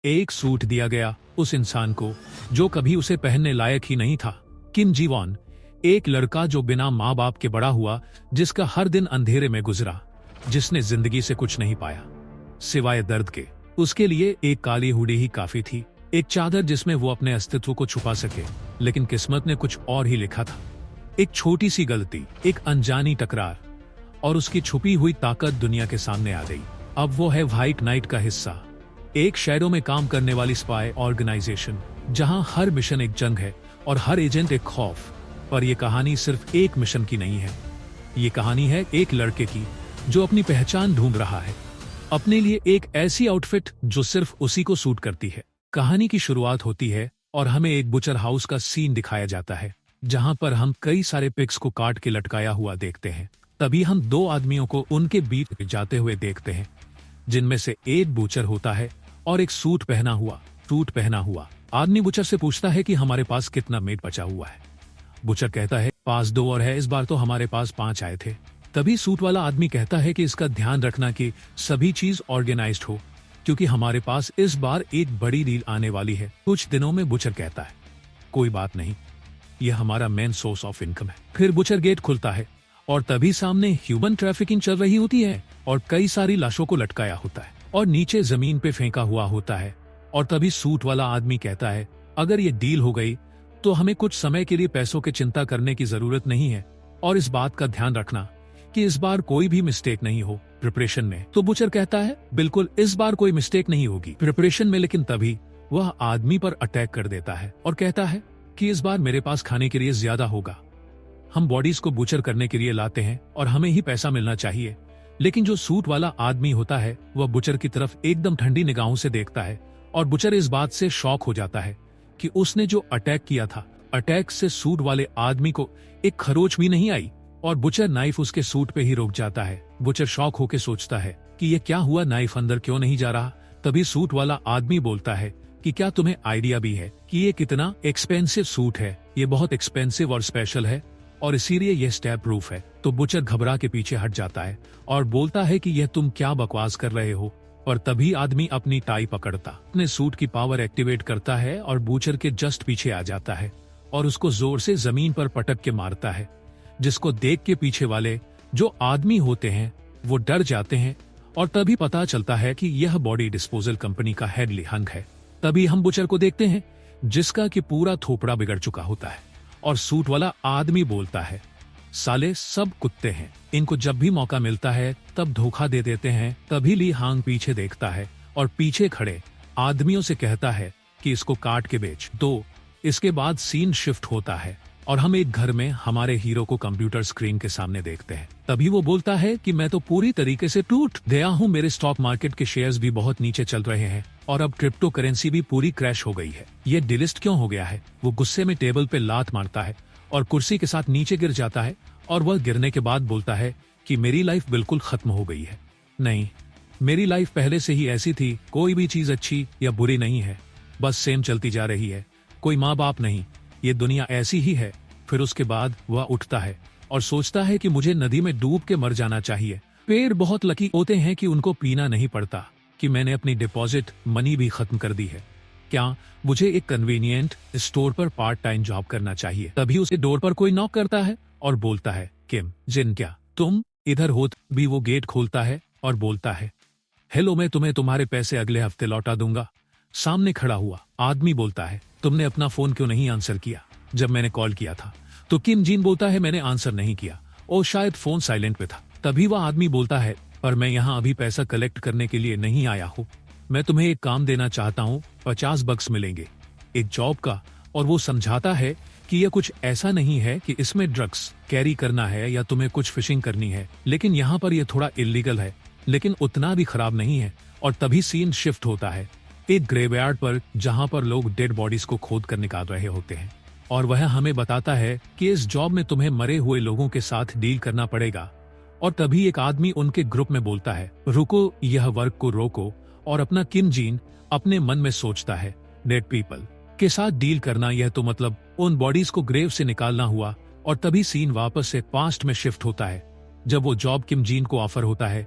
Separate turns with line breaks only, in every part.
एक सूट दिया गया उस इंसान को जो कभी उसे पहनने लायक ही नहीं था। किम जी वॉन, एक लड़का जो बिना माँ बाप के बड़ा हुआ, जिसका हर दिन अंधेरे में गुजरा, जिसने जिंदगी से कुछ नहीं पाया सिवाय दर्द के। उसके लिए एक काली हुडी ही काफी थी, एक चादर जिसमें वो अपने अस्तित्व को छुपा सके। लेकिन किस्मत ने कुछ और ही लिखा था। एक छोटी सी गलती, एक अनजानी टकरार, और उसकी छुपी हुई ताकत दुनिया के सामने आ गई। अब वो है व्हाइट नाइट का हिस्सा, एक शहरों में काम करने वाली स्पाई ऑर्गेनाइजेशन, जहां हर मिशन एक जंग है और हर एजेंट एक खौफ। पर यह कहानी सिर्फ एक मिशन की नहीं है। ये कहानी है एक लड़के की जो अपनी पहचान ढूंढ रहा है, अपने लिए एक ऐसी आउटफिट जो सिर्फ उसी को सूट करती है। कहानी की शुरुआत होती है और हमें एक बुचर हाउस का सीन दिखाया जाता है, जहां पर हम कई सारे पिग्स को काट के लटकाया हुआ देखते हैं। तभी हम दो आदमियों को उनके बीच जाते हुए देखते हैं, जिनमें से एक बुचर होता है और एक सूट पहना हुआ आदमी बुचर से पूछता है कि हमारे पास कितना मीट बचा हुआ है। बुचर कहता है, पास 2 और है, इस बार तो हमारे पास 5 आए थे। तभी सूट वाला आदमी कहता है कि इसका ध्यान रखना कि सभी चीज ऑर्गेनाइज्ड हो, क्योंकि हमारे पास इस बार एक बड़ी डील आने वाली है कुछ दिनों में। बुचर कहता है, कोई बात नहीं, यह हमारा मेन सोर्स ऑफ इनकम है। फिर बुचर गेट खुलता है और तभी सामने ह्यूमन ट्रैफिकिंग चल रही होती है और कई सारी लाशों को लटकाया होता है और नीचे जमीन पे फेंका हुआ होता है। और तभी सूट वाला आदमी कहता है, अगर ये डील हो गई तो हमें कुछ समय के लिए पैसों की चिंता करने की जरूरत नहीं है, और इस बात का ध्यान रखना कि इस बार कोई भी मिस्टेक नहीं हो प्रिपरेशन में। तो बुचर कहता है, बिल्कुल इस बार कोई मिस्टेक नहीं होगी प्रिपरेशन में। लेकिन तभी वह आदमी पर अटैक कर देता है और कहता है कि इस बार मेरे पास खाने के लिए ज्यादा होगा। हम बॉडीज को बुचर करने के लिए लाते हैं और हमें ही पैसा मिलना चाहिए। लेकिन जो सूट वाला आदमी होता है वह बुचर की तरफ एकदम ठंडी निगाहों से देखता है और बुचर इस बात से शॉक हो जाता है कि उसने जो अटैक किया था, अटैक से सूट वाले आदमी को एक खरोच भी नहीं आई और बुचर नाइफ उसके सूट पे ही रुक जाता है। बुचर शॉक होकर सोचता है कि ये क्या हुआ, नाइफ अंदर क्यों नहीं जा रहा। तभी सूट वाला आदमी बोलता है कि क्या तुम्हें आइडिया भी है कि ये कितना एक्सपेंसिव सूट है, ये बहुत एक्सपेंसिव और स्पेशल है और इसीलिए यह स्टैब प्रूफ है। तो बुचर घबरा के पीछे हट जाता है और बोलता है कि यह तुम क्या बकवास कर रहे हो। और तभी आदमी अपनी टाई पकड़ता अपने सूट की पावर एक्टिवेट करता है और बुचर के जस्ट पीछे आ जाता है और उसको जोर से जमीन पर पटक के मारता है, जिसको देख के पीछे वाले जो आदमी होते हैं वो डर जाते हैं। और तभी पता चलता है कि यह बॉडी डिस्पोजल कंपनी का हेड ली हंग है। तभी हम बुचर को देखते हैं जिसका कि पूरा थोपड़ा बिगड़ चुका होता है और सूट वाला आदमी बोलता है, साले सब कुत्ते हैं, इनको जब भी मौका मिलता है तब धोखा दे देते हैं। तभी ली हांग पीछे देखता है और पीछे खड़े आदमियों से कहता है कि इसको काट के बेच दो। इसके बाद सीन शिफ्ट होता है और हम एक घर में हमारे हीरो को कंप्यूटर स्क्रीन के सामने देखते हैं। तभी वो बोलता है कि मैं तो पूरी तरीके से टूट गया हूँ, मेरे स्टॉक मार्केट के शेयर्स भी बहुत नीचे चल रहे हैं और अब क्रिप्टो करेंसी भी पूरी क्रैश हो गई है। ये डिलिस्ट क्यों हो गया है। वो गुस्से में टेबल पे लात मारता है और कुर्सी के साथ नीचे गिर जाता है और वह गिरने के बाद बोलता है कि मेरी लाइफ बिल्कुल खत्म हो गई है। नहीं, मेरी लाइफ पहले से ही ऐसी थी, कोई भी चीज अच्छी या बुरी नहीं है, बस सेम चलती जा रही है, कोई माँ बाप नहीं, ये दुनिया ऐसी ही है। फिर उसके बाद वह उठता है और सोचता है कि मुझे नदी में डूब के मर जाना चाहिए। पेड़ बहुत लकी होते हैं कि उनको पीना नहीं पड़ता, कि मैंने अपनी डिपॉजिट मनी भी खत्म कर दी है। क्या मुझे एक कन्वीनियंट स्टोर पर पार्ट टाइम जॉब करना चाहिए। तभी उसे डोर पर कोई नॉक करता है और बोलता है, किम जिन क्या तुम इधर हो। भी वो गेट खोलता है और बोलता है, हेलो, मैं तुम्हें तुम्हारे पैसे अगले हफ्ते लौटा दूंगा। सामने खड़ा हुआ आदमी बोलता है, तुमने अपना फोन क्यों नहीं आंसर किया जब मैंने कॉल किया था। तो किम जिन बोलता है, मैंने आंसर नहीं किया, और शायद फोन साइलेंट पे था। तभी वह आदमी बोलता है, पर मैं यहाँ अभी पैसा कलेक्ट करने के लिए नहीं आया हूँ, मैं तुम्हें एक काम देना चाहता हूँ, $50 मिलेंगे एक जॉब का। और वो समझाता है कि यह कुछ ऐसा नहीं है कि इसमें ड्रग्स कैरी करना है या तुम्हें कुछ फिशिंग करनी है, लेकिन यहाँ पर यह थोड़ा इलीगल है, लेकिन उतना भी खराब नहीं है। और तभी सीन शिफ्ट होता है एक ग्रेवयार्ड पर, जहाँ पर लोग डेड बॉडीज को खोद कर निकाल रहे होते हैं और वह हमें बताता है कि इस जॉब में तुम्हें मरे हुए लोगों के साथ डील करना पड़ेगा। और तभी एक आदमी उनके ग्रुप में बोलता है, रुको, यह वर्क को रोको। और अपना किम जिन अपने मन में सोचता है, डेड पीपल के साथ डील करना, यह तो मतलब उन बॉडीज को ग्रेव से निकालना हुआ। और तभी सीन वापस से पास्ट में शिफ्ट होता है। जब वो जॉब किम जिन को ऑफर होता है,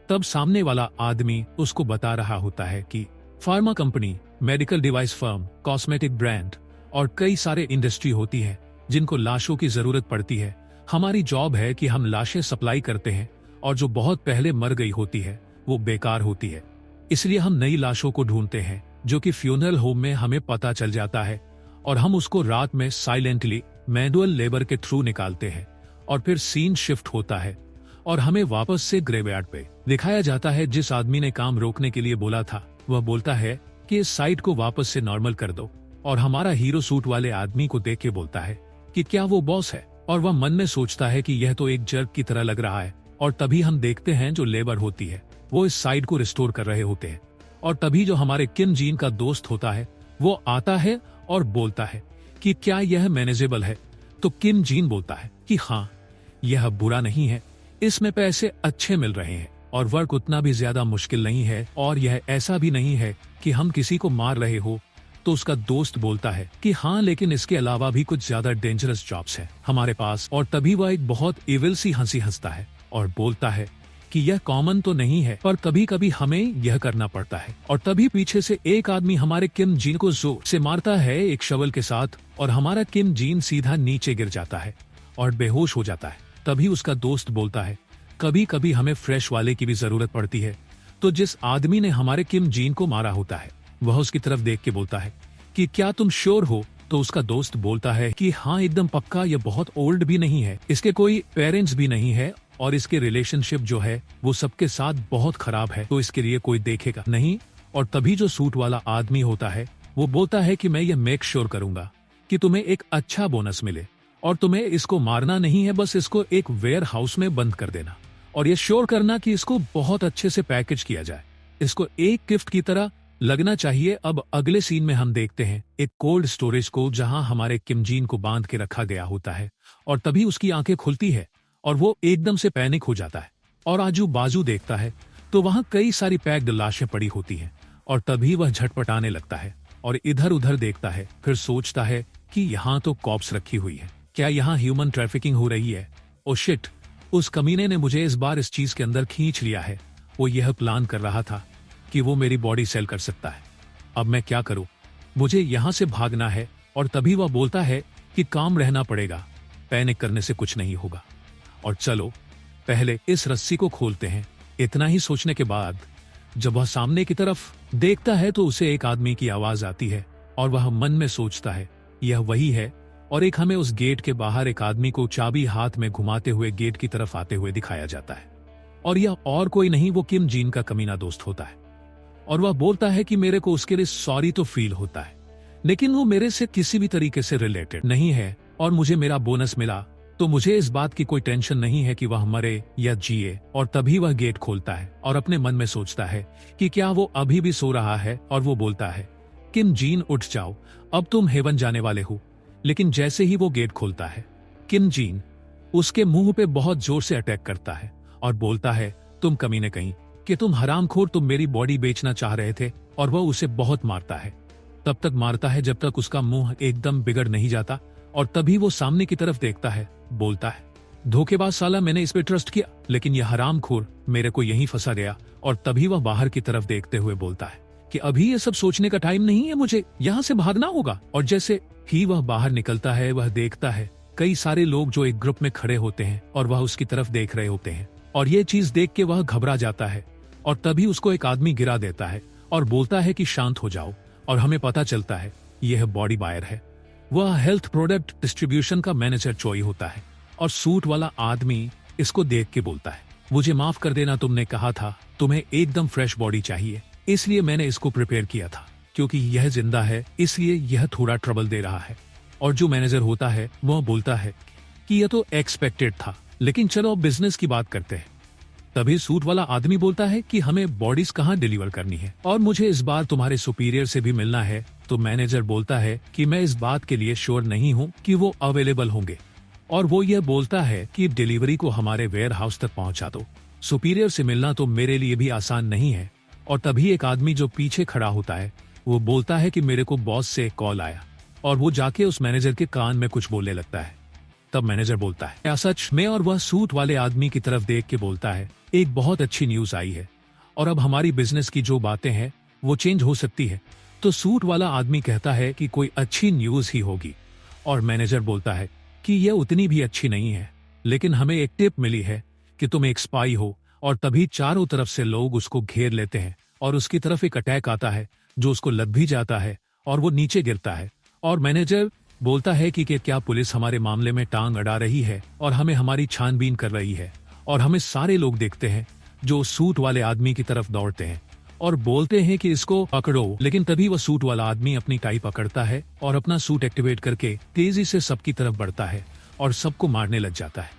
तब सामने वाला आदमी उसको बता रहा होता है कि pharma company medical device firm, cosmetic brand और कई सारे इंडस्ट्री होती है जिनको लाशों की जरूरत पड़ती है। हमारी जॉब है कि हम लाशें सप्लाई करते हैं और जो बहुत पहले मर गई होती है वो बेकार होती है। इसलिए हम नई लाशों को ढूंढते हैं जो कि फ्यूनरल होम में हमें पता चल जाता है और हम उसको रात में साइलेंटली मैनुअल लेबर के थ्रू निकालते हैं और फिर सीन शिफ्ट होता है और हमें वापस से ग्रेवयार्ड पे दिखाया जाता है। जिस आदमी ने काम रोकने के लिए बोला था वह बोलता है कि इस साइट को वापस से नॉर्मल कर दो और हमारा हीरो सूट वाले आदमी को देख के बोलता है कि क्या वो बॉस है, और वह मन में सोचता है कि यह तो एक जर्क की तरह लग रहा है। और तभी हम देखते हैं जो लेबर होती है वो इस साइट को रिस्टोर कर रहे होते हैं और तभी जो हमारे किम जीन का दोस्त होता है वो आता है और बोलता है कि क्या यह मैनेजेबल है। तो किम जीन बोलता है कि हाँ, यह बुरा नहीं है, इसमें पैसे अच्छे मिल रहे हैं और वर्क उतना भी ज्यादा मुश्किल नहीं है और यह ऐसा भी नहीं है कि हम किसी को मार रहे हो। तो उसका दोस्त बोलता है कि हाँ, लेकिन इसके अलावा भी कुछ ज्यादा डेंजरस जॉब्स हैं हमारे पास। और तभी वह एक बहुत इविल सी हंसी हंसता है और बोलता है कि यह कॉमन तो नहीं है पर कभी कभी हमें यह करना पड़ता है। और तभी पीछे से एक आदमी हमारे किम जीन को जोर से मारता है एक शवल के साथ और हमारा किम जीन सीधा नीचे गिर जाता है और बेहोश हो जाता है। तभी उसका दोस्त बोलता है कभी कभी हमें फ्रेश वाले की भी जरूरत पड़ती है। तो जिस आदमी ने हमारे किम जीन को मारा होता है वह उसकी तरफ देख के बोलता है कि क्या तुम श्योर हो। तो उसका दोस्त बोलता है कि हाँ, एकदम पक्का, यह बहुत ओल्ड भी नहीं है, इसके कोई पेरेंट्स भी नहीं है और इसके रिलेशनशिप जो है वो सबके साथ बहुत खराब है, तो इसके लिए कोई देखेगा नहीं। और तभी जो सूट वाला आदमी होता है वो बोलता है कि मैं यह मेक श्योर करूंगा कि तुम्हें एक अच्छा बोनस मिले और तुम्हें इसको मारना नहीं है, बस इसको एक वेयर हाउस में बंद कर देना और ये श्योर करना कि इसको बहुत अच्छे से पैकेज किया जाए, इसको एक गिफ्ट की तरह लगना चाहिए। अब अगले सीन में हम देखते हैं एक कोल्ड स्टोरेज को जहां हमारे किम जीन को बांध के रखा गया होता है और तभी उसकी आंखें खुलती है और वो एकदम से पैनिक हो जाता है और आजू बाजू देखता है तो वहां कई सारी पैक्ड लाशें पड़ी होती हैं और तभी वह झटपटाने लगता है और इधर उधर देखता है। फिर सोचता है कि यहाँ तो कॉप्स रखी हुई है, क्या यहाँ ह्यूमन ट्रैफिकिंग हो रही है। ओ शिट, उस कमीने ने मुझे इस बार इस चीज के अंदर खींच लिया है। वो यह प्लान कर रहा था कि वो मेरी बॉडी सेल कर सकता है। अब मैं क्या करूं, मुझे यहाँ से भागना है। और तभी वह बोलता है कि काम रहना पड़ेगा, पैनिक करने से कुछ नहीं होगा और चलो पहले इस रस्सी को खोलते हैं। इतना ही सोचने के बाद जब वह सामने की तरफ देखता है तो उसे एक आदमी की आवाज आती है और वह मन में सोचता है यह वही है। और एक हमें उस गेट के बाहर एक आदमी को चाबी हाथ में घुमाते हुए गेट की तरफ आते हुए दिखाया जाता है और यह और कोई नहीं, वो किम जीन का कमीना दोस्त होता है। और वह बोलता है कि मेरे को उसके लिए सॉरी तो फील होता है लेकिन वो मेरे से किसी भी तरीके से रिलेटेड नहीं है और मुझे मेरा बोनस मिला तो मुझे इस बात की कोई टेंशन नहीं है कि वह मरे या जिए। और तभी वह गेट खोलता है और अपने मन में सोचता है कि क्या वो अभी भी सो रहा है और वो बोलता है किम जीन उठ जाओ, अब तुम हेवन जाने वाले हो। लेकिन जैसे ही वो गेट खोलता है किम जीन उसके मुंह पे बहुत जोर से अटैक करता है और बोलता है तुम कमीने कहीं कि तुम हरामखोर, तुम मेरी बॉडी बेचना चाह रहे थे। और वह उसे बहुत मारता है, तब तक मारता है जब तक उसका मुंह एकदम बिगड़ नहीं जाता। और तभी वो सामने की तरफ देखता है, बोलता है धोखेबाज साला, मैंने इस पे ट्रस्ट किया लेकिन यह हरामखोर मेरे को यहीं फंसा गया। और तभी वह बाहर की तरफ देखते हुए बोलता है कि अभी ये सब सोचने का टाइम नहीं है, मुझे यहाँ से भागना होगा। और जैसे ही वह बाहर निकलता है वह देखता है कई सारे लोग जो एक ग्रुप में खड़े होते हैं और वह उसकी तरफ देख रहे होते हैं और ये चीज देख के वह घबरा जाता है। और तभी उसको एक आदमी गिरा देता है और बोलता है कि शांत हो जाओ। और हमें पता चलता है यह बॉडी बायर है, वह हेल्थ प्रोडक्ट डिस्ट्रीब्यूशन का मैनेजर चोई होता है। और सूट वाला आदमी इसको देख के बोलता है मुझे माफ कर देना, तुमने कहा था तुम्हें एकदम फ्रेश बॉडी चाहिए, इसलिए मैंने इसको प्रिपेयर किया था। क्योंकि यह जिंदा है इसलिए यह थोड़ा ट्रबल दे रहा है। और जो मैनेजर होता है वह बोलता है कि यह तो एक्सपेक्टेड था, लेकिन चलो अब बिजनेस की बात करते हैं। तभी सूट वाला आदमी बोलता है कि हमें बॉडीज कहाँ डिलीवर करनी है और मुझे इस बार तुम्हारे सुपीरियर से भी मिलना है। तो मैनेजर बोलता है कि मैं इस बात के लिए श्योर नहीं हूँ कि वो अवेलेबल होंगे। और वो यह बोलता है कि डिलीवरी को हमारे वेयर हाउस तक पहुँचा दो, सुपीरियर से मिलना तो मेरे लिए भी आसान नहीं है। और तभी एक आदमी जो पीछे खड़ा होता है वो बोलता है कि मेरे को बॉस से कॉल आया। और वो जाके उस मैनेजर के कान में कुछ बोलने लगता है। तब मैनेजर बोलता है क्या सच में? और वह सूट वाले आदमी की तरफ देख के बोलता है एक बहुत अच्छी न्यूज आई है और अब हमारी बिजनेस की जो बातें हैं वो चेंज हो सकती है। तो सूट वाला आदमी कहता है कि कोई अच्छी न्यूज ही होगी, और मैनेजर बोलता है कि यह उतनी भी अच्छी नहीं है, लेकिन हमें एक टिप मिली है कि तुम एक स्पाई हो। और तभी चारों तरफ से लोग उसको घेर लेते हैं और उसकी तरफ एक अटैक आता है जो उसको लग भी जाता है और वो नीचे गिरता है। और मैनेजर बोलता है कि क्या पुलिस हमारे मामले में टांग अड़ा रही है और हमें हमारी छानबीन कर रही है। और हमें सारे लोग देखते हैं जो सूट वाले आदमी की तरफ दौड़ते हैं और बोलते हैं कि इसको पकड़ो। लेकिन तभी वह सूट वाला आदमी अपनी टाई पकड़ता है और अपना सूट एक्टिवेट करके तेजी से सबकी तरफ बढ़ता है और सबको मारने लग जाता है।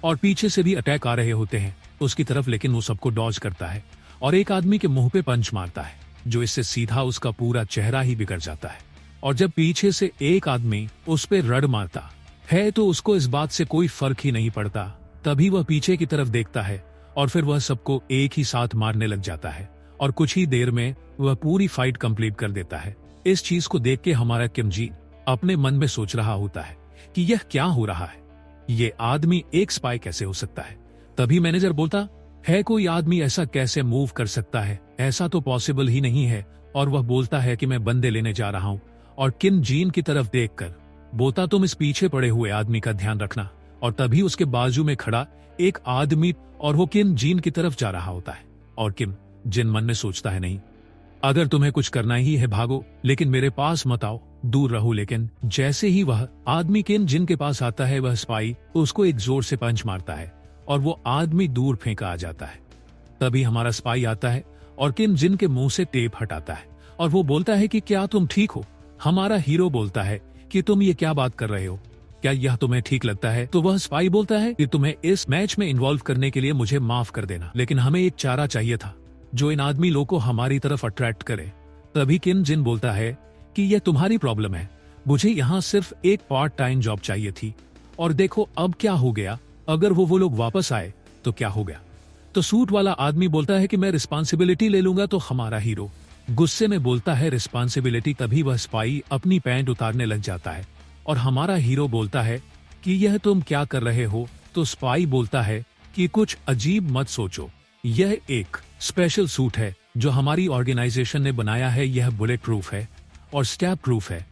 और पीछे से भी अटैक आ रहे होते हैं उसकी तरफ, लेकिन वो सबको डॉज करता है और एक आदमी के मुंह पे पंच मारता है जो इससे सीधा उसका पूरा चेहरा ही बिगड़ जाता है। और जब पीछे से एक आदमी उस पे रड़ मारता है तो उसको इस बात से कोई फर्क ही नहीं पड़ता। तभी वह पीछे की तरफ देखता है और फिर वह सबको एक ही साथ मारने लग जाता है और कुछ ही देर में वह पूरी फाइट कंप्लीट कर देता है। इस चीज को देख के हमारा किम जी अपने मन में सोच रहा होता है कि यह क्या हो रहा है, ये आदमी एक स्पाई कैसे हो सकता है। तभी मैनेजर बोलता है कोई आदमी ऐसा कैसे मूव कर सकता है, ऐसा तो पॉसिबल ही नहीं है। और वह बोलता है कि मैं बंदे लेने जा रहा हूं। और किम जीन की तरफ देखकर बोलता तुम इस पीछे पड़े हुए आदमी का ध्यान रखना। और तभी उसके बाजू में खड़ा एक आदमी और वो किम जीन की तरफ जा रहा होता है। और किम जिन मन में सोचता है नहीं, अगर तुम्हें कुछ करना ही है भागो, लेकिन मेरे पास मत आओ, दूर रहो। लेकिन जैसे ही वह आदमी किम जिन के पास आता है वह स्पाई उसको एक जोर से पंच मारता है और वो आदमी दूर फेंका आ जाता है। तभी हमारा स्पाई आता है और किम जिन के मुंह से टेप हटाता है और वो बोलता है कि क्या तुम ठीक हो। हमारा हीरो बोलता है कि तुम ये क्या बात कर रहे हो, क्या यह तुम्हें ठीक लगता है। तो वह स्पाई बोलता है कि तुम्हें इस मैच में इन्वॉल्व करने के लिए मुझे माफ कर देना, लेकिन हमें एक चारा चाहिए था जो इन आदमी लोगों को हमारी तरफ अट्रैक्ट करे। तभी किम जिन बोलता है कि यह तुम्हारी प्रॉब्लम है, मुझे यहाँ सिर्फ एक पार्ट टाइम जॉब चाहिए थी और देखो अब क्या हो गया, अगर वो लोग वापस आए तो क्या हो गया। तो सूट वाला आदमी बोलता है कि मैं रिस्पॉन्सिबिलिटी ले लूंगा। तो हमारा हीरो गुस्से में बोलता है रिस्पॉन्सिबिलिटी। तभी वह स्पाई अपनी पैंट उतारने लग जाता है और हमारा हीरो बोलता है कि यह तुम क्या कर रहे हो। तो स्पाई बोलता है कि कुछ अजीब मत सोचो, यह एक स्पेशल सूट है जो हमारी ऑर्गेनाइजेशन ने बनाया है। यह बुलेट प्रूफ है और स्टैब प्रूफ है।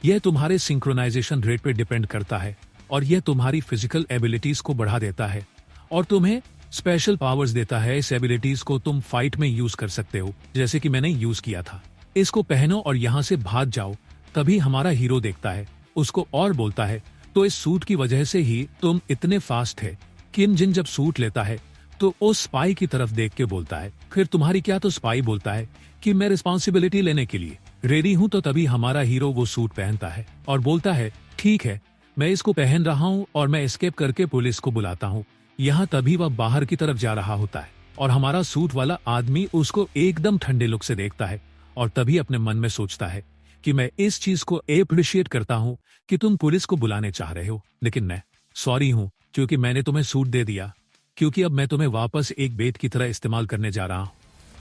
यह तुम्हारे सिंक्रोनाइजेशन रेट पे डिपेंड करता है और यह तुम्हारी फिजिकल एबिलिटीज को बढ़ा देता है और तुम्हें स्पेशल पावर्स देता है। इस एबिलिटीज को तुम फाइट में यूज कर सकते हो, जैसे कि मैंने यूज किया था। इसको पहनो और यहाँ से भाग जाओ। तभी हमारा हीरो देखता है उसको और बोलता है तो इस सूट की वजह से ही तुम इतने फास्ट है। किम जिन जब सूट लेता है तो उस स्पाई की तरफ देख के बोलता है फिर तुम्हारी क्या। तो स्पाई बोलता है कि मैं रिस्पॉन्सिबिलिटी लेने के लिए रेडी हूँ। तो तभी हमारा हीरो वो सूट पहनता है और बोलता है ठीक है, मैं इसको पहन रहा हूँ और मैं एस्केप करके पुलिस को बुलाता हूँ। यहाँ तभी वह बाहर की तरफ जा रहा होता है और हमारा सूट वाला आदमी उसको एकदम ठंडे लुक से देखता है और तभी अपने मन में सोचता है कि मैं इस चीज को अप्रिशिएट करता हूँ कि तुम पुलिस को बुलाने चाह रहे हो, लेकिन मैं सॉरी हूँ क्योंकि मैंने तुम्हें सूट दे दिया, क्योंकि अब मैं तुम्हें वापस एक बेट की तरह इस्तेमाल करने जा रहा हूँ।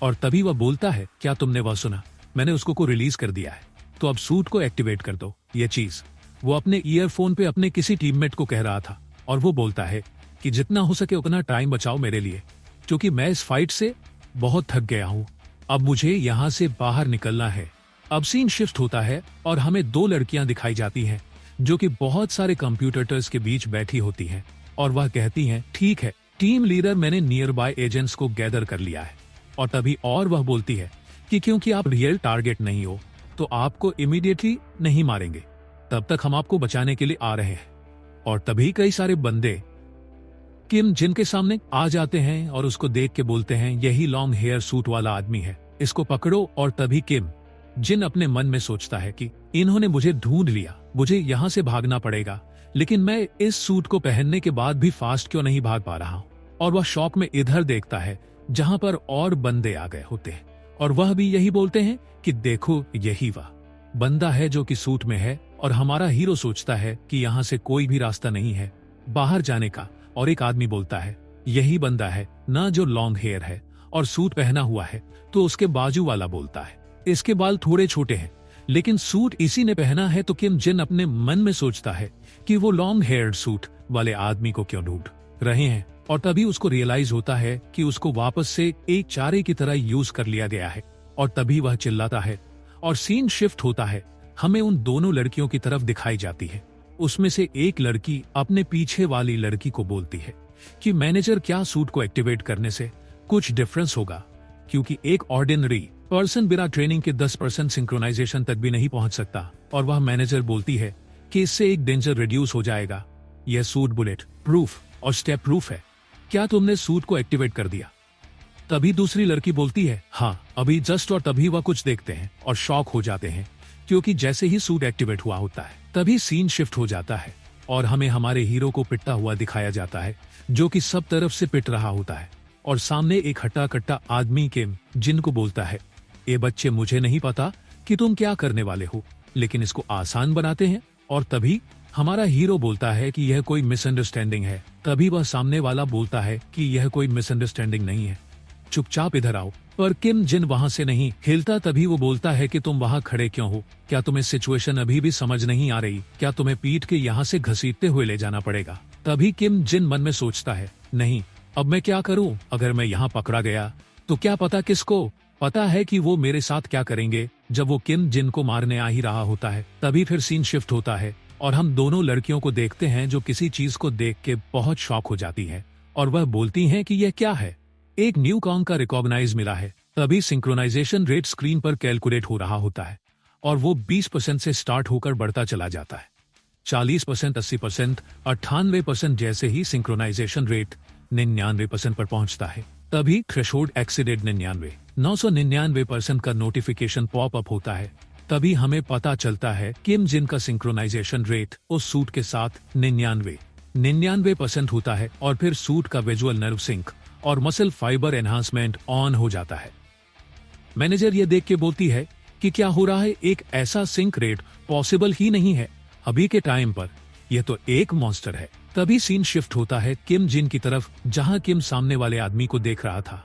और तभी वह बोलता है क्या तुमने वह सुना, मैंने उसको को रिलीज कर दिया है, तो अब सूट को एक्टिवेट कर दो। ये चीज वो अपने ईयरफोन पे अपने किसी टीममेट को कह रहा था और वो बोलता है कि जितना हो सके उतना टाइम बचाओ मेरे लिए, क्योंकि मैं इस फाइट से बहुत थक गया हूँ, अब मुझे यहाँ से बाहर निकलना है। अब सीन शिफ्ट होता है और हमें दो लड़कियां दिखाई जाती हैं जो कि बहुत सारे कंप्यूटर्स के बीच बैठी होती हैं और वह कहती हैं ठीक है टीम लीडर, मैंने नियर बाय एजेंट्स को गैदर कर लिया है। और तभी और वह बोलती है कि क्योंकि आप रियल टारगेट नहीं हो तो आपको इमीडिएटली नहीं मारेंगे, तब तक हम आपको बचाने के लिए आ रहे हैं। और तभी कई सारे बंदे किम जिन के सामने आ जाते हैं और उसको देख के बोलते हैं यही लॉन्ग हेयर सूट वाला आदमी है, इसको पकड़ो। और तभी किम जिन अपने मन में सोचता है कि इन्होंने मुझे ढूंढ लिया, मुझे यहाँ से भागना पड़ेगा, लेकिन मैं इस सूट को पहनने के बाद भी फास्ट क्यों नहीं भाग पा रहा हूँ। और वह शॉक में इधर देखता है जहाँ पर और बंदे आ गए होते हैं और वह भी यही बोलते हैं कि देखो यही वह बंदा है जो कि सूट में है। और हमारा हीरो सोचता है कि यहाँ से कोई भी रास्ता नहीं है बाहर जाने का। और एक आदमी बोलता है यही बंदा है ना जो लॉन्ग हेयर है और सूट पहना हुआ है। तो उसके बाजू वाला बोलता है इसके बाल थोड़े छोटे हैं लेकिन सूट इसी ने पहना है। तो किम जिन अपने मन में सोचता है कि वो लॉन्ग हेयर सूट वाले आदमी को क्यों ढूंढ रहे हैं। और तभी उसको रियलाइज होता है कि उसको वापस से एक चारे की तरह यूज कर लिया गया है। और तभी वह चिल्लाता है और सीन शिफ्ट होता है, हमें उन दोनों लड़कियों की तरफ दिखाई जाती है। उसमें से एक लड़की अपने पीछे वाली लड़की को बोलती है कि मैनेजर क्या सूट को एक्टिवेट करने से कुछ डिफरेंस होगा, क्योंकि एक ऑर्डिनरी पर्सन बिना ट्रेनिंग के 10% सिंक्रोनाइजेशन तक भी नहीं पहुंच सकता। और वह मैनेजर बोलती है कि इससे एक डेंजर रिड्यूस हो जाएगा। यह सूट बुलेट प्रूफ और स्टेप प्रूफ है। क्या तुमने सूट को एक्टिवेट कर दिया? तभी दूसरी लड़की बोलती है हाँ अभी जस्ट। और तभी वह कुछ देखते हैं और शॉक हो जाते हैं, क्योंकि जैसे ही सूट एक्टिवेट हुआ होता है तभी सीन शिफ्ट हो जाता है और हमें हमारे हीरो को पिटता हुआ दिखाया जाता है, जो कि सब तरफ से पिट रहा होता है। और सामने एक हट्टा कट्टा आदमी के जिनको बोलता है, ये बच्चे मुझे नहीं पता कि तुम क्या करने वाले हो, लेकिन इसको आसान बनाते हैं। और तभी हमारा हीरो बोलता है कि यह कोई मिसअंडरस्टैंडिंग है। तभी वह सामने वाला बोलता है कि यह कोई मिसअंडरस्टैंडिंग नहीं है, चुपचाप इधर आओ। पर किम जिन वहां से नहीं हिलता। तभी वो बोलता है कि तुम वहां खड़े क्यों हो? क्या तुम्हें सिचुएशन अभी भी समझ नहीं आ रही? क्या तुम्हें पीट के यहाँ से घसीटते हुए ले जाना पड़ेगा? तभी किम जिन मन में सोचता है, नहीं अब मैं क्या करूं? अगर मैं यहाँ पकड़ा गया तो क्या पता किसको पता है कि वो मेरे साथ क्या करेंगे। जब वो किम जिन को मारने आ ही रहा होता है तभी फिर सीन शिफ्ट होता है और हम दोनों लड़कियों को देखते हैं जो किसी चीज को देख के बहुत शॉक हो जाती है और वह बोलती हैं कि यह क्या है। एक न्यू कॉम का रिकॉग्नाइज मिला है। तभी सिंक्रोनाइजेशन रेट स्क्रीन पर कैलकुलेट हो रहा होता है और वो 20% से स्टार्ट होकर बढ़ता चला जाता है। 40%, 80%, 98% जैसे ही सिंक्रोनाइजेशन रेट 99% पर पहुंचता है तभी थ्रेशोल्ड एक्सीडेड 999% का नोटिफिकेशन पॉप अप होता है। तभी हमें पता चलता है किम जिन का सिंक्रोनाइजेशन रेट उस सूट के साथ 99% होता है और फिर सूट का विजुअल नर्व सिंक और मसल फाइबर एनहांसमेंट ऑन हो जाता है। मैनेजर ये देख के बोलती है कि क्या हो रहा है, एक ऐसा सिंक रेट पॉसिबल ही नहीं है अभी के टाइम पर, यह तो एक मॉन्स्टर है। तभी सीन शिफ्ट होता है किम जिन की तरफ, जहां किम सामने वाले आदमी को देख रहा था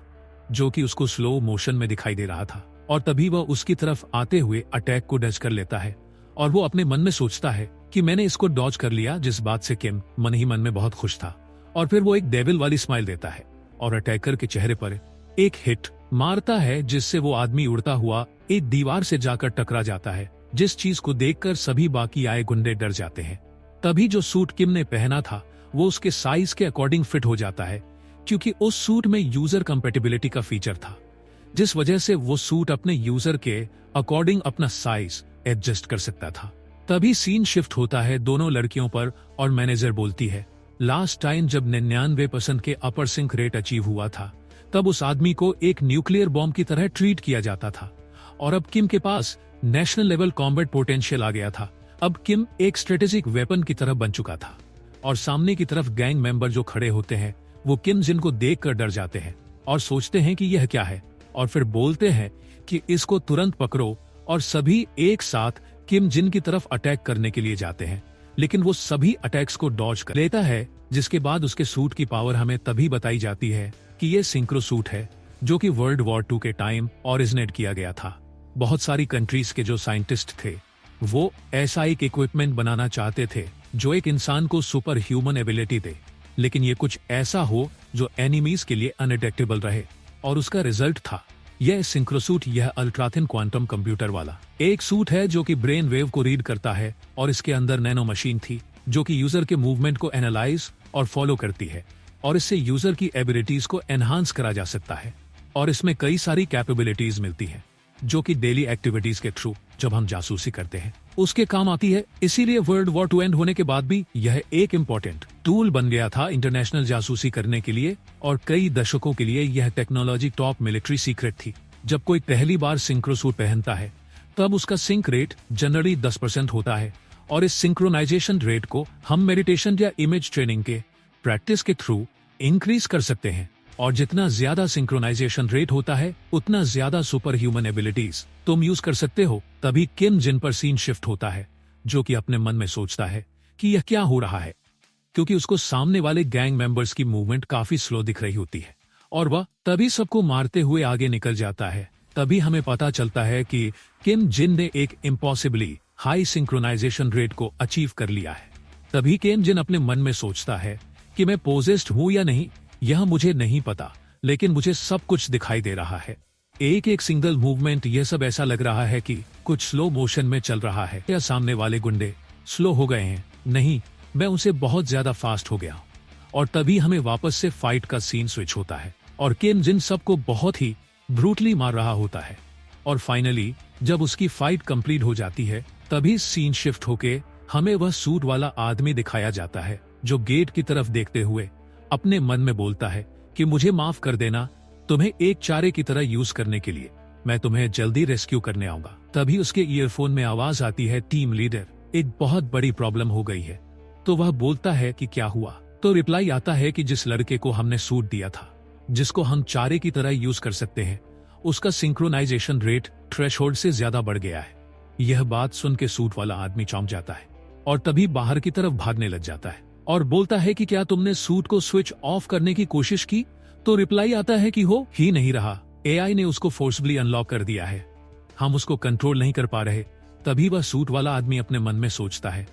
जो कि उसको स्लो मोशन में दिखाई दे रहा था। और तभी वह उसकी तरफ आते हुए अटैक को डज कर लेता है और वो अपने मन में सोचता है कि मैंने इसको डॉज कर लिया, जिस बात से किम मन ही मन में बहुत खुश था। और फिर वो एक डेविल वाली स्माइल देता है और अटैकर के चेहरे पर एक हिट मारता है, जिससे वो आदमी उड़ता हुआ एक दीवार से जाकर टकरा जाता है, जिस चीज को देखकर सभी बाकी आए गुंडे डर जाते हैं। तभी जो सूट किम ने पहना था वो उसके साइज के अकॉर्डिंग फिट हो जाता है, क्योंकि उस सूट में यूजर कंपेटिबिलिटी का फीचर था, जिस वजह से वो सूट अपने यूजर के अकॉर्डिंग अपना साइज एडजस्ट कर सकता था। तभी सीन शिफ्ट होता है दोनों लड़कियों पर और मैनेजर बोलती है, लास्ट टाइम जब 99% के अपर सिंक रेट अचीव हुआ था तब उस आदमी को एक न्यूक्लियर बॉम्ब की तरह ट्रीट किया जाता था और अब किम के पास नेशनल लेवल कॉम्बैट पोटेंशियल आ गया था। अब किम एक स्ट्रेटेजिक वेपन की तरह बन चुका था और सामने की तरफ गैंग मेंबर जो खड़े होते हैं वो किम जिन को देखकर डर जाते हैं और सोचते हैं कि यह क्या है, और फिर बोलते हैं कि इसको तुरंत पकड़ो। और सभी एक साथ किम जिन की तरफ अटैक करने के लिए जाते हैं, लेकिन वो सभी अटैक्स को डॉज कर लेता है, जिसके बाद उसके सूट की पावर हमें तभी बताई जाती है कि ये सिंक्रो सूट है जो कि वर्ल्ड वॉर 2 के टाइम ओरिजिनेट किया गया था। बहुत सारी कंट्रीज के जो साइंटिस्ट थे वो ऐसा एक इक्विपमेंट बनाना चाहते थे जो एक इंसान को सुपर ह्यूमन एबिलिटी दे, लेकिन ये कुछ ऐसा हो जो एनिमीज के लिए अनडिटेक्टेबल रहे, और उसका रिजल्ट था यह सिंक्रो सूट। यह अल्ट्राथिन क्वांटम कंप्यूटर वाला एक सूट है जो कि ब्रेन वेव को रीड करता है और इसके अंदर नैनो मशीन थी जो कि यूजर के मूवमेंट को एनालाइज और फॉलो करती है और इससे यूजर की एबिलिटीज को एनहांस करा जा सकता है। और इसमें कई सारी कैपेबिलिटीज मिलती है जो कि डेली एक्टिविटीज के थ्रू जब हम जासूसी करते हैं उसके काम आती है। इसीलिए वर्ल्ड वॉर 2 एंड होने के बाद भी यह एक इम्पोर्टेंट टूल बन गया था इंटरनेशनल जासूसी करने के लिए, और कई दशकों के लिए यह टेक्नोलॉजी टॉप मिलिट्री सीक्रेट थी। जब कोई पहली बार सिंक्रो सूट पहनता है तब उसका सिंक रेट जनरली 10% होता है, और इस सिंक्रोनाइजेशन रेट को हम मेडिटेशन या इमेज ट्रेनिंग के प्रैक्टिस के थ्रू इंक्रीज कर सकते हैं। और जितना ज्यादा सिंक्रोनाइजेशन रेट होता है उतना ज्यादा सुपर ह्यूमन एबिलिटीज तुम यूज कर सकते हो। तभी किम जिन पर सीन शिफ्ट होता है जो कि अपने मन में सोचता है कि यह क्या हो रहा है, क्योंकि उसको सामने वाले गैंग मेंबर्स की मूवमेंट काफी स्लो दिख रही होती है और वह तभी सबको मारते हुए आगे निकल जाता है। तभी हमें पता चलता है कि किम जिन ने एक इम्पॉसिबली हाई सिंक्रोनाइजेशन रेट को अचीव कर लिया है। तभी किम जिन अपने मन में सोचता है कि मैं पोजेस्ड हूं या नहीं यह मुझे नहीं पता, लेकिन मुझे सब कुछ दिखाई दे रहा है। एक एक सिंगल मूवमेंट, यह सब ऐसा लग रहा है कि कुछ स्लो मोशन में चल रहा है, या सामने वाले गुंडे स्लो हो गए हैं। नहीं, मैं उनसे बहुत ज्यादा फास्ट हो गया। और तभी हमें वापस से फाइट का सीन स्विच होता है और किम जिन सबको बहुत ही ब्रूटली मार रहा होता है। और फाइनली जब उसकी फाइट कंप्लीट हो जाती है, तभी सीन शिफ्ट होके हमें वह सूट वाला आदमी दिखाया जाता है, जो गेट की तरफ देखते हुए अपने मन में बोलता है कि मुझे माफ कर देना, तुम्हें एक चारे की तरह यूज करने के लिए। मैं तुम्हें जल्दी रेस्क्यू करने आऊंगा। तभी उसके ईयरफोन में आवाज आती है, टीम लीडर, एक बहुत बड़ी प्रॉब्लम हो गई है। तो वह बोलता है कि क्या हुआ? तो रिप्लाई आता है कि जिस लड़के को हमने सूट दिया था, जिसको हम चारे की तरह यूज कर सकते हैं, उसका सिंक्रोनाइजेशन रेट थ्रेशोल्ड से ज्यादा बढ़ गया है। यह बात सुन के सूट वाला आदमी चौंक जाता है और तभी बाहर की तरफ भागने लग जाता है और बोलता है कि क्या तुमने सूट को स्विच ऑफ करने की कोशिश की? तो रिप्लाई आता है कि हो ही नहीं रहा, एआई ने उसको फोर्सबली अनलॉक कर दिया है, हम उसको कंट्रोल नहीं कर पा रहे। तभी वह सूट वाला आदमी अपने मन में सोचता है,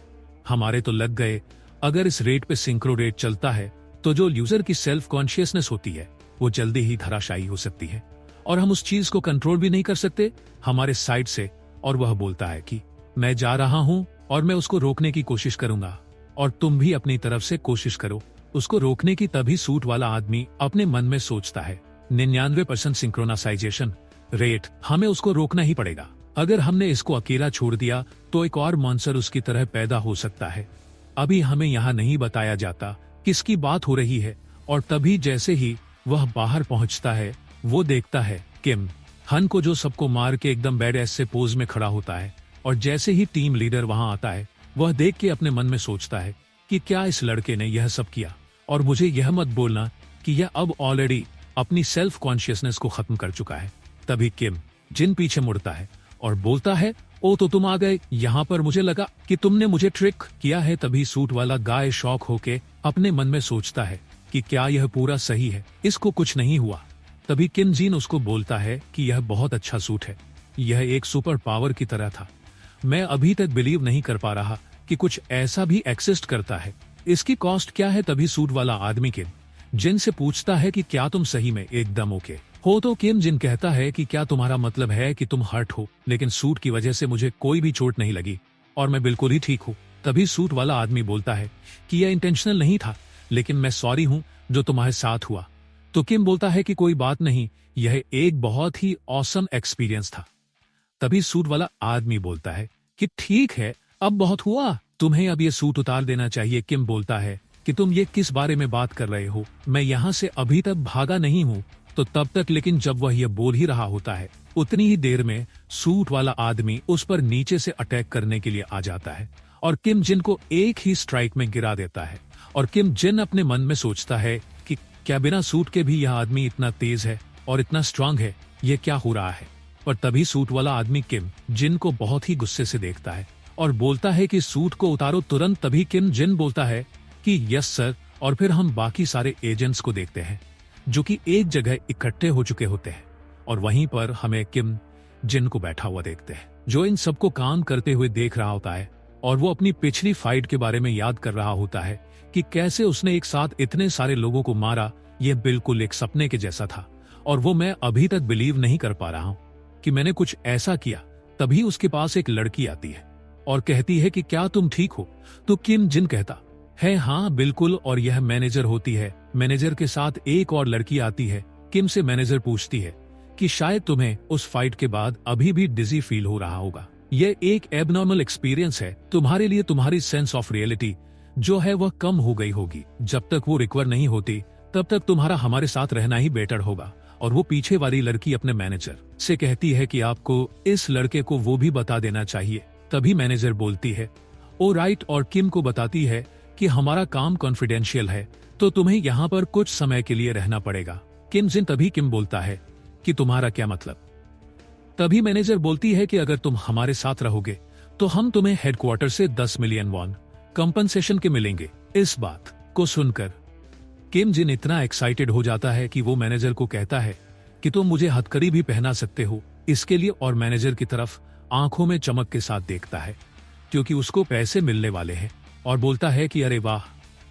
हमारे तो लग गए, अगर इस रेट पे सिंक्रो रेट चलता है तो जो यूजर की सेल्फ कॉन्शियसनेस होती है वो जल्दी ही धराशायी हो सकती है और हम उस चीज को कंट्रोल भी नहीं कर सकते हमारे साइड से। और वह बोलता है कि मैं जा रहा हूं और मैं उसको रोकने की कोशिश करूंगा और तुम भी अपनी तरफ से कोशिश करो उसको रोकने की। तभी सूट वाला आदमी अपने मन में सोचता है, 99% सिंक्रोनाइजेशन रेट, हमें उसको रोकना ही पड़ेगा। अगर हमने इसको अकेला छोड़ दिया तो एक और मॉन्स्टर उसकी तरह पैदा हो सकता है। अभी हमें यहाँ नहीं बताया जाता किसकी बात हो रही है। और तभी जैसे ही वह बाहर पहुंचता है, वो देखता है किम हन को, जो सबको मार के एकदम बैड एस से पोज में खड़ा होता है। और जैसे ही टीम लीडर वहां आता है, वह देख के अपने मन में सोचता है कि क्या इस लड़के ने यह सब किया, और मुझे यह मत बोलना कि यह अब ऑलरेडी अपनी सेल्फ कॉन्शियसनेस को खत्म कर चुका है। तभी किम जिन पीछे मुड़ता है और बोलता है, ओ तो तुम आ गए यहाँ पर, मुझे लगा कि तुमने मुझे ट्रिक किया है। तभी सूट वाला गाय शॉक होके अपने मन में सोचता है कि क्या यह पूरा सही है, इसको कुछ नहीं हुआ। तभी किम जिन उसको बोलता है कि यह बहुत अच्छा सूट है, यह एक सुपर पावर की तरह था, मैं अभी तक बिलीव नहीं कर पा रहा कि कुछ ऐसा भी एक्सिस्ट करता है, इसकी कॉस्ट क्या है? तभी सूट वाला आदमी किम जिन से पूछता है कि क्या तुम सही में एकदम ओके हो? तो किम जिन कहता है कि क्या तुम्हारा मतलब है कि तुम हर्ट हो, लेकिन सूट की वजह से मुझे कोई भी चोट नहीं लगी और मैं बिल्कुल ही ठीक हूँ। तभी सूट वाला आदमी बोलता है कि यह इंटेंशनल नहीं था, लेकिन मैं सॉरी हूँ जो तुम्हारे साथ हुआ। तो किम बोलता है कि कोई बात नहीं, यह एक बहुत ही ऑसम एक्सपीरियंस था। तभी सूट वाला आदमी बोलता है कि ठीक है, अब बहुत हुआ, तुम्हें अब ये सूट उतार देना चाहिए। किम बोलता है कि तुम ये किस बारे में बात कर रहे हो, मैं यहाँ से अभी तक भागा नहीं हूँ। तो तब तक लेकिन जब वह यह बोल ही रहा होता है, उतनी ही देर में सूट वाला आदमी उस पर नीचे से अटैक करने के लिए आ जाता है और किम जिन को एक ही स्ट्राइक में गिरा देता है। और किम जिन अपने मन में सोचता है कि क्या बिना सूट के भी यह आदमी इतना तेज है और इतना स्ट्रांग है, ये क्या हो रहा है? पर तभी सूट वाला आदमी किम जिन को बहुत ही गुस्से से देखता है और बोलता है कि सूट को उतारो तुरंत। तभी किम जिन बोलता है कि यस सर, और फिर हम बाकी सारे एजेंट्स को देखते हैं जो कि एक जगह इकट्ठे हो चुके होते हैं और वहीं पर हमें किम जिन को बैठा हुआ देखते हैं, जो इन सबको काम करते हुए देख रहा होता है और वो अपनी पिछली फाइट के बारे में याद कर रहा होता है कि कैसे उसने एक साथ इतने सारे लोगों को मारा। यह बिल्कुल एक सपने के जैसा था और वो मैं अभी तक बिलीव नहीं कर पा रहा हूँ कि मैंने कुछ ऐसा किया। तभी उसके पास एक लड़की आती है और कहती है कि क्या तुम ठीक हो? तो किम जिन कहता है हाँ बिल्कुल, और यह मैनेजर होती है। मैनेजर के साथ एक और लड़की आती है। किम से मैनेजर पूछती है कि शायद तुम्हें उस फाइट के बाद अभी भी डिजी फील हो रहा होगा, यह एक एबनॉर्मल एक्सपीरियंस है तुम्हारे लिए, तुम्हारी सेंस ऑफ रियलिटी जो है वह कम हो गई होगी। जब तक वो रिकवर नहीं होती तब तक तुम्हारा हमारे साथ रहना ही बेटर होगा। और वो पीछे वाली लड़की अपने मैनेजर से कहती है कि आपको इस लड़के को वो भी बता देना चाहिए। तभी मैनेजर बोलती है ओ राइट, और किम को बताती है कि हमारा काम कॉन्फिडेंशियल है तो तुम्हें यहाँ पर कुछ समय के लिए रहना पड़ेगा। किम जिन तभी किम बोलता है कि तुम्हारा क्या मतलब? तभी मैनेजर बोलती है कि अगर तुम हमारे साथ रहोगे तो हम तुम्हें हेडक्वार्टर से 10 मिलियन वॉन कंपनसेशन के मिलेंगे। इस बात को सुनकर किम जिन इतना एक्साइटेड हो जाता है कि वो मैनेजर को कहता है कि तुम मुझे हथकड़ी भी पहना सकते हो इसके लिए, और मैनेजर की तरफ आंखों में चमक के साथ देखता है क्योंकि उसको पैसे मिलने वाले हैं और बोलता है कि अरे वाह,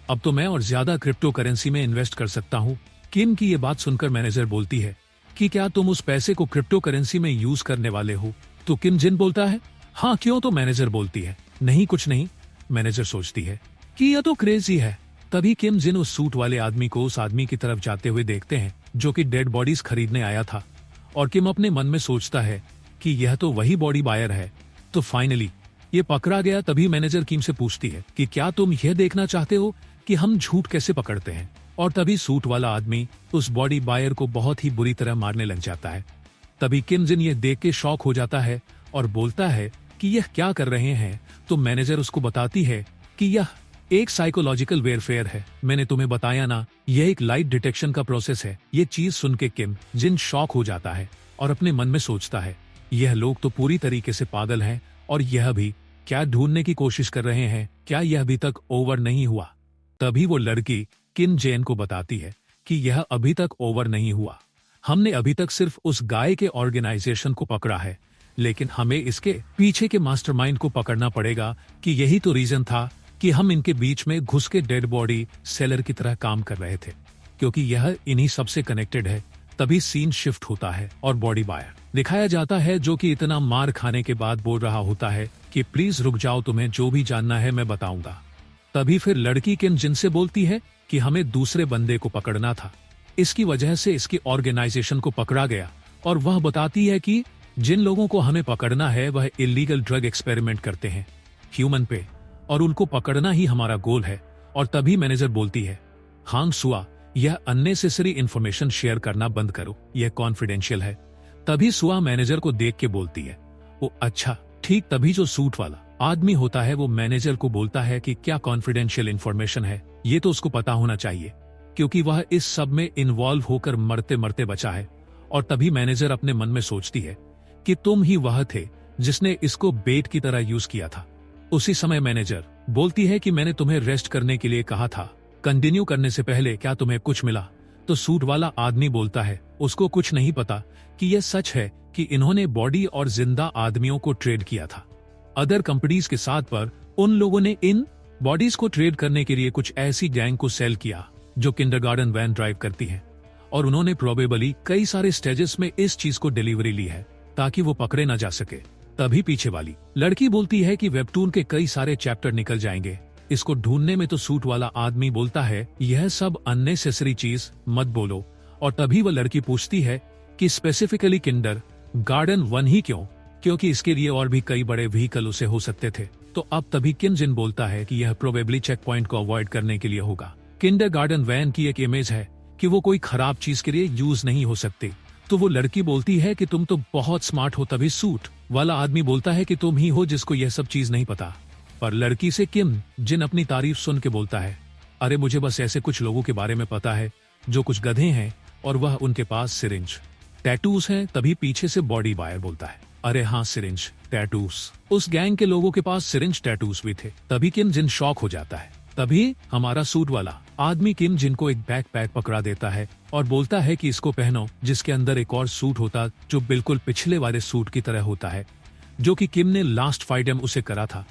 अब तो मैं और ज्यादा क्रिप्टो करेंसी में इन्वेस्ट कर सकता हूँ। किम की ये बात सुनकर मैनेजर बोलती है कि क्या तुम उस पैसे को क्रिप्टो करेंसी में यूज करने वाले हो? तो किम जिन बोलता है, हाँ क्यों? तो मैनेजर बोलती है, नहीं कुछ नहीं। मैनेजर सोचती है कि यह तो क्रेजी है। तभी किम जिन उस सूट वाले आदमी को उस आदमी की तरफ जाते हुए देखते हैं जो कि डेड बॉडीज खरीदने आया था, और किम अपने मन में सोचता है कि यह तो वही बॉडी बायर है। तो फाइनली ये पकड़ा गया। तभी मैनेजर किम से पूछती है कि क्या तुम यह देखना चाहते हो कि हम झूठ कैसे पकड़ते हैं? और तभी सूट वाला आदमी उस बॉडी बायर को बहुत ही बुरी तरह मारने लग जाता है। तभी किम जिन ये देख के शॉक हो जाता है और बोलता है कि यह क्या कर रहे हैं? तो मैनेजर उसको बताती है कि यह एक साइकोलॉजिकल वेयरफेयर है। मैंने तुम्हें बताया ना, यह एक लाइट डिटेक्शन का प्रोसेस है। ये चीज सुन के किम जिन शॉक हो जाता है और अपने मन में सोचता है, यह लोग तो पूरी तरीके से पागल हैं, और यह भी क्या ढूंढने की कोशिश कर रहे हैं? क्या यह अभी तक ओवर नहीं हुआ? तभी वो लड़की किम जेन को बताती है कि यह अभी तक ओवर नहीं हुआ। हमने अभी तक सिर्फ उस गाय के ऑर्गेनाइजेशन को पकड़ा है, लेकिन हमें इसके पीछे के मास्टरमाइंड को पकड़ना पड़ेगा कि यही तो रीजन था कि हम इनके बीच में घुस के डेड बॉडी सेलर की तरह काम कर रहे थे, क्योंकि यह इन्हीं सबसे कनेक्टेड है। तभी सीन शिफ्ट होता है और बॉडी बायर दिखाया जाता है जो कि इतना मार खाने के बाद बोल रहा होता है कि प्लीज रुक जाओ, तुम्हें जो भी जानना है मैं बताऊंगा। तभी फिर लड़की किम जिन से बोलती है कि हमें दूसरे बंदे को पकड़ना था, इसकी वजह से इसकी ऑर्गेनाइजेशन को पकड़ा गया। और वह बताती है कि जिन लोगों को हमें पकड़ना है वह इलीगल ड्रग एक्सपेरिमेंट करते हैं ह्यूमन पे, और उनको पकड़ना ही हमारा गोल है। और तभी मैनेजर बोलती है, हांग सुआ, यह अननेसेसरी इंफॉर्मेशन शेयर करना बंद करो, यह कॉन्फिडेंशियल है। तभी सुआ मैनेजर को देख के बोलती है, वो अच्छा ठीक। तभी जो सूट वाला आदमी होता है वो मैनेजर को बोलता है कि क्या कॉन्फिडेंशियल इंफॉर्मेशन है, ये तो उसको पता होना चाहिए, क्योंकि वह इस सब में इन्वॉल्व होकर मरते मरते बचा है। और तभी मैनेजर अपने मन में सोचती है कि तुम ही वह थे जिसने इसको बेट की तरह यूज किया था। उसी समय मैनेजर बोलती है कि मैंने तुम्हें रेस्ट करने के लिए कहा था, कंटिन्यू करने से पहले क्या तुम्हें कुछ मिला? तो सूट वाला आदमी बोलता है उसको कुछ नहीं पता कि यह सच है कि इन्होंने बॉडी और जिंदा आदमियों को ट्रेड किया था अदर कंपनीज के साथ, पर उन लोगों ने इन बॉडीज को ट्रेड करने के लिए कुछ ऐसी गैंग को सेल किया जो किंडरगार्टन वैन ड्राइव करती है, और उन्होंने प्रोबेबली कई सारे स्टेजेस में इस चीज को डिलीवरी ली है ताकि वो पकड़े ना जा सके। तभी पीछे वाली लड़की बोलती है कि वेबटून के कई सारे चैप्टर निकल जाएंगे इसको ढूंढने में। तो सूट वाला आदमी बोलता है, यह सब अननेसेसरी चीज मत बोलो। और तभी वह लड़की पूछती है कि स्पेसिफिकली किंडर गार्डन 1 ही क्यों? क्योंकि इसके लिए और भी कई बड़े व्हीकल उसे हो सकते थे। तो अब तभी किम जिन बोलता है कि यह प्रोबेबली चेक पॉइंट को अवॉइड करने के लिए होगा। किंडरगार्टन वैन की एक इमेज है कि वो कोई खराब चीज के लिए यूज नहीं हो सकती। तो वो लड़की बोलती है कि तुम तो बहुत स्मार्ट हो। तभी सूट वाला आदमी बोलता है कि तुम ही हो जिसको यह सब चीज नहीं पता। पर लड़की से किम जिन अपनी तारीफ सुन के बोलता है, अरे मुझे बस ऐसे कुछ लोगों के बारे में पता है जो कुछ गधे हैं और वह उनके पास सिरिंज टैटूज हैं। तभी पीछे से बॉडी बायर बोलता है, अरे हाँ सिरिंज टैटूज, उस गैंग के लोगों के पास सिरिंज टैटूज भी थे। तभी किम जिन शॉक हो जाता है। तभी हमारा सूट वाला आदमी किम जिन को एक बैकपैक पकड़ा देता है और बोलता है कि इसको पहनो, जिसके अंदर एक और सूट होता जो बिल्कुल पिछले वाले सूट की तरह होता है जो कि किम ने लास्ट फाइट में उसे करा था।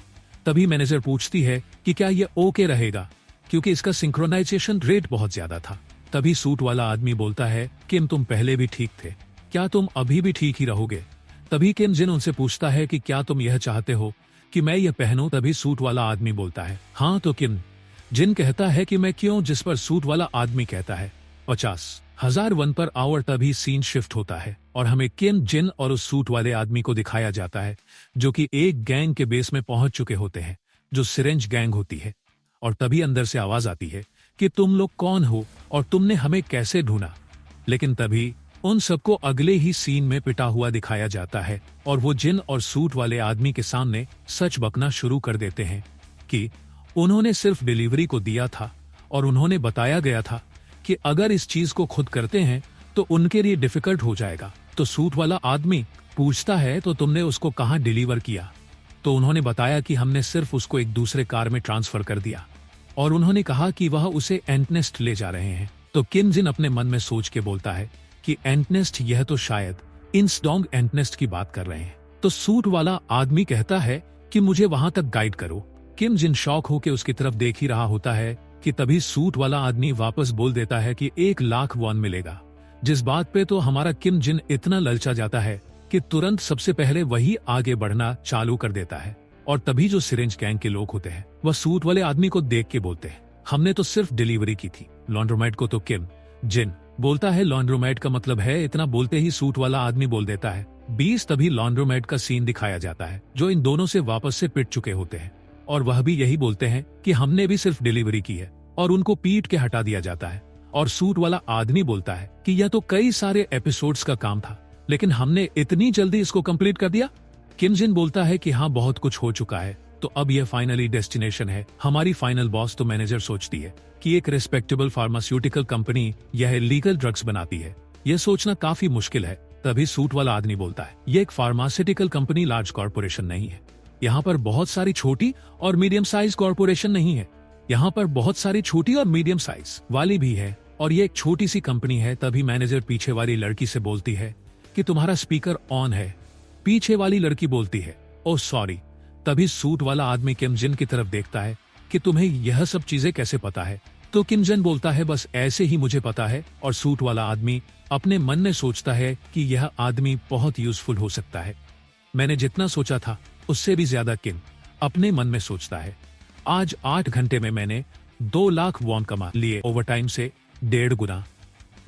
तभी मैनेजर पूछती है कि क्या ये ओके रहेगा, क्योंकि इसका सिंक्रोनाइजेशन रेट बहुत ज्यादा था। तभी सूट वाला आदमी बोलता है, किम तुम पहले भी ठीक थे, क्या तुम अभी भी ठीक ही रहोगे? तभी किम जिन उनसे पूछता है कि क्या तुम यह चाहते हो कि मैं यह पहनूं? तभी सूट वाला आदमी बोलता है, हाँ। तो किम जिन कहता है कि मैं क्यों, जिस पर सूट वाला आदमी कहता है 50,000 वन पर आवर। तभी सीन शिफ्ट होता है और हमें किम जिन और उस सूट वाले आदमी को दिखाया जाता है जो कि एक गैंग के बेस में पहुंच चुके होते हैं जो सिरेंज गैंग होती है। और तभी अंदर से आवाज आती है कि तुम लोग कौन हो और तुमने हमें कैसे ढूंढा? लेकिन तभी उन सबको अगले ही सीन में पिटा हुआ दिखाया जाता है और वो जिन और सूट वाले आदमी के सामने सच बकना शुरू कर देते हैं कि उन्होंने सिर्फ डिलीवरी को दिया था और उन्होंने बताया गया था कि अगर इस चीज को खुद करते हैं तो उनके लिए डिफिकल्ट हो जाएगा। तो सूट वाला आदमी पूछता है, तो तुमने उसको कहाँ डिलीवर किया? तो उन्होंने बताया कि हमने सिर्फ उसको एक दूसरे कार में ट्रांसफर कर दिया, और उन्होंने कहा कि वह उसे एंटनेस्ट ले जा रहे हैं। तो किम जिन अपने मन में सोच के बोलता है कि एंटनेस्ट, यह तो शायद इंसडोंग एंटनेस्ट की बात कर रहे हैं। तो सूट वाला आदमी कहता है कि मुझे वहां तक गाइड करो। किम जिन शॉक होकर उसकी तरफ देख ही रहा होता है कि तभी सूट वाला आदमी वापस बोल देता है कि 1 लाख वॉन मिलेगा। जिस बात पे तो हमारा किम जिन इतना ललचा जाता है कि तुरंत सबसे पहले वही आगे बढ़ना चालू कर देता है। और तभी जो सिरिंज गैंग के लोग होते हैं वह सूट वाले आदमी को देख के बोलते हैं, हमने तो सिर्फ डिलीवरी की थी। लॉन्ड्रोमैट को तो किम जिन बोलता है, लॉन्ड्रोमैट का मतलब है। इतना बोलते ही सूट वाला आदमी बोल देता है 20। तभी लॉन्ड्रोमैट का सीन दिखाया जाता है जो इन दोनों से वापस से पिट चुके होते हैं और वह भी यही बोलते हैं कि हमने भी सिर्फ डिलीवरी की है, और उनको पीट के हटा दिया जाता है। और सूट वाला आदमी बोलता है कि यह तो कई सारे एपिसोड्स का काम था, लेकिन हमने इतनी जल्दी इसको कंप्लीट कर दिया। किम जिन बोलता है कि हाँ, बहुत कुछ हो चुका है, तो अब यह फाइनली डेस्टिनेशन है। हमारी फाइनल बॉस तो मैनेजर सोचती है कि एक रिस्पेक्टेबल फार्मास्यूटिकल कंपनी यह लीगल ड्रग्स बनाती है, यह सोचना काफी मुश्किल है। तभी सूट वाला आदमी बोलता है, यह एक फार्मास्यूटिकल कंपनी लार्ज कॉर्पोरेशन नहीं है। यहाँ पर बहुत सारी छोटी और मीडियम साइज कॉर्पोरेशन नहीं है, यहाँ पर बहुत सारी छोटी और मीडियम साइज वाली भी है, और ये एक छोटी सी कंपनी है। तभी मैनेजर पीछे वाली लड़की से बोलती है कि तुम्हारा स्पीकर ऑन है। पीछे वाली लड़की बोलती है, ओह सॉरी। तभी सूट वाला आदमी किम जिन की तरफ देखता है कि तुम्हें यह सब चीजें कैसे पता है। तो किम जिन बोलता है, बस ऐसे ही मुझे पता है। और सूट वाला आदमी अपने मन में सोचता है कि यह आदमी बहुत यूजफुल हो सकता है। मैंने जितना सोचा था उससे भी ज्यादा किम अपने मन में सोचता है। आज 8 घंटे में मैंने 2 लाख वॉन कमा लिए, ओवरटाइम से 1.5 गुना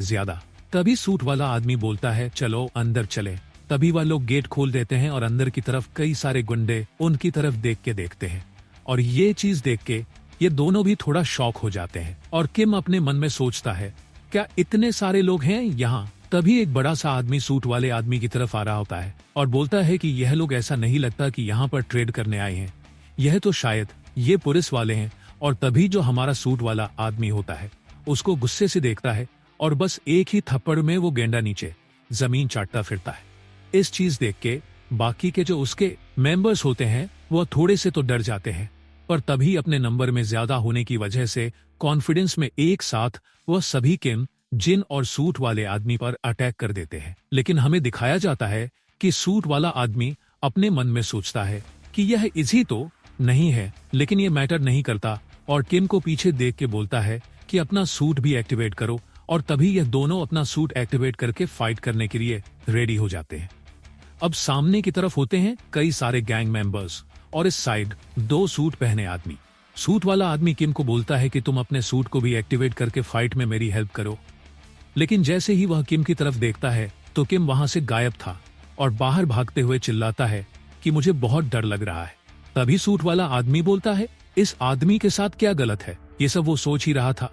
ज्यादा। तभी सूट वाला आदमी बोलता है, चलो अंदर चले। तभी वह लोग गेट खोल देते हैं और अंदर की तरफ कई सारे गुंडे उनकी तरफ देख के देखते हैं, और ये चीज देख के ये दोनों भी थोड़ा शॉक हो जाते हैं। और किम अपने मन में सोचता है, क्या इतने सारे लोग हैं यहाँ। तभी एक बड़ा सा आदमी सूट वाले आदमी की तरफ आ रहा होता है और बोलता है कि यह लोग, ऐसा नहीं लगता कि यहाँ पर ट्रेड करने आए हैं, यह तो शायद ये पुलिस वाले हैं। और तभी जो हमारा सूट वाला आदमी होता है उसको गुस्से से देखता है, और बस एक ही थप्पड़ में वो गेंडा नीचे जमीन चाटता फिरता है। इस चीज देख के बाकी के जो उसके मेंबर्स होते हैं वह थोड़े से तो डर जाते हैं, पर तभी अपने नंबर में ज्यादा होने की वजह से कॉन्फिडेंस में एक साथ वह सभी किम जिन और सूट वाले आदमी पर अटैक कर देते हैं। लेकिन हमें दिखाया जाता है कि सूट वाला आदमी अपने मन में सोचता है कि यह इजी तो नहीं है, लेकिन यह मैटर नहीं करता, और किम को पीछे देख के बोलता है कि अपना सूट भी एक्टिवेट करो। और तभी यह दोनों अपना सूट एक्टिवेट करके फाइट करने के लिए रेडी हो जाते हैं। अब सामने की तरफ होते हैं कई सारे गैंग मेंबर्स, और इस साइड 2 सूट पहने आदमी। सूट वाला आदमी किम को बोलता है कि तुम अपने सूट को भी एक्टिवेट करके फाइट में मेरी हेल्प करो। लेकिन जैसे ही वह किम की तरफ देखता है तो किम वहां से गायब था और बाहर भागते हुए चिल्लाता है कि मुझे बहुत डर लग रहा है। तभी सूट वाला आदमी बोलता है, इस आदमी के साथ क्या गलत है। ये सब वो सोच ही रहा था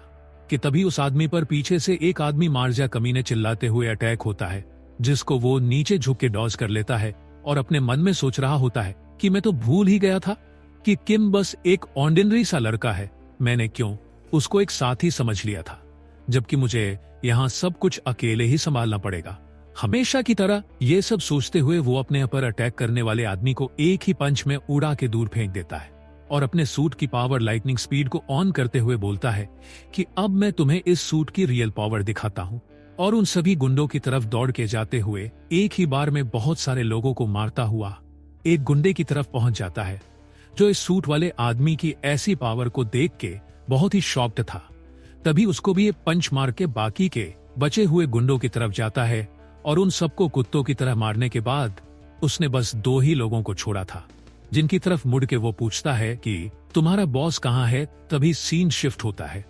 कि तभी उस आदमी पर पीछे से एक आदमी मार जा कमीने चिल्लाते हुए अटैक होता है, जिसको वो नीचे झुक के डॉज कर लेता है। और अपने मन में सोच रहा होता है कि मैं तो भूल ही गया था कि किम बस एक ऑर्डिनरी सा लड़का है, मैंने क्यों उसको एक साथी समझ लिया था, जबकि मुझे यहाँ सब कुछ अकेले ही संभालना पड़ेगा। हमेशा की तरह ये सब सोचते हुए वो अपने पर अटैक करने वाले आदमी को एक ही पंच में उड़ा के दूर फेंक देता है, और अपने सूट की पावर लाइटनिंग स्पीड को ऑन करते हुए बोलता है कि अब मैं तुम्हें इस सूट की रियल पावर दिखाता हूँ। और उन सभी गुंडों की तरफ दौड़ के जाते हुए एक ही बार में बहुत सारे लोगों को मारता हुआ एक गुंडे की तरफ पहुंच जाता है, जो इस सूट वाले आदमी की ऐसी पावर को देख के बहुत ही शॉक्ड था। तभी उसको भी एक पंच मार के बाकी के बचे हुए गुंडों की तरफ जाता है, और उन सबको कुत्तों की तरह मारने के बाद उसने बस 2 ही लोगों को छोड़ा था, जिनकी तरफ मुड़ के वो पूछता है कि तुम्हारा बॉस कहाँ है। तभी सीन शिफ्ट होता है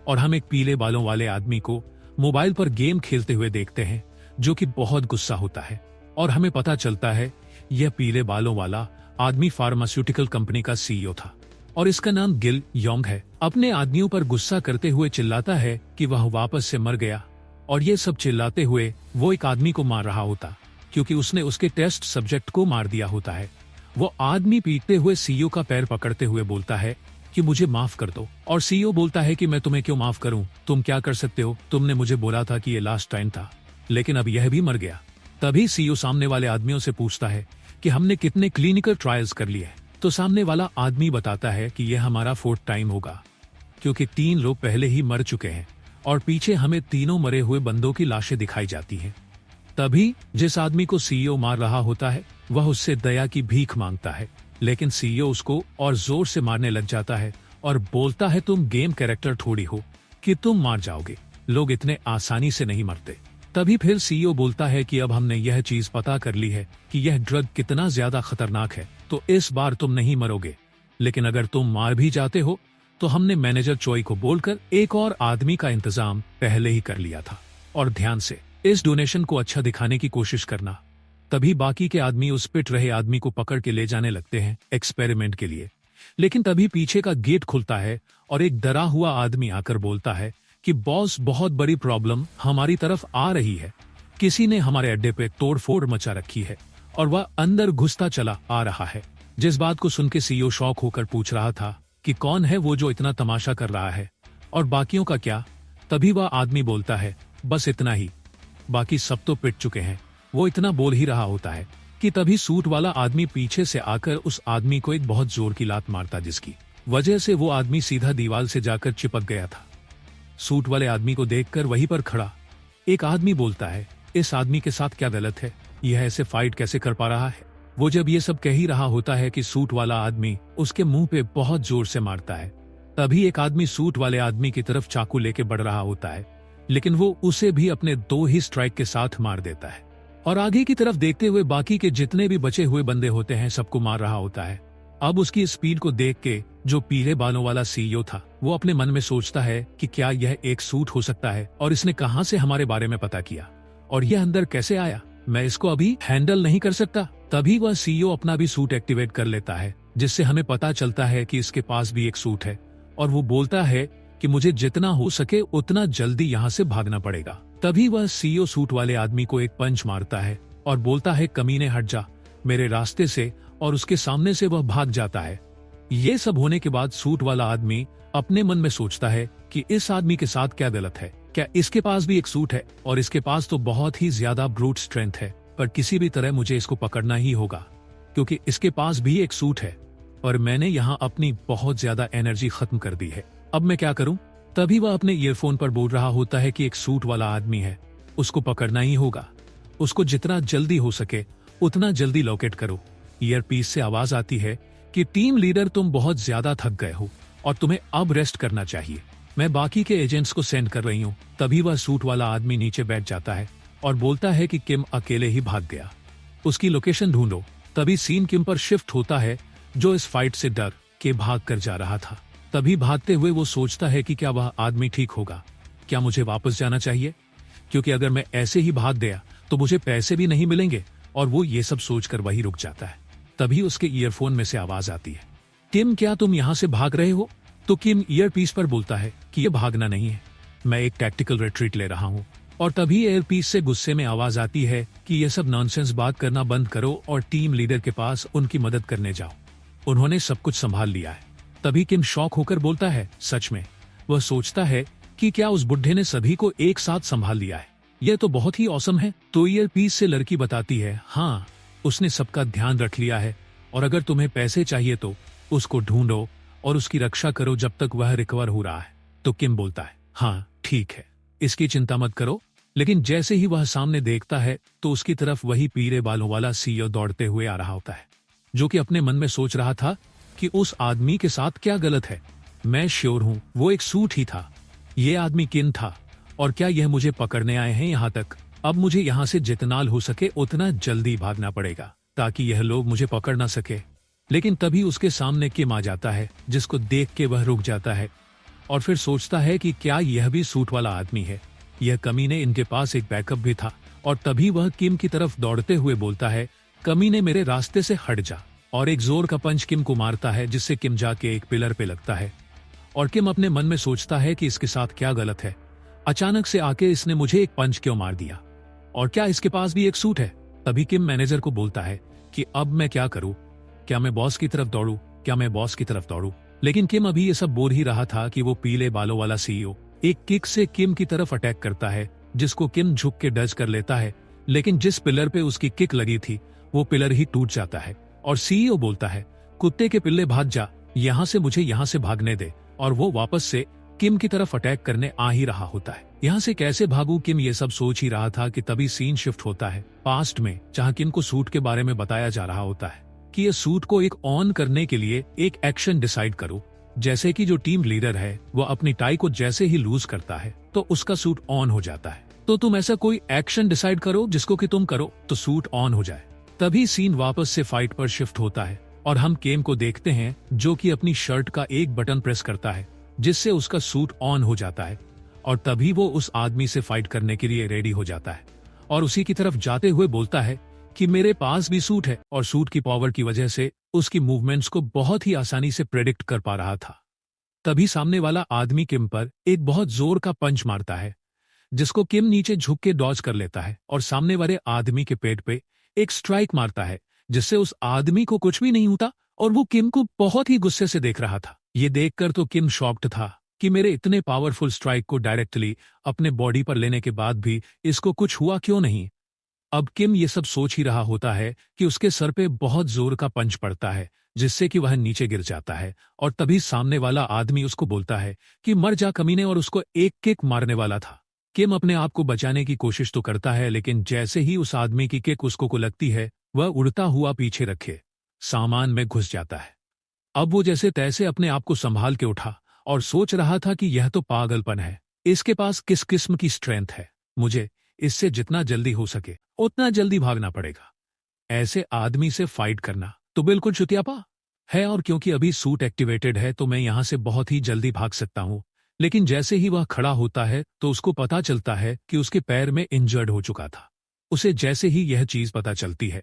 और हम एक पीले बालों वाले आदमी को मोबाइल पर गेम खेलते हुए देखते हैं, जो कि बहुत गुस्सा होता है। और हमें पता चलता है यह पीले बालों वाला आदमी फार्मास्यूटिकल कंपनी का सीईओ था, और इसका नाम गिल योंग है। अपने आदमियों पर गुस्सा करते हुए चिल्लाता है कि वह वापस से मर गया, और ये सब चिल्लाते हुए वो एक आदमी को मार रहा होता, क्योंकि उसने उसके टेस्ट सब्जेक्ट को मार दिया होता है। वो आदमी पीटते हुए सीईओ का पैर पकड़ते हुए बोलता है कि मुझे माफ कर दो। और सीईओ बोलता है कि मैं तुम्हें क्यों माफ करूं, तुम क्या कर सकते हो, तुमने मुझे बोला था कि ये लास्ट टाइम था, लेकिन अब यह भी मर गया। तभी सीईओ सामने वाले आदमियों से पूछता है कि हमने कितने क्लिनिकल ट्रायल्स कर लिए। तो सामने वाला आदमी बताता है कि यह हमारा 4th टाइम होगा, क्योंकि 3 लोग पहले ही मर चुके हैं, और पीछे हमें तीनों मरे हुए बंदों की लाशें दिखाई जाती हैं। तभी जिस आदमी को सीईओ मार रहा होता है वह उससे दया की भीख मांगता है, लेकिन सीईओ उसको और जोर से मारने लग जाता है और बोलता है तुम गेम कैरेक्टर थोड़ी हो कि तुम मार जाओगे, लोग इतने आसानी से नहीं मरते। तभी फिर सीईओ बोलता है कि अब हमने यह चीज पता कर ली है कि यह ड्रग कितना ज्यादा खतरनाक है, तो इस बार तुम नहीं मरोगे, लेकिन अगर तुम मार भी जाते हो तो हमने मैनेजर चोई को बोलकर एक और आदमी का इंतजाम पहले ही कर लिया था, और ध्यान से इस डोनेशन को अच्छा दिखाने की कोशिश करना। तभी बाकी के आदमी उस पिट रहे आदमी को पकड़ के ले जाने लगते हैं एक्सपेरिमेंट के लिए। लेकिन तभी पीछे का गेट खुलता है और एक डरा हुआ आदमी आकर बोलता है कि बॉस, बहुत बड़ी प्रॉब्लम हमारी तरफ आ रही है। किसी ने हमारे अड्डे पे तोड़फोड़ मचा रखी है और वह अंदर घुसता चला आ रहा है। जिस बात को सुन के सीईओ शॉक होकर पूछ रहा था कि कौन है वो जो इतना तमाशा कर रहा है और बाकियों का क्या। तभी वह आदमी बोलता है, बस इतना ही, बाकी सब तो पिट चुके हैं। वो इतना बोल ही रहा होता है कि तभी सूट वाला आदमी पीछे से आकर उस आदमी को एक बहुत जोर की लात मारता, जिसकी वजह से वो आदमी सीधा दीवार से जाकर चिपक गया था। सूट वाले आदमी को देखकर वहीं पर खड़ा एक आदमी बोलता है, इस आदमी के साथ क्या गलत है, यह ऐसे फाइट कैसे कर पा रहा है। वो जब ये सब कह ही रहा होता है कि सूट वाला आदमी उसके मुंह पे बहुत जोर से मारता है। तभी एक आदमी सूट वाले आदमी की तरफ चाकू लेके बढ़ रहा होता है, लेकिन वो उसे भी अपने 2 ही स्ट्राइक के साथ मार देता है और आगे की तरफ देखते हुए बाकी के जितने भी बचे हुए बंदे होते हैं सबको मार रहा होता है। अब उसकी स्पीड को देख के जो पीले बालों वाला सीईओ था वो अपने मन में सोचता है कि क्या यह एक सूट हो सकता है और इसने कहां से हमारे बारे में पता किया और यह अंदर कैसे आया, मैं इसको अभी हैंडल नहीं कर सकता। तभी वह सीईओ अपना भी सूट एक्टिवेट कर लेता है, जिससे हमें पता चलता है कि इसके पास भी एक सूट है और वो बोलता है कि मुझे जितना हो सके उतना जल्दी यहाँ से भागना पड़ेगा। तभी वह सीईओ सूट वाले आदमी को एक पंच मारता है और बोलता है, कमीने हट जा मेरे रास्ते से, और उसके सामने से वह भाग जाता है। ये सब होने के बाद सूट वाला आदमी अपने मन में सोचता है कि इस आदमी के साथ क्या गलत है, क्या इसके पास भी एक सूट है और इसके पास तो बहुत ही ज्यादा ब्रूट स्ट्रेंथ है, पर किसी भी तरह मुझे इसको पकड़ना ही होगा क्योंकि इसके पास भी एक सूट है और मैंने यहाँ अपनी बहुत ज्यादा एनर्जी खत्म कर दी है, अब मैं क्या करूं। तभी वह अपने ईयरफोन पर बोल रहा होता है कि एक सूट वाला आदमी है, उसको पकड़ना ही होगा, उसको जितना जल्दी हो सके उतना जल्दी लोकेट करो। ईयरपीस से आवाज आती है कि टीम लीडर, तुम बहुत ज्यादा थक गए हो और तुम्हें अब रेस्ट करना चाहिए, मैं बाकी के एजेंट्स को सेंड कर रही हूँ। तभी वह सूट वाला आदमी नीचे बैठ जाता है और बोलता है कि किम अकेले ही भाग गया, उसकी लोकेशन ढूंढो। तभी सीन किम पर शिफ्ट होता है जो इस फाइट से डर के भाग कर जा रहा था। तभी भागते हुए वो सोचता है कि क्या वह आदमी ठीक होगा, क्या मुझे वापस जाना चाहिए, क्योंकि अगर मैं ऐसे ही भाग गया तो मुझे पैसे भी नहीं मिलेंगे, और वो ये सब सोचकर वही रुक जाता है। तभी उसके ईयरफोन में से आवाज आती है, किम क्या तुम यहाँ से भाग रहे हो। तो किम ईयरपीस पर बोलता है कि ये भागना नहीं है, मैं एक टैक्टिकल रिट्रीट ले रहा हूँ। और तभी ईयरपीस से गुस्से में आवाज आती है कि ये सब नॉनसेंस बात करना बंद करो और टीम लीडर के पास उनकी मदद करने जाओ, उन्होंने सब कुछ संभाल लिया है। तभी किम शॉक होकर बोलता है, सच में। वह सोचता है कि क्या उस बुढ़े ने सभी को एक साथ संभाल लिया है, यह तो बहुत ही औसम है। तो ईयरपीस से लड़की बताती है, हाँ उसने सबका ध्यान रख लिया है, और अगर तुम्हें पैसे चाहिए तो उसको ढूंढो और उसकी रक्षा करो जब तक वह रिकवर हो रहा है। तो किम बोलता है, हाँ ठीक है, इसकी चिंता मत करो। लेकिन जैसे ही वह सामने देखता है तो उसकी तरफ वही पीले बालों वाला सीईओ दौड़ते हुए आ रहा होता है, जो कि अपने मन में सोच रहा था कि उस आदमी के साथ क्या गलत है, मैं श्योर हूं वो एक सूट ही था, ये आदमी किन था और क्या यह मुझे पकड़ने आए हैं यहाँ तक। अब मुझे यहाँ से जितना हो सके उतना जल्दी भागना पड़ेगा ताकि यह लोग मुझे पकड़ ना सके। लेकिन तभी उसके सामने किम आ जाता है, जिसको देख के वह रुक जाता है और फिर सोचता है कि क्या यह भी सूट वाला आदमी है। यह कमीने इनके पास एक बैकअप भी था, और तभी वह किम की तरफ दौड़ते हुए बोलता है, कमीने मेरे रास्ते से हट जा, और एक जोर का पंच किम को मारता है, जिससे किम जाके एक पिलर पे लगता है। और किम अपने मन में सोचता है कि इसके साथ क्या गलत है, अचानक से आके इसने मुझे एक पंच क्यों मार दिया, और क्या इसके पास भी एक सूट है। तभी किम मैनेजर को बोलता है कि अब मैं क्या करूं, क्या मैं बॉस की तरफ दौड़ूं, क्या मैं बॉस की तरफ दौड़ूं। लेकिन किम अभी ये सब बोल ही रहा था कि वो पीले बालों वाला सीईओ एक किक से किम की तरफ अटैक करता है, जिसको किम झुक के डज कर लेता है। लेकिन जिस पिलर पे उसकी किक लगी थी वो पिलर ही टूट जाता है और सीईओ बोलता है, कुत्ते के पिल्ले भाग जा, यहाँ से मुझे यहाँ से भागने दे। और वो वापस से किम की तरफ अटैक करने आ ही रहा होता है। यहाँ से कैसे भागू, किम ये सब सोच ही रहा था कि तभी सीन शिफ्ट होता है पास्ट में, जहाँ किम को सूट के बारे में बताया जा रहा होता है कि ये सूट को एक ऑन करने के लिए एक एक्शन डिसाइड करो, जैसे कि जो टीम लीडर है वो अपनी टाई को जैसे ही लूज करता है तो उसका सूट ऑन हो जाता है। तो तुम ऐसा कोई एक्शन डिसाइड करो जिसको कि तुम करो तो सूट ऑन हो जाए। तभी सीन वापस से फाइट पर शिफ्ट होता है और हम केम को देखते हैं जो कि अपनी शर्ट का एक बटन प्रेस करता है जिससे उसका सूट ऑन हो जाता है और तभी वो उस आदमी से फाइट करने के लिए रेडी हो जाता है और उसी की तरफ जाते हुए बोलता है कि मेरे पास भी सूट है और सूट की पावर की वजह से उसकी मूवमेंट्स को बहुत ही आसानी से प्रेडिक्ट कर पा रहा था। तभी सामने वाला आदमी किम पर एक बहुत जोर का पंच मारता है जिसको किम नीचे झुक के डॉज कर लेता है और सामने वाले आदमी के पेट पे एक स्ट्राइक मारता है जिससे उस आदमी को कुछ भी नहीं होता और वो किम को बहुत ही गुस्से से देख रहा था। ये देखकर तो किम शॉक्ड था कि मेरे इतने पावरफुल स्ट्राइक को डायरेक्टली अपने बॉडी पर लेने के बाद भी इसको कुछ हुआ क्यों नहीं। अब किम ये सब सोच ही रहा होता है कि उसके सर पे बहुत जोर का पंच पड़ता है जिससे कि वह नीचे गिर जाता है और तभी सामने वाला आदमी उसको बोलता है कि मर जा कमीने और उसको एक किक मारने वाला था। किम अपने आप को बचाने की कोशिश तो करता है लेकिन जैसे ही उस आदमी की किक उसको को लगती है वह उड़ता हुआ पीछे रखे सामान में घुस जाता है। अब वो जैसे तैसे अपने आप को संभाल के उठा और सोच रहा था कि यह तो पागलपन है, इसके पास किस किस्म की स्ट्रेंथ है, मुझे इससे जितना जल्दी हो सके उतना जल्दी भागना पड़ेगा। ऐसे आदमी से फाइट करना तो बिल्कुल चुतियापा है और क्योंकि अभी सूट एक्टिवेटेड है तो मैं यहां से बहुत ही जल्दी भाग सकता हूं। लेकिन जैसे ही वह खड़ा होता है तो उसको पता चलता है कि उसके पैर में इंजर्ड हो चुका था। उसे जैसे ही यह चीज पता चलती है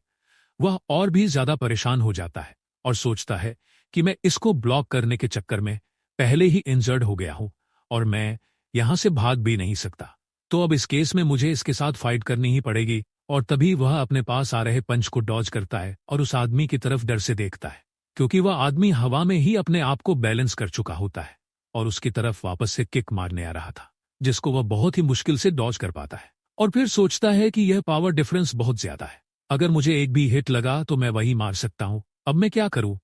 वह और भी ज्यादा परेशान हो जाता है और सोचता है कि मैं इसको ब्लॉक करने के चक्कर में पहले ही इंजर्ड हो गया हूं और मैं यहां से भाग भी नहीं सकता, तो अब इस केस में मुझे इसके साथ फाइट करनी ही पड़ेगी। और तभी वह अपने पास आ रहे पंच को डॉज करता है और उस आदमी की तरफ डर से देखता है क्योंकि वह आदमी हवा में ही अपने आप को बैलेंस कर चुका होता है और उसकी तरफ वापस से किक मारने आ रहा था जिसको वह बहुत ही मुश्किल से डॉज कर पाता है और फिर सोचता है कि यह पावर डिफरेंस बहुत ज्यादा है, अगर मुझे एक भी हिट लगा तो मैं वही मार सकता हूं। अब मैं क्या करूं,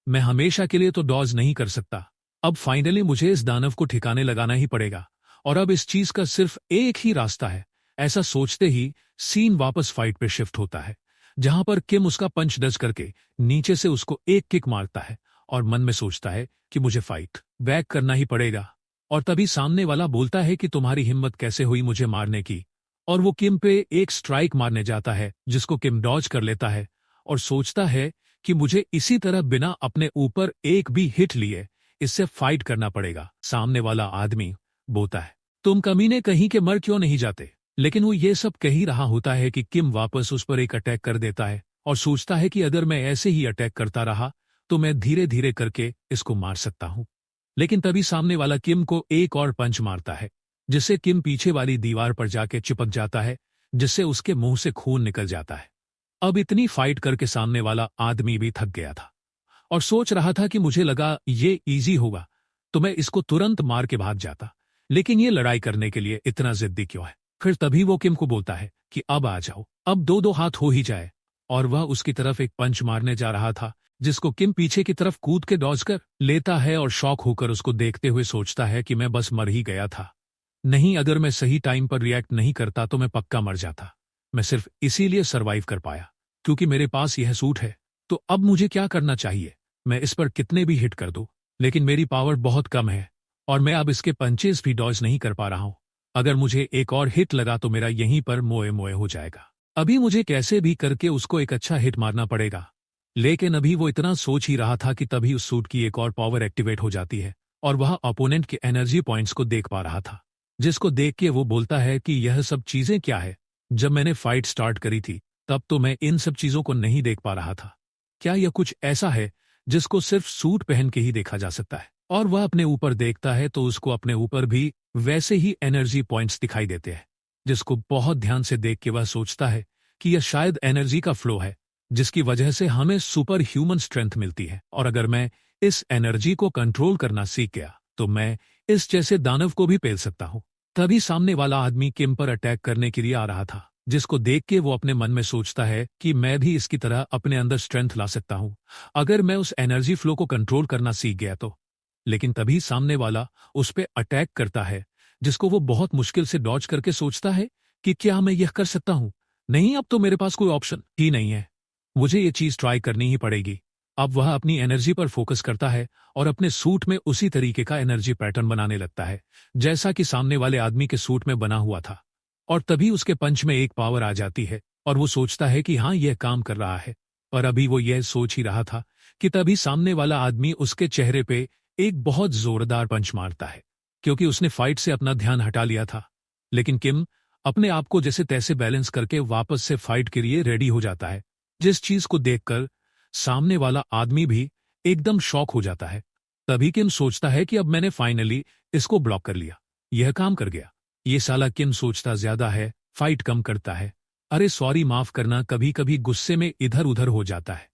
मैं हमेशा के लिए तो डॉज नहीं कर सकता। अब फाइनली मुझे इस दानव को ठिकाने लगाना ही पड़ेगा और अब इस चीज का सिर्फ एक ही रास्ता है। ऐसा सोचते ही सीन वापस फाइट पे शिफ्ट होता है जहां पर किम उसका पंच डज करके नीचे से उसको एक किक मारता है और मन में सोचता है कि मुझे फाइट बैक करना ही पड़ेगा। और तभी सामने वाला बोलता है कि तुम्हारी हिम्मत कैसे हुई मुझे मारने की, और वो किम पे एक स्ट्राइक मारने जाता है जिसको किम डॉज कर लेता है और सोचता है कि मुझे इसी तरह बिना अपने ऊपर एक भी हिट लिए इससे फाइट करना पड़ेगा। सामने वाला आदमी बोलता है तुम कमीने कहीं के मर क्यों नहीं जाते, लेकिन वो ये सब कह ही रहा होता है कि किम वापस उस पर एक अटैक कर देता है और सोचता है कि अगर मैं ऐसे ही अटैक करता रहा तो मैं धीरे धीरे करके इसको मार सकता हूं। लेकिन तभी सामने वाला किम को एक और पंच मारता है जिससे किम पीछे वाली दीवार पर जाके चिपक जाता है जिससे उसके मुंह से खून निकल जाता है। अब इतनी फाइट करके सामने वाला आदमी भी थक गया था और सोच रहा था कि मुझे लगा ये इजी होगा तो मैं इसको तुरंत मार के भाग जाता, लेकिन ये लड़ाई करने के लिए इतना जिद्दी क्यों है। फिर तभी वो किम को बोलता है कि अब आ जाओ, अब दो दो हाथ हो ही जाए, और वह उसकी तरफ एक पंच मारने जा रहा था जिसको किम पीछे की तरफ कूद के डॉज कर लेता है और शॉक होकर उसको देखते हुए सोचता है कि मैं बस मर ही गया था, नहीं अगर मैं सही टाइम पर रिएक्ट नहीं करता तो मैं पक्का मर जाता। मैं सिर्फ इसीलिए सरवाइव कर पाया क्योंकि मेरे पास यह सूट है। तो अब मुझे क्या करना चाहिए, मैं इस पर कितने भी हिट कर दूं लेकिन मेरी पावर बहुत कम है और मैं अब इसके पंचेस भी डॉज नहीं कर पा रहा हूं। अगर मुझे एक और हिट लगा तो मेरा यहीं पर मोए मोए हो जाएगा। अभी मुझे कैसे भी करके उसको एक अच्छा हिट मारना पड़ेगा। लेकिन अभी वो इतना सोच ही रहा था कि तभी उस सूट की एक और पावर एक्टिवेट हो जाती है और वह अपोनेंट के एनर्जी पॉइंट्स को देख पा रहा था, जिसको देख के वो बोलता है कि यह सब चीजें क्या है, जब मैंने फाइट स्टार्ट करी थी तब तो मैं इन सब चीजों को नहीं देख पा रहा था। क्या यह कुछ ऐसा है जिसको सिर्फ सूट पहन के ही देखा जा सकता है। और वह अपने ऊपर देखता है तो उसको अपने ऊपर भी वैसे ही एनर्जी पॉइंट्स दिखाई देते हैं, जिसको बहुत ध्यान से देख के वह सोचता है कि यह शायद एनर्जी का फ्लो है जिसकी वजह से हमें सुपर ह्यूमन स्ट्रेंथ मिलती है, और अगर मैं इस एनर्जी को कंट्रोल करना सीख गया तो मैं इस जैसे दानव को भी पेल सकता हूं। तभी सामने वाला आदमी किम पर अटैक करने के लिए आ रहा था, जिसको देख के वो अपने मन में सोचता है कि मैं भी इसकी तरह अपने अंदर स्ट्रेंथ ला सकता हूं अगर मैं उस एनर्जी फ्लो को कंट्रोल करना सीख गया तो। लेकिन तभी सामने वाला उस पे अटैक करता है जिसको वो बहुत मुश्किल से डॉज करके सोचता है कि क्या मैं यह कर सकता हूं, नहीं अब तो मेरे पास कोई ऑप्शन ही नहीं है, मुझे ये चीज ट्राई करनी ही पड़ेगी। अब वह अपनी एनर्जी पर फोकस करता है और अपने सूट में उसी तरीके का एनर्जी पैटर्न बनाने लगता है जैसा कि सामने वाले आदमी के सूट में बना हुआ था। और तभी उसके पंच में एक पावर आ जाती है और वो सोचता है कि हाँ, यह काम कर रहा है। और अभी वो यह सोच ही रहा था कि तभी सामने वाला आदमी उसके चेहरे पे एक बहुत जोरदार पंच मारता है, क्योंकि उसने फाइट से अपना ध्यान हटा लिया था। लेकिन किम अपने आप को जैसे तैसे बैलेंस करके वापस से फाइट के लिए रेडी हो जाता है, जिस चीज को देखकर सामने वाला आदमी भी एकदम शॉक हो जाता है। तभी किम सोचता है कि अब मैंने फाइनली इसको ब्लॉक कर लिया, यह काम कर गया। ये साला किम सोचता ज्यादा है, फाइट कम करता है। अरे सॉरी, माफ करना, कभी कभी गुस्से में इधर उधर हो जाता है।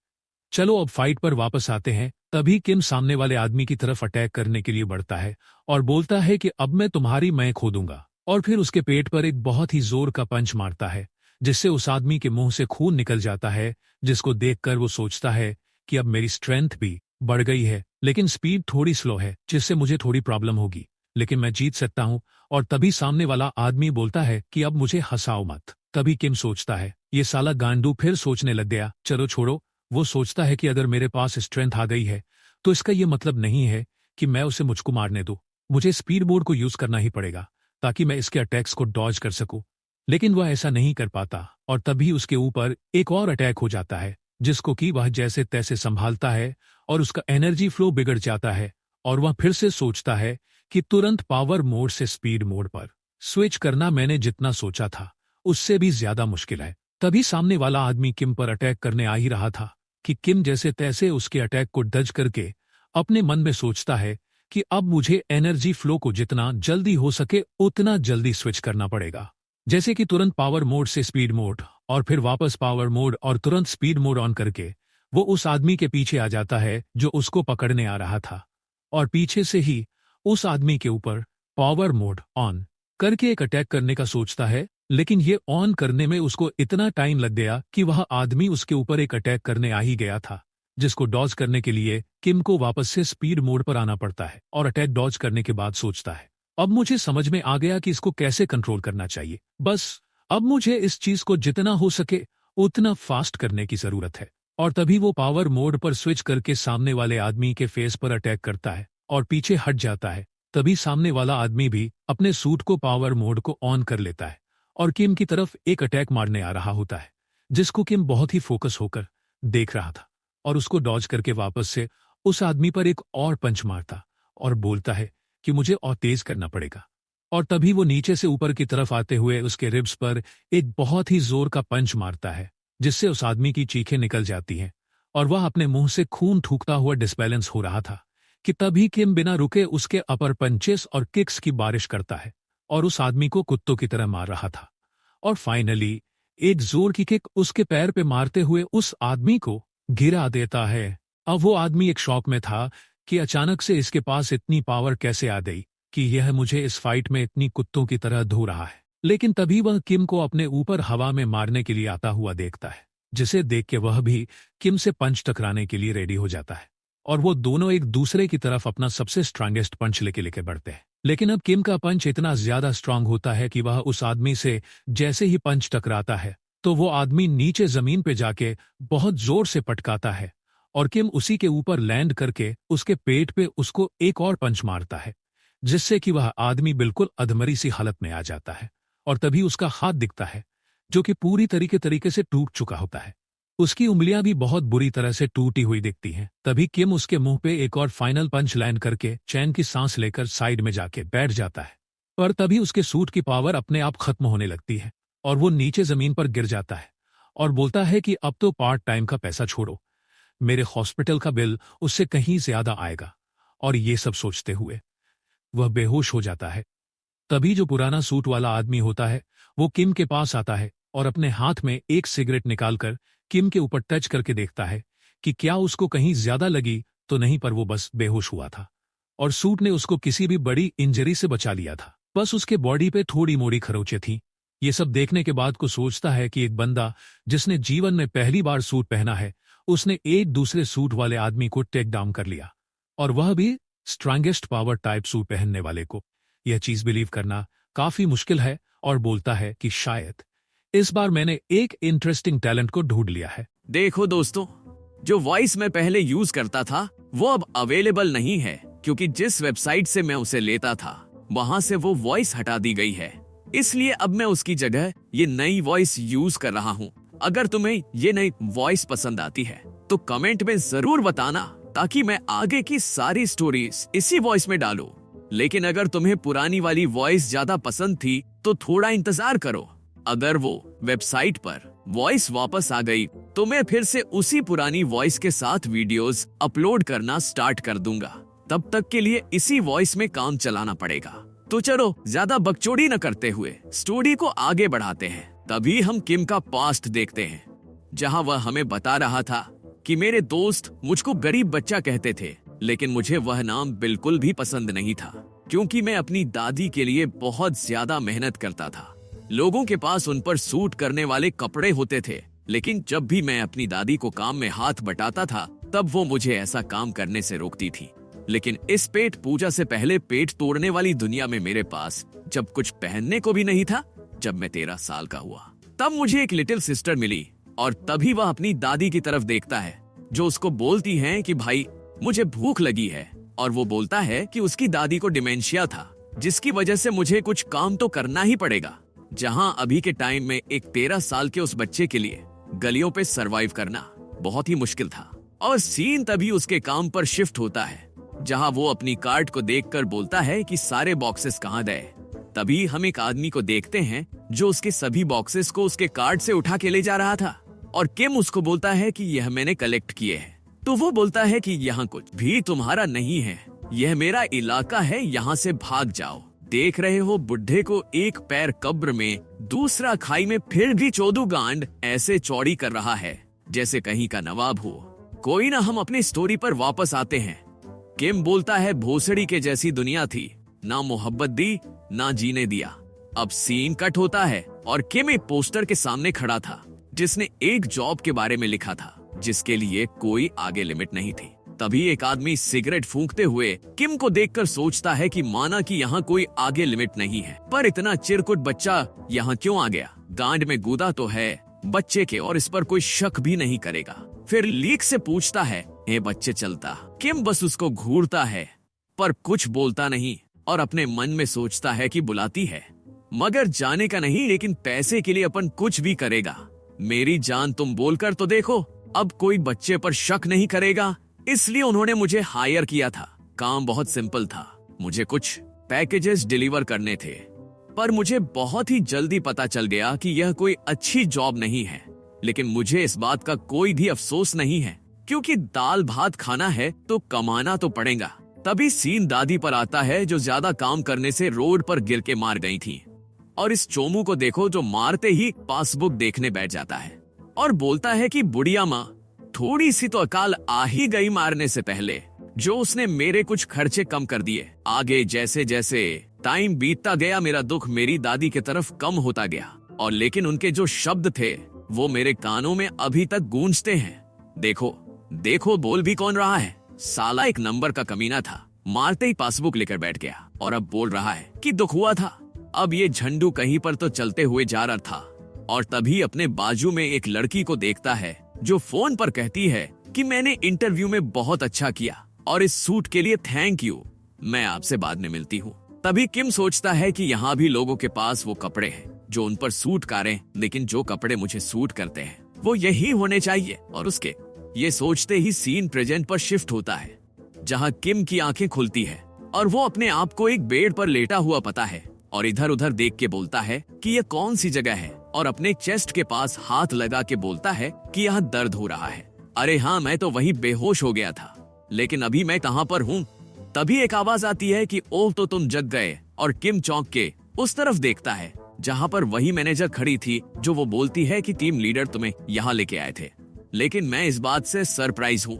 चलो अब फाइट पर वापस आते हैं। तभी किम सामने वाले आदमी की तरफ अटैक करने के लिए बढ़ता है और बोलता है कि अब मैं तुम्हारी मैं खो दूंगा। और फिर उसके पेट पर एक बहुत ही जोर का पंच मारता है, जिससे उस आदमी के मुंह से खून निकल जाता है, जिसको देखकर वो सोचता है कि अब मेरी स्ट्रेंथ भी बढ़ गई है, लेकिन स्पीड थोड़ी स्लो है, जिससे मुझे थोड़ी प्रॉब्लम होगी, लेकिन मैं जीत सकता हूं। और तभी सामने वाला आदमी बोलता है कि अब मुझे हंसाओ मत। तभी किम सोचता है ये साला गांडू फिर सोचने लग गया, चलो छोड़ो। वो सोचता है कि अगर मेरे पास स्ट्रेंथ आ गई है तो इसका ये मतलब नहीं है कि मैं उसे मुझको मारने दूं। मुझे स्पीड मोड को यूज करना ही पड़ेगा ताकि मैं इसके अटैक्स को डॉज कर सकूं। लेकिन वह ऐसा नहीं कर पाता और तभी उसके ऊपर एक और अटैक हो जाता है, जिसको कि वह जैसे तैसे संभालता है और उसका एनर्जी फ्लो बिगड़ जाता है। और वह फिर से सोचता है कि तुरंत पावर मोड से स्पीड मोड पर स्विच करना मैंने जितना सोचा था उससे भी ज्यादा मुश्किल है। तभी सामने वाला आदमी किम पर अटैक करने आ ही रहा था कि किम जैसे तैसे उसके अटैक को डज करके अपने मन में सोचता है कि अब मुझे एनर्जी फ्लो को जितना जल्दी हो सके उतना जल्दी स्विच करना पड़ेगा। जैसे कि तुरंत पावर मोड से स्पीड मोड और फिर वापस पावर मोड और तुरंत स्पीड मोड ऑन करके वो उस आदमी के पीछे आ जाता है जो उसको पकड़ने आ रहा था, और पीछे से ही उस आदमी के ऊपर पावर मोड ऑन करके एक अटैक करने का सोचता है। लेकिन ये ऑन करने में उसको इतना टाइम लग गया कि वह आदमी उसके ऊपर एक अटैक करने आ ही गया था, जिसको डॉज करने के लिए किम को वापस से स्पीड मोड पर आना पड़ता है। और अटैक डॉज करने के बाद सोचता है अब मुझे समझ में आ गया कि इसको कैसे कंट्रोल करना चाहिए। बस अब मुझे इस चीज को जितना हो सके उतना फास्ट करने की जरूरत है। और तभी वो पावर मोड पर स्विच करके सामने वाले आदमी के फेस पर अटैक करता है और पीछे हट जाता है। तभी सामने वाला आदमी भी अपने सूट को पावर मोड को ऑन कर लेता है और किम की तरफ एक अटैक मारने आ रहा होता है, जिसको किम बहुत ही फोकस होकर देख रहा था और उसको डॉज करके वापस से उस आदमी पर एक और पंच मारता और बोलता है कि मुझे और तेज करना पड़ेगा। और तभी वो नीचे से ऊपर की तरफ आते हुए उसके रिब्स पर एक बहुत ही जोर का पंच मारता है, जिससे उस आदमी की चीखें निकल जाती हैं और वह अपने मुंह से खून थूकता हुआ डिसबैलेंस हो रहा था कि तभी किम बिना रुके उसके अपर पंचेस और किक्स की बारिश करता है और उस आदमी को कुत्तों की तरह मार रहा था। और फाइनली एक जोर की किक उसके पैर पे मारते हुए उस आदमी को गिरा देता है। अब वो आदमी एक शॉक में था कि अचानक से इसके पास इतनी पावर कैसे आ गई कि यह मुझे इस फाइट में इतनी कुत्तों की तरह धो रहा है। लेकिन तभी वह किम को अपने ऊपर हवा में मारने के लिए आता हुआ देखता है, जिसे देख के वह भी किम से पंच टकराने के लिए रेडी हो जाता है और वो दोनों एक दूसरे की तरफ अपना सबसे स्ट्रांगेस्ट पंच लेके बढ़ते हैं। लेकिन अब किम का पंच इतना ज्यादा स्ट्रांग होता है कि वह उस आदमी से जैसे ही पंच टकराता है तो वो आदमी नीचे जमीन पे जाके बहुत जोर से पटकाता है और किम उसी के ऊपर लैंड करके उसके पेट पे उसको एक और पंच मारता है, जिससे कि वह आदमी बिल्कुल अधमरी सी हालत में आ जाता है। और तभी उसका हाथ दिखता है जो कि पूरी तरीके से टूट चुका होता है। उसकी उंगलियां भी बहुत बुरी तरह से टूटी हुई दिखती हैं। तभी किम उसके मुंह पे एक और फाइनल पंच लैंड करके चैन की सांस लेकर साइड में जाके बैठ जाता है। और तभी उसके सूट की पावर अपने आप खत्म होने लगती है और वो नीचे जमीन पर गिर जाता है और बोलता है कि अब तो पार्ट टाइम का पैसा छोड़ो, मेरे हॉस्पिटल का बिल उससे कहीं ज्यादा आएगा। और ये सब सोचते हुए वह बेहोश हो जाता है। तभी जो पुराना सूट वाला आदमी होता है वो किम के पास आता है और अपने हाथ में एक सिगरेट निकालकर किम के ऊपर टच करके देखता है कि क्या उसको कहीं ज्यादा लगी तो नहीं, पर वो बस बेहोश हुआ था और सूट ने उसको किसी भी बड़ी इंजरी से बचा लिया था। बस उसके बॉडी पे थोड़ी मोड़ी खरोंचें थीं। ये सब देखने के बाद को सोचता है कि एक बंदा जिसने जीवन में पहली बार सूट पहना है उसने एक दूसरे सूट वाले आदमी को टेक डाउन कर लिया, और वह भी स्ट्रांगेस्ट पावर टाइप सूट पहनने वाले को। यह चीज बिलीव करना काफी मुश्किल है और बोलता है कि शायद इस बार मैंने एक इंटरेस्टिंग टैलेंट को ढूंढ लिया है।
देखो दोस्तों, जो वॉइस मैं पहले यूज करता था वो अब अवेलेबल नहीं है, क्योंकि जिस वेबसाइट से मैं उसे लेता था वहां से वो वॉइस हटा दी गई है। इसलिए अब मैं उसकी जगह ये नई वॉइस यूज कर रहा हूँ। अगर तुम्हें ये नई वॉइस पसंद आती है तो कमेंट में जरूर बताना, ताकि मैं आगे की सारी स्टोरीज इसी वॉइस में डालूं। लेकिन अगर तुम्हें पुरानी वाली वॉइस ज्यादा पसंद थी तो थोड़ा इंतजार करो। अगर वो वेबसाइट पर वॉइस वापस आ गई तो मैं फिर से उसी पुरानी वॉइस के साथ वीडियोस अपलोड करना स्टार्ट कर दूंगा। तब तक के लिए इसी वॉइस में काम चलाना पड़ेगा। तो चलो ज्यादा बकचोदी न करते हुए स्टोरी को आगे बढ़ाते हैं। तभी हम किम का पास्ट देखते हैं, जहां वह हमें बता रहा था कि मेरे दोस्त मुझको गरीब बच्चा कहते थे, लेकिन मुझे वह नाम बिल्कुल भी पसंद नहीं था, क्योंकि मैं अपनी दादी के लिए बहुत ज्यादा मेहनत करता था। लोगों के पास उन पर सूट करने वाले कपड़े होते थे, लेकिन जब भी मैं अपनी दादी को काम में हाथ बटाता था तब वो मुझे ऐसा काम करने से रोकती थी। लेकिन इस पेट पूजा से पहले पेट तोड़ने वाली दुनिया में मेरे पास जब कुछ पहनने को भी नहीं था, जब मैं 13 साल का हुआ तब मुझे एक लिटिल सिस्टर मिली, और तभी वह अपनी दादी की तरफ देखता है, जो उसको बोलती है कि भाई मुझे भूख लगी है, और वो बोलता है कि उसकी दादी को डिमेंशिया था, जिसकी वजह से मुझे कुछ काम तो करना ही पड़ेगा। जहां अभी के टाइम में एक 13 साल के उस बच्चे के लिए गलियों पे सरवाइव करना बहुत ही मुश्किल था। और सीन तभी उसके काम पर शिफ्ट होता है, जहां वो अपनी कार्ड को देखकर बोलता है कि सारे बॉक्सेस कहाँ गए। तभी हम एक आदमी को देखते हैं जो उसके सभी बॉक्सेस को उसके कार्ड से उठा के ले जा रहा था, और किम उसको बोलता है कि यह मैंने कलेक्ट किए हैं। तो वो बोलता है कि यहाँ कुछ भी तुम्हारा नहीं है, यह मेरा इलाका है, यहाँ से भाग जाओ। देख रहे हो बुढ़े को एक पैर कब्र में, दूसरा खाई में, फिर भी चौदू गांड ऐसे चौड़ी कर रहा है जैसे कहीं का नवाब हो। कोई ना, हम अपनी स्टोरी पर वापस आते हैं। किम बोलता है भोसड़ी के जैसी दुनिया थी, ना मोहब्बत दी ना जीने दिया। अब सीन कट होता है और किम एक पोस्टर के सामने खड़ा था जिसने एक जॉब के बारे में लिखा था, जिसके लिए कोई आगे लिमिट नहीं थी। तभी एक आदमी सिगरेट फूंकते हुए किम को देखकर सोचता है कि माना कि यहाँ कोई आगे लिमिट नहीं है, पर इतना चिरकुट बच्चा यहाँ क्यों आ गया? गांड में गूदा तो है बच्चे के, और इस पर कोई शक भी नहीं करेगा। फिर लीक से पूछता है, ए बच्चे चलता? किम बस उसको घूरता है पर कुछ बोलता नहीं, और अपने मन में सोचता है कि बुलाती है, मगर जाने का नहीं, लेकिन पैसे के लिए अपन कुछ भी करेगा। मेरी जान तुम बोलकर तो देखो, अब कोई बच्चे पर शक नहीं करेगा। इसलिए उन्होंने मुझे हायर किया था। काम बहुत सिंपल था, मुझे कुछ पैकेजेस डिलीवर करने थे, पर मुझे बहुत ही जल्दी पता चल गया कि यह कोई अच्छी जॉब नहीं है। लेकिन मुझे इस बात का कोई भी अफसोस नहीं है, क्योंकि दाल भात खाना है तो कमाना तो पड़ेगा। तभी सीन दादी पर आता है, जो ज्यादा काम करने से रोड पर गिर के मार गई थी। और इस चोमू को देखो जो मारते ही पासबुक देखने बैठ जाता है और बोलता है कि बुढ़िया माँ, थोड़ी सी तो अकाल आ ही गई मारने से पहले, जो उसने मेरे कुछ खर्चे कम कर दिए। आगे जैसे जैसे टाइम बीतता गया मेरा दुख मेरी दादी की तरफ कम होता गया, और लेकिन उनके जो शब्द थे वो मेरे कानों में अभी तक गूंजते हैं। देखो देखो, बोल भी कौन रहा है? साला एक नंबर का कमीना था, मारते ही पासबुक लेकर बैठ गया और अब बोल रहा है कि दुख हुआ था। अब ये झंडू कहीं पर तो चलते हुए जा रहा था, और तभी अपने बाजू में एक लड़की को देखता है जो फोन पर कहती है कि मैंने इंटरव्यू में बहुत अच्छा किया और इस सूट के लिए थैंक यू, मैं आपसे बाद में मिलती हूँ। तभी किम सोचता है कि यहाँ भी लोगों के पास वो कपड़े हैं जो उन पर सूट करें, लेकिन जो कपड़े मुझे सूट करते हैं वो यही होने चाहिए। और उसके ये सोचते ही सीन प्रेजेंट पर शिफ्ट होता है, जहाँ किम की आंखें खुलती है और वो अपने आप को एक बेड पर लेटा हुआ पाता है, और इधर उधर देख के बोलता है कि यह कौन सी जगह है, और अपने चेस्ट के पास हाथ लगा के बोलता है कि यहाँ दर्द हो रहा है। अरे हाँ, मैं तो वही बेहोश हो गया था, लेकिन अभी मैं कहाँ पर हूँ? तभी एक आवाज आती है कि ओह तो तुम जग गए, और किम चौंक के उस तरफ देखता है जहाँ पर वही मैनेजर खड़ी थी, जो वो बोलती है कि टीम लीडर तुम्हें यहाँ लेके आए थे। लेकिन मैं इस बात से सरप्राइज हूँ,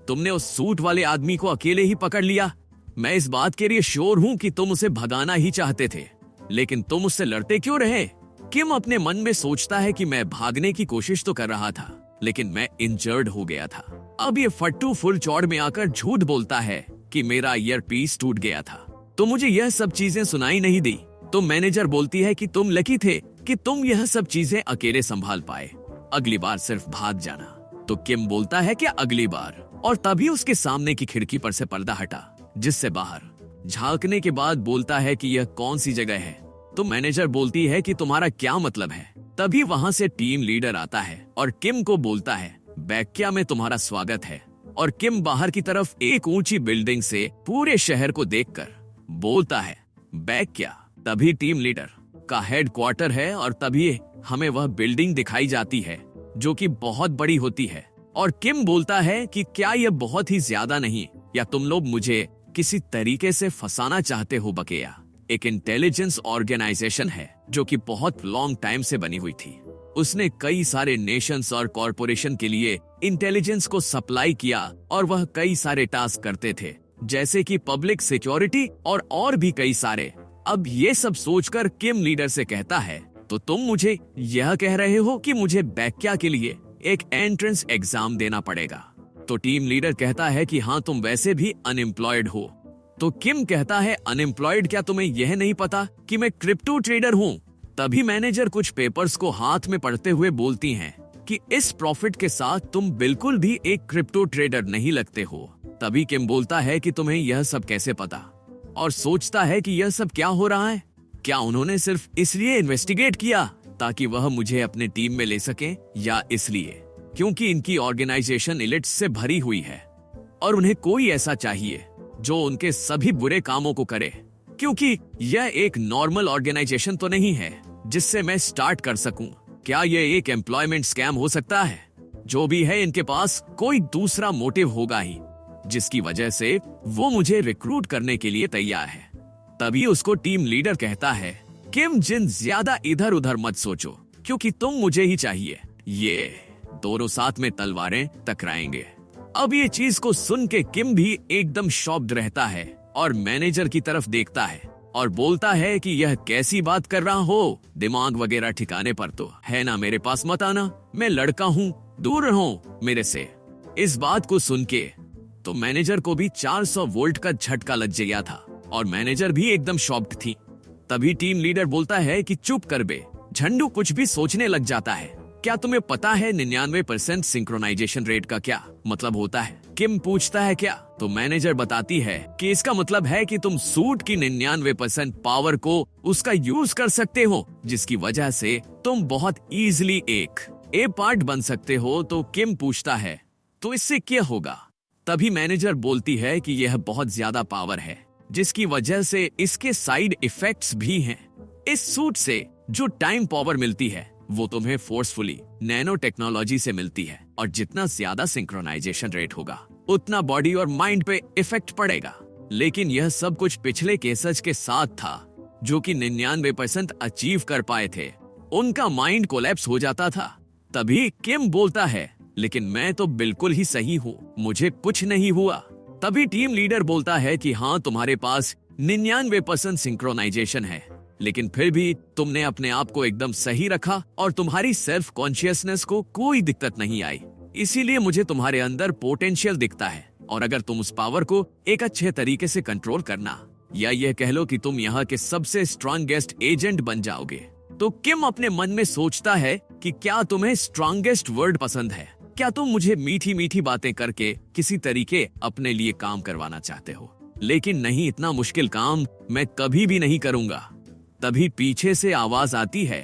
तुमने उस सूट वाले आदमी को अकेले ही पकड़ लिया। मैं इस बात के लिए श्योर हूँ कि तुम उसे भगाना ही चाहते थे, लेकिन तुम उससे लड़ते क्यों रहे? किम अपने मन में सोचता है कि मैं भागने की कोशिश तो कर रहा था, लेकिन मैं इंजर्ड हो गया था। अब ये फट्टू फुल चौड़ में आकर झूठ बोलता है कि मेरा ईयर पीस टूट गया था, तो मुझे यह सब चीजें सुनाई नहीं दी। तो मैनेजर बोलती है कि तुम लकी थे कि तुम यह सब चीजें अकेले संभाल पाए, अगली बार सिर्फ भाग जाना। तो किम बोलता है कि अगली बार, और तभी उसके सामने की खिड़की पर से पर्दा हटा, जिससे बाहर झांकने के बाद बोलता है कि यह कौन सी जगह है? तो मैनेजर बोलती है कि तुम्हारा क्या मतलब है। तभी वहां से टीम लीडर आता है और किम को बोलता है, बैक्या में तुम्हारा स्वागत है। और किम बाहर की तरफ एक ऊंची बिल्डिंग से पूरे शहर को देखकर बोलता है, बैक्या। तभी टीम लीडर का हेडक्वार्टर है और तभी हमें वह बिल्डिंग दिखाई जाती है जो कि बहुत बड़ी होती है। और किम बोलता है कि क्या यह बहुत ही ज्यादा नहीं, या तुम लोग मुझे किसी तरीके से फंसाना चाहते हो। बकेया एक इंटेलिजेंस ऑर्गेनाइजेशन है जो कि बहुत लॉन्ग टाइम से बनी हुई थी। उसने कई सारे नेशंस और कॉरपोरेशन के लिए इंटेलिजेंस को सप्लाई किया और वह कई सारे टास्क करते थे, जैसे कि पब्लिक सिक्योरिटी और भी कई सारे। अब ये सब सोचकर किम लीडर से कहता है, तो तुम मुझे यह कह रहे हो कि मुझे बैक्या के लिए एक एंट्रेंस एग्जाम देना पड़ेगा। तो टीम लीडर कहता है कि हाँ, तुम वैसे भी अनएम्प्लॉयड हो। तो किम कहता है, अनएम्प्लॉयड? क्या तुम्हें यह नहीं पता कि मैं क्रिप्टो ट्रेडर हूँ? तभी मैनेजर कुछ पेपर्स को हाथ में पढ़ते हुए बोलती हैं कि इस प्रॉफिट के साथ तुम बिल्कुल भी एक क्रिप्टो ट्रेडर नहीं लगते हो। तभी किम बोलता है कि तुम्हें यह सब कैसे पता, और सोचता है कि यह सब क्या हो रहा है। क्या उन्होंने सिर्फ इसलिए इन्वेस्टिगेट किया ताकि वह मुझे अपने टीम में ले सके, या इसलिए क्योंकि इनकी ऑर्गेनाइजेशन इलिट्स से भरी हुई है और उन्हें कोई ऐसा चाहिए जो उनके सभी बुरे कामों को करे? क्योंकि यह एक नॉर्मल ऑर्गेनाइजेशन तो नहीं है जिससे मैं स्टार्ट कर सकूं। क्या यह एक एम्प्लॉयमेंट स्कैम हो सकता है? जो भी है, इनके पास कोई दूसरा मोटिव होगा ही जिसकी वजह से वो मुझे रिक्रूट करने के लिए तैयार है। तभी उसको टीम लीडर कहता है, किम जिन, ज्यादा इधर उधर मत सोचो क्योंकि तुम मुझे ही चाहिए। ये दोनों साथ में तलवारें टकराएंगे। अब ये चीज को सुन के किम भी एकदम शॉक्ड रहता है और मैनेजर की तरफ देखता है और बोलता है कि यह कैसी बात कर रहा हो, दिमाग वगैरह ठिकाने पर तो है ना, मेरे पास मत आना, मैं लड़का हूँ, दूर रहो मेरे से। इस बात को सुन के तो मैनेजर को भी 400 वोल्ट का झटका लग गया था और मैनेजर भी एकदम शॉक्ड थी। तभी टीम लीडर बोलता है कि चुप कर बे, झंडू कुछ भी सोचने लग जाता है। क्या तुम्हें पता है 99% सिंक्रोनाइजेशन रेट का क्या मतलब होता है? किम पूछता है क्या? तो मैनेजर बताती है कि इसका मतलब है कि तुम सूट की 99% पावर को उसका यूज कर सकते हो, जिसकी वजह से तुम बहुत इजीली एक ए पार्ट बन सकते हो। तो किम पूछता है, तो इससे क्या होगा? तभी मैनेजर बोलती है कि यह बहुत ज्यादा पावर है जिसकी वजह से इसके साइड इफेक्ट्स भी हैं। इस सूट से जो टाइम पावर मिलती है वो तुम्हें फोर्सफुली नैनो टेक्नोलॉजी से मिलती है, और जितना ज्यादा सिंक्रोनाइजेशन रेट होगा उतना बॉडी और माइंड पे इफेक्ट पड़ेगा। लेकिन यह सब कुछ पिछले केसेस के साथ था जो कि 99% अचीव कर पाए थे, उनका माइंड कोलैप्स हो जाता था। तभी किम बोलता है, लेकिन मैं तो बिल्कुल ही सही हूँ, मुझे कुछ नहीं हुआ। तभी टीम लीडर बोलता है कि हाँ, तुम्हारे पास 99% सिंक्रोनाइजेशन है, लेकिन फिर भी तुमने अपने आप को एकदम सही रखा और तुम्हारी सेल्फ कॉन्शियसनेस को कोई दिक्कत नहीं आई, इसीलिए मुझे तुम्हारे अंदर पोटेंशियल दिखता है। और अगर तुम उस पावर को एक अच्छे तरीके से कंट्रोल करना, या यह कह लो कि तुम यहाँ के सबसे स्ट्रॉन्गेस्ट एजेंट बन जाओगे। तो किम अपने मन में सोचता है कि क्या तुम्हें स्ट्रॉन्गेस्ट वर्ड पसंद है? क्या तुम मुझे मीठी मीठी बातें करके किसी तरीके अपने लिए काम करवाना चाहते हो? लेकिन नहीं, इतना मुश्किल काम मैं कभी भी नहीं करूंगा। तभी पीछे से आवाज आती है,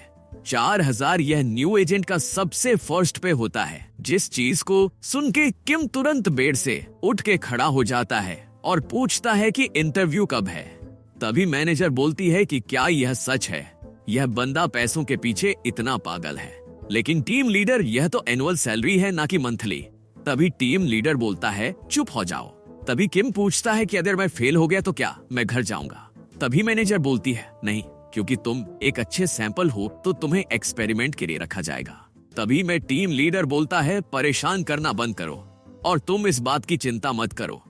4000 यह न्यू एजेंट का सबसे फर्स्ट पे होता है। जिस चीज को सुन के किम तुरंत बेड से उठ के खड़ा हो जाता है और पूछता है कि इंटरव्यू कब है। तभी मैनेजर बोलती है कि क्या यह सच है? यह बंदा पैसों के पीछे इतना पागल है। लेकिन टीम लीडर, यह तो एनुअल सैलरी है ना कि मंथली। तभी टीम लीडर बोलता है, चुप हो जाओ। तभी किम पूछता है कि अगर मैं फेल हो गया तो क्या मैं घर जाऊंगा? तभी मैनेजर बोलती है, नहीं, क्योंकि तुम एक अच्छे सैंपल हो तो तुम्हें एक्सपेरिमेंट के लिए रखा जाएगा। तभी मैं टीम लीडर बोलता है, परेशान करना बंद करो और तुम इस बात की चिंता मत करो,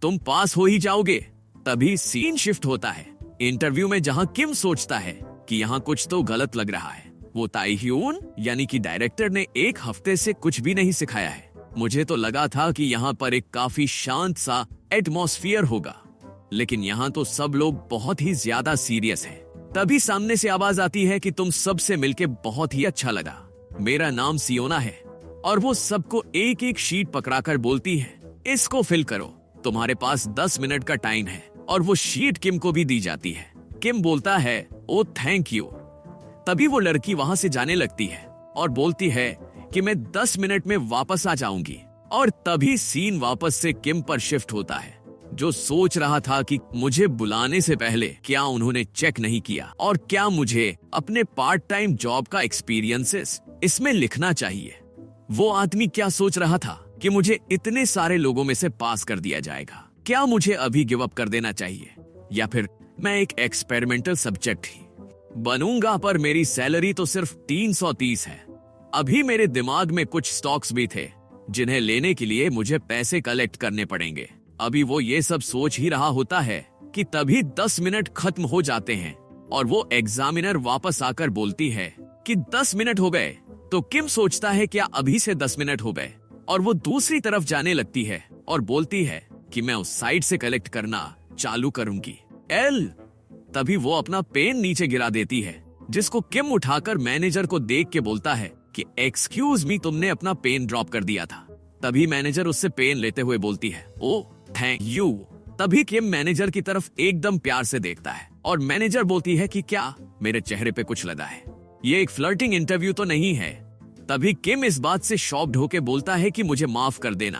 तुम पास हो ही जाओगे। तभी सीन शिफ्ट होता है इंटरव्यू में, जहां किम सोचता है कि यहाँ कुछ तो गलत लग रहा है। वो ताई ह्यून यानी कि डायरेक्टर ने 1 हफ्ते से कुछ भी नहीं सिखाया है। मुझे तो लगा था कि यहाँ पर एक काफी शांत सा एटमॉस्फेयर होगा, लेकिन यहाँ तो सब लोग बहुत ही ज्यादा सीरियस हैं। तभी सामने से आवाज आती है कि तुम सबसे मिलके बहुत ही अच्छा लगा, मेरा नाम सियोना है। और वो सबको एक एक शीट पकड़ाकर बोलती है, इसको फिल करो, तुम्हारे पास 10 मिनट का टाइम है। और वो शीट किम को भी दी जाती है। किम बोलता है ओ थैंक यू। तभी वो लड़की वहां से जाने लगती है और बोलती है कि मैं 10 मिनट में वापस आ जाऊंगी। और तभी सीन वापस से किम पर शिफ्ट होता है, जो सोच रहा था कि मुझे बुलाने से पहले क्या उन्होंने चेक नहीं किया और क्या मुझे अपने पार्ट टाइम जॉब का एक्सपीरियंसेस इसमें लिखना चाहिए। वो आदमी क्या सोच रहा था कि मुझे इतने सारे लोगों में से पास कर दिया जाएगा, क्या मुझे अभी गिव अप कर देना चाहिए या फिर मैं एक एक्सपेरिमेंटल सब्जेक्ट ही बनूंगा, पर मेरी सैलरी तो सिर्फ 330 है। अभी मेरे दिमाग में कुछ स्टॉक्स भी थे जिन्हें लेने के लिए मुझे पैसे कलेक्ट करने पड़ेंगे। अभी वो ये सब सोच ही रहा होता है कि तभी 10 मिनट खत्म हो जाते हैं और वो एग्जामिनर वापस आकर बोलती है कि 10 मिनट हो गए। तो किम सोचता है क्या अभी से 10 मिनट हो गए, और वो दूसरी तरफ जाने लगती है और बोलती है कि मैं उस साइड से कलेक्ट करना चालू करूंगी। एल तभी वो अपना पेन नीचे गिरा देती है, जिसको किम उठाकर मैनेजर को देख के बोलता है कि एक्सक्यूज मी, तुमने अपना पेन ड्रॉप कर दिया था। तभी मैनेजर उससे पेन लेते हुए बोलती है ओ थैंक यू। तभी किम मैनेजर की तरफ एकदम प्यार से देखता है और मैनेजर बोलती है कि क्या मेरे चेहरे पे कुछ लगा है, ये एक फ्लर्टिंग इंटरव्यू तो नहीं है। तभी किम इस बात से शॉक्ड होके बोलता है कि मुझे माफ कर देना,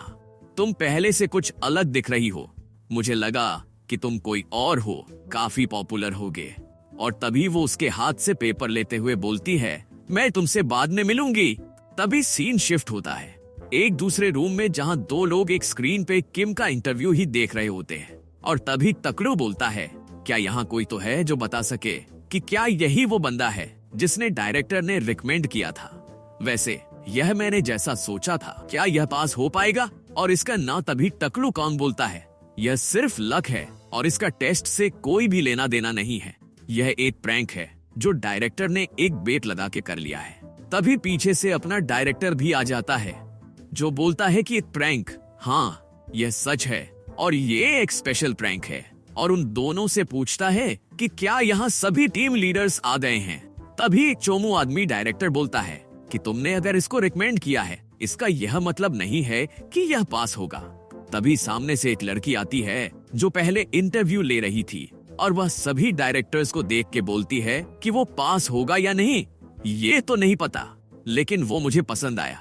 तुम पहले से कुछ अलग दिख रही हो, मुझे लगा कि तुम कोई और हो, काफी पॉपुलर होगे। और तभी वो उसके हाथ से पेपर लेते हुए बोलती है मैं तुमसे बाद में मिलूंगी। तभी सीन शिफ्ट होता है एक दूसरे रूम में, जहां दो लोग एक स्क्रीन पे किम का इंटरव्यू ही देख रहे होते हैं। और तभी तकड़ू बोलता है क्या यहाँ कोई तो है जो बता सके कि क्या यही वो बंदा है जिसने डायरेक्टर ने रिकमेंड किया था। वैसे यह मैंने जैसा सोचा था, क्या यह पास हो पाएगा। और इसका ना तभी टकलू कॉन्ग बोलता है यह सिर्फ लक है और इसका टेस्ट से कोई भी लेना देना नहीं है, यह एक प्रैंक है जो डायरेक्टर ने एक बेट लगा के कर लिया है। तभी पीछे से अपना डायरेक्टर भी आ जाता है, जो बोलता है कि एक प्रैंक, हाँ यह सच है और ये एक स्पेशल प्रैंक है। और उन दोनों से पूछता है कि क्या यहाँ सभी टीम लीडर्स आ गए हैं। तभी एक चोमू आदमी डायरेक्टर बोलता है कि तुमने अगर इसको रिकमेंड किया है, इसका यह मतलब नहीं है कि यह पास होगा। तभी सामने से एक लड़की आती है जो पहले इंटरव्यू ले रही थी और वह सभी डायरेक्टर्स को देख के बोलती है कि वो पास होगा या नहीं ये तो नहीं पता, लेकिन वो मुझे पसंद आया।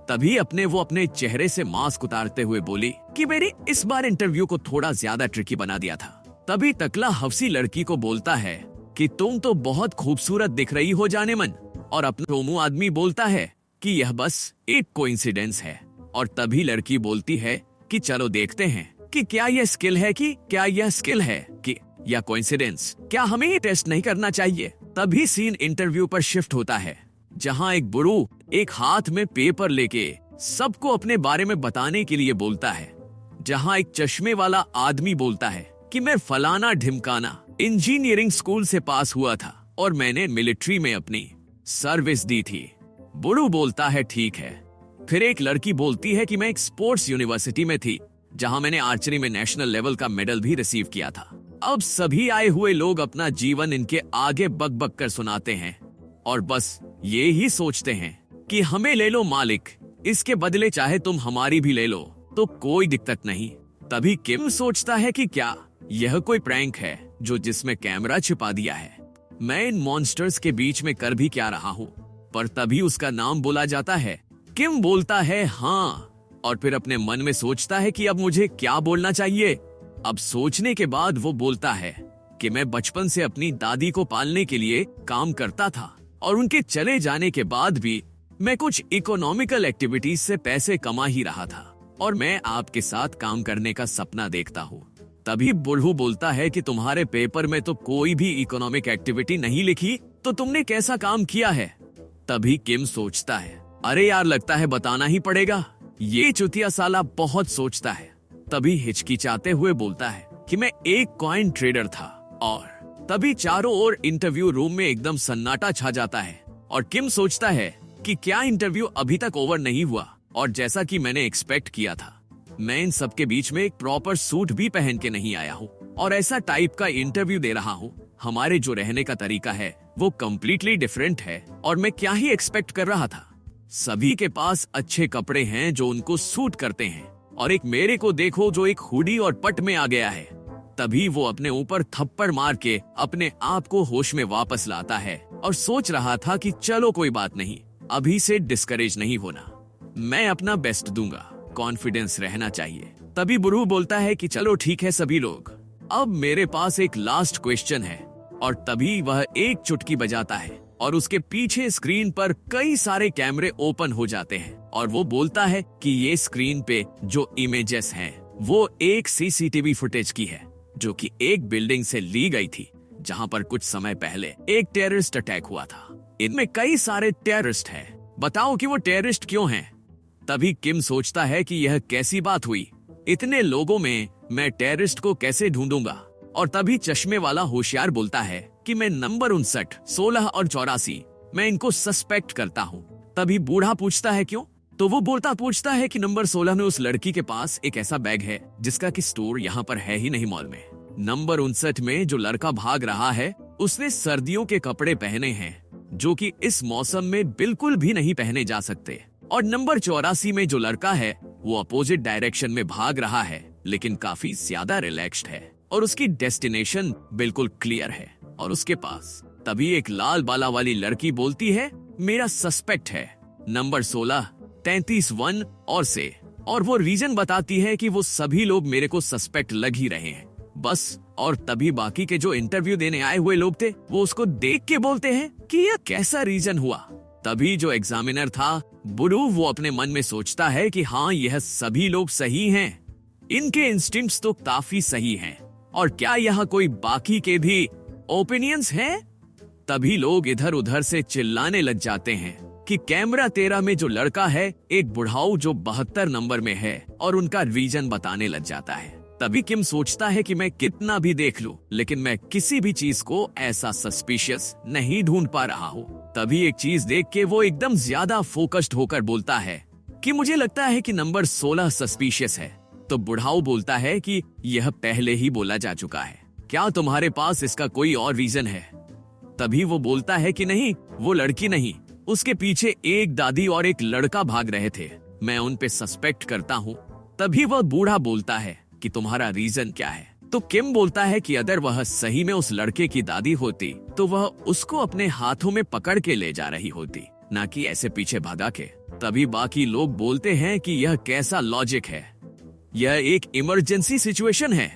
तभी वो अपने चेहरे से मास्क उतारते हुए बोली कि मेरी इस बार इंटरव्यू को थोड़ा ज्यादा ट्रिकी बना दिया था। तभी टकला हफ्सी लड़की को बोलता है कि तुम तो बहुत खूबसूरत दिख रही हो जाने मन। और अपना चोमू आदमी बोलता है कि यह बस एक कोइंसिडेंस है। और तभी लड़की बोलती है कि चलो देखते हैं कि क्या यह स्किल है कि या कोइंसिडेंस, क्या हमें ये टेस्ट नहीं करना चाहिए। तभी सीन इंटरव्यू पर शिफ्ट होता है, जहां एक बुरू एक हाथ में पेपर लेके सबको अपने बारे में बताने के लिए बोलता है। जहां एक चश्मे वाला आदमी बोलता है कि मैं फलाना ढिमकाना इंजीनियरिंग स्कूल से पास हुआ था और मैंने मिलिट्री में अपनी सर्विस दी थी। बुरू बोलता है ठीक है। फिर एक लड़की बोलती है कि मैं एक स्पोर्ट्स यूनिवर्सिटी में थी, जहां मैंने आर्चरी में नेशनल लेवल का मेडल भी रिसीव किया था। अब सभी आए हुए लोग अपना जीवन इनके आगे बक बक कर सुनाते हैं और बस ये ही सोचते हैं कि हमें ले लो मालिक, इसके बदले चाहे तुम हमारी भी ले लो तो कोई दिक्कत नहीं। तभी किम सोचता है कि क्या यह कोई प्रैंक है जो जिसमें कैमरा छिपा दिया है, मैं इन मॉन्स्टर्स के बीच में कर भी क्या रहा हूँ। पर तभी उसका नाम बोला जाता है। किम बोलता है हाँ, और फिर अपने मन में सोचता है कि अब मुझे क्या बोलना चाहिए। अब सोचने के बाद वो बोलता है कि मैं बचपन से अपनी दादी को पालने के लिए काम करता था और उनके चले जाने के बाद भी मैं कुछ इकोनॉमिकल एक्टिविटीज से पैसे कमा ही रहा था और मैं आपके साथ काम करने का सपना देखता हूँ। तभी बुढ़ू बोलता है कि तुम्हारे पेपर में तो कोई भी इकोनॉमिक एक्टिविटी नहीं लिखी, तो तुमने कैसा काम किया है। तभी किम सोचता है अरे यार, लगता है बताना ही पड़ेगा। ये चुतिया साला बहुत सोचता है। तभी हिचकिचाते हुए बोलता है कि मैं एक कॉइन ट्रेडर था। और तभी चारों ओर इंटरव्यू रूम में एकदम सन्नाटा छा जाता है और किम सोचता है कि क्या इंटरव्यू अभी तक ओवर नहीं हुआ। और जैसा कि मैंने एक्सपेक्ट किया था, मैं इन सब के बीच में एक प्रॉपर सूट भी पहन के नहीं आया हूँ और ऐसा टाइप का इंटरव्यू दे रहा हूँ। हमारे जो रहने का तरीका है वो कम्प्लीटली डिफरेंट है और मैं क्या ही एक्सपेक्ट कर रहा था। सभी के पास अच्छे कपड़े हैं जो उनको सूट करते हैं और एक मेरे को देखो जो एक हुडी और पट में आ गया है। तभी वो अपने ऊपर थप्पड़ मार के अपने आप को होश में वापस लाता है और सोच रहा था कि चलो कोई बात नहीं, अभी से डिस्करेज नहीं होना, मैं अपना बेस्ट दूंगा, कॉन्फिडेंस रहना चाहिए। तभी बुरू बोलता है कि चलो ठीक है सभी लोग, अब मेरे पास एक लास्ट क्वेश्चन है। और तभी वह एक चुटकी बजाता है और उसके पीछे स्क्रीन पर कई सारे कैमरे ओपन हो जाते हैं और वो बोलता है कि ये स्क्रीन पे जो इमेजेस हैं वो एक सीसीटीवी फुटेज की है जो कि एक बिल्डिंग से ली गई थी जहां पर कुछ समय पहले एक टेररिस्ट अटैक हुआ था। इनमें कई सारे टेररिस्ट हैं, बताओ कि वो टेररिस्ट क्यों हैं? तभी किम सोचता है कि यह कैसी बात हुई, इतने लोगों में मैं टेररिस्ट को कैसे ढूंढूंगा? और तभी चश्मे वाला होशियार बोलता है कि मैं नंबर 59, 16 और 84 मैं इनको सस्पेक्ट करता हूँ। तभी बूढ़ा पूछता है क्यों? तो वो पूछता है कि नंबर 16 में उस लड़की के पास एक ऐसा बैग है जिसका कि स्टोर यहाँ पर है ही नहीं मॉल में। नंबर 59 में जो लड़का भाग रहा है उसने सर्दियों के कपड़े पहने हैं जो कि इस मौसम में बिल्कुल भी नहीं पहने जा सकते। और नंबर 84 में जो लड़का है वो अपोजिट डायरेक्शन में भाग रहा है लेकिन काफी ज्यादा रिलैक्स्ड है और उसकी डेस्टिनेशन बिल्कुल क्लियर है और उसके पास। तभी एक लाल बाला वाली लड़की बोलती है मेरा सस्पेक्ट है नंबर 16, 33, 1 और से, और वो रीजन बताती है कि वो सभी लोग मेरे को सस्पेक्ट लग ही रहे हैं बस। और तभी बाकी के जो इंटरव्यू देने आए हुए लोग थे वो उसको देख के बोलते हैं कि यह कैसा रीजन हुआ। तभी जो एग्जामिनर था बुरू वो अपने मन में सोचता है कि हाँ यह सभी लोग सही हैं, इनके इंस्टिंक्ट्स तो काफी सही हैं और क्या यहाँ कोई बाकी के भी ओपिनियंस हैं? तभी लोग इधर उधर से चिल्लाने लग जाते हैं कि कैमरा 13 में जो लड़का है एक बुढ़ाऊ जो 72 नंबर में है और उनका रीजन बताने लग जाता है। तभी किम सोचता है कि मैं कितना भी देख लूं लेकिन मैं किसी भी चीज को ऐसा सस्पिशियस नहीं ढूंढ पा रहा हूँ। तभी एक चीज देख के वो एकदम ज्यादा फोकस्ड होकर बोलता है कि मुझे लगता है कि नंबर 16 सस्पिशियस है। तो बुढ़ाऊ बोलता है कि यह पहले ही बोला जा चुका है, क्या तुम्हारे पास इसका कोई और रीजन है? तभी वो बोलता है कि नहीं, वो लड़की नहीं, उसके पीछे एक दादी और एक लड़का भाग रहे थे, मैं उन पे सस्पेक्ट करता हूँ। तभी वह बूढ़ा बोलता है कि तुम्हारा रीजन क्या है? तो किम बोलता है कि अगर वह सही में उस लड़के की दादी होती तो वह उसको अपने हाथों में पकड़ के ले जा रही होती, ना कि ऐसे पीछे भागा के। तभी बाकी लोग बोलते हैं कि यह कैसा लॉजिक है, यह एक इमरजेंसी सिचुएशन है,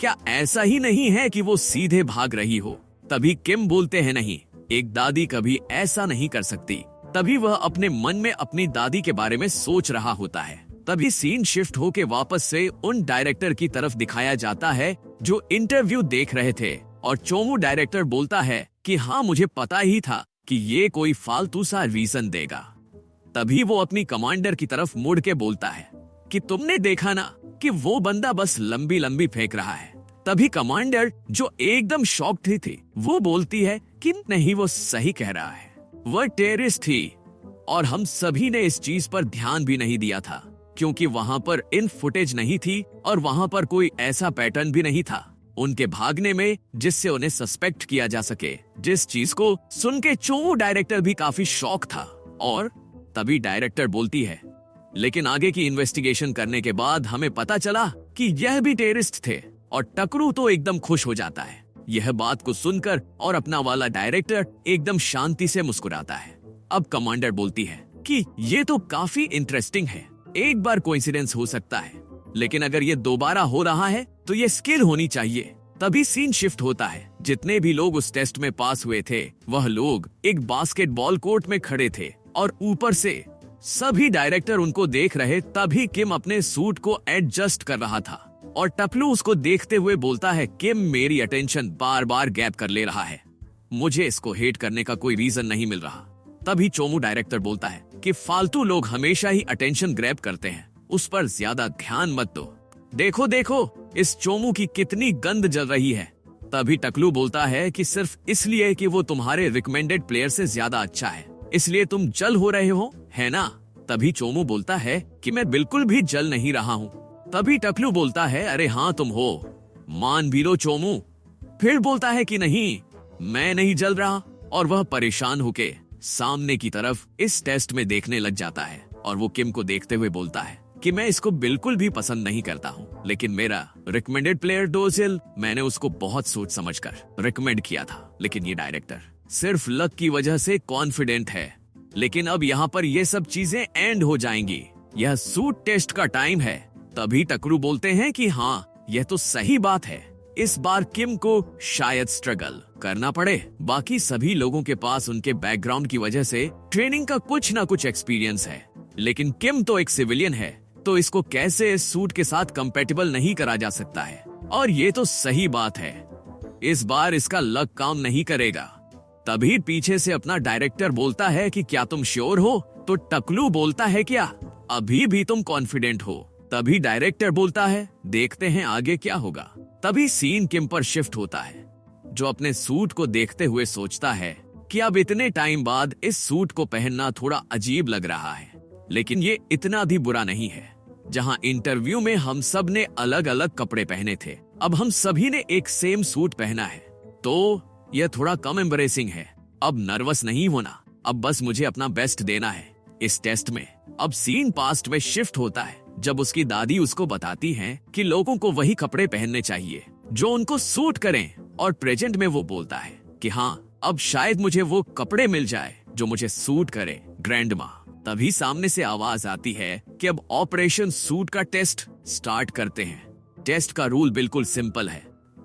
क्या ऐसा ही नहीं है कि वो सीधे भाग रही हो? तभी किम बोलते हैं नहीं, एक दादी कभी ऐसा नहीं कर सकती। तभी वह अपने मन में अपनी दादी के बारे में सोच रहा होता है। तभी सीन शिफ्ट होके वापस से उन डायरेक्टर की तरफ दिखाया जाता है जो इंटरव्यू देख रहे थे और चोमू डायरेक्टर बोलता है कि हाँ मुझे पता ही था कि ये कोई फालतू सा रीजन देगा। तभी वो अपनी कमांडर की तरफ मुड़ के बोलता है कि तुमने देखा ना कि वो बंदा बस लंबी लंबी फेंक रहा है। तभी कमांडर जो एकदम शॉक्ड थी वो बोलती है कि नहीं वो सही कह रहा है, वह टेररिस्ट थी और हम सभी ने इस चीज पर ध्यान भी नहीं दिया था क्योंकि वहां पर इन फुटेज नहीं थी और वहां पर कोई ऐसा पैटर्न भी नहीं था उनके भागने में जिससे उन्हें सस्पेक्ट किया जा सके। जिस चीज को सुन के चोमू डायरेक्टर भी काफी शॉक था। और तभी डायरेक्टर बोलती है लेकिन आगे की इन्वेस्टिगेशन करने के बाद हमें पता चला कि यह भी टेररिस्ट थे। और टकरू तो एकदम खुश हो जाता है यह बात को सुनकर और अपना वाला डायरेक्टर एकदम शांति से मुस्कुराता है। अब कमांडर बोलती है कि ये तो काफी इंटरेस्टिंग है, एक बार कोइंसिडेंस हो सकता है लेकिन अगर ये दोबारा हो रहा है तो ये स्किल होनी चाहिए। तभी सीन शिफ्ट होता है, जितने भी लोग उस टेस्ट में पास हुए थे वह लोग एक बास्केटबॉल कोर्ट में खड़े थे और ऊपर से सभी डायरेक्टर उनको देख रहे। तभी किम अपने सूट को एडजस्ट कर रहा था और टपलू उसको देखते हुए बोलता है किम मेरी अटेंशन बार बार गैप कर ले रहा है, मुझे इसको हेट करने का कोई रीजन नहीं मिल रहा। तभी चोमू डायरेक्टर बोलता है कि फालतू लोग हमेशा ही अटेंशन ग्रैब करते हैं, उस पर ज्यादा ध्यान मत दो। देखो देखो इस चोमू की कितनी गंद जल रही है। तभी टकलू बोलता है कि सिर्फ इसलिए कि वो तुम्हारे रिकमेंडेड प्लेयर से ज्यादा अच्छा है इसलिए तुम जल हो रहे हो, है ना? तभी चोमू बोलता है कि मैं बिल्कुल भी जल नहीं रहा हूँ। तभी टकलू बोलता है अरे हाँ तुम हो, मान भी लो चोमू। फिर बोलता है कि नहीं मैं नहीं जल रहा और वह परेशान होके सामने की तरफ इस टेस्ट में देखने लग जाता है और वो किम को देखते हुए बोलता है कि मैं इसको बिल्कुल भी पसंद नहीं करता हूँ, लेकिन मेरा रिकमेंडेड प्लेयर डोजिल, मैंने उसको बहुत सोच समझकर रिकमेंड किया था। लेकिन ये डायरेक्टर सिर्फ लक की वजह से कॉन्फिडेंट है। लेकिन अब यहाँ पर ये सब चीजें एंड हो जाएंगी। यह सूट टेस्ट का टाइम है। तभी टकरू बोलते हैं कि हाँ, यह तो सही बात है। इस बार किम को शायद स्ट्रगल करना पड़े। बाकी सभी लोगों के पास उनके बैकग्राउंड की वजह से ट्रेनिंग का कुछ ना कुछ एक्सपीरियंस है, लेकिन किम तो एक सिविलियन है, तो इसको कैसे इस सूट के साथ कंपैटिबल नहीं करा जा सकता है। और ये तो सही बात है, इस बार इसका लक काम नहीं करेगा। तभी पीछे से अपना डायरेक्टर बोलता है कि क्या तुम श्योर हो? तो टकलू बोलता है क्या अभी भी तुम कॉन्फिडेंट हो? तभी डायरेक्टर बोलता है देखते हैं आगे क्या होगा। तभी सीन किम पर शिफ्ट होता है, जो अपने सूट को देखते हुए सोचता है कि अब इतने टाइम बाद इस सूट को पहनना थोड़ा अजीब लग रहा है, लेकिन ये इतना भी बुरा नहीं है। जहां इंटरव्यू में हम सब ने अलग अलग कपड़े पहने थे, अब हम सभी ने एक सेम सूट पहना है, तो यह थोड़ा कम एम्बरेसिंग है। अब नर्वस नहीं होना, अब बस मुझे अपना बेस्ट देना है इस टेस्ट में। अब सीन पास्ट में शिफ्ट होता है, जब उसकी दादी उसको बताती हैं कि लोगों को वही कपड़े पहनने चाहिए जो उनको सूट करें, और प्रेजेंट में वो बोलता है कि हाँ, अब शायद मुझे वो कपड़े मिल जाए जो मुझे सूट करे ग्रैंड माँ। तभी सामने से आवाज आती है कि अब ऑपरेशन सूट का टेस्ट स्टार्ट करते हैं। टेस्ट का रूल बिल्कुल सिंपल है।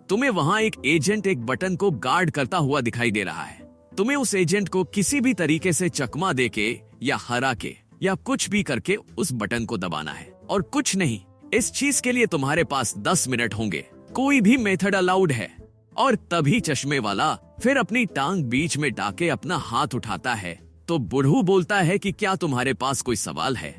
तुम्हें वहां एक एजेंट एक बटन को गार्ड करता हुआ दिखाई दे रहा है। तुम्हें उस एजेंट को किसी भी तरीके से चकमा देके या हरा के या कुछ भी करके उस बटन को दबाना है, और कुछ नहीं। इस चीज के लिए तुम्हारे पास 10 मिनट होंगे। कोई भी मेथड अलाउड है। और तभी चश्मे वाला फिर अपनी टांग बीच में डाके अपना हाथ उठाता है, तो बुढ़ू बोलता है कि क्या तुम्हारे पास कोई सवाल है?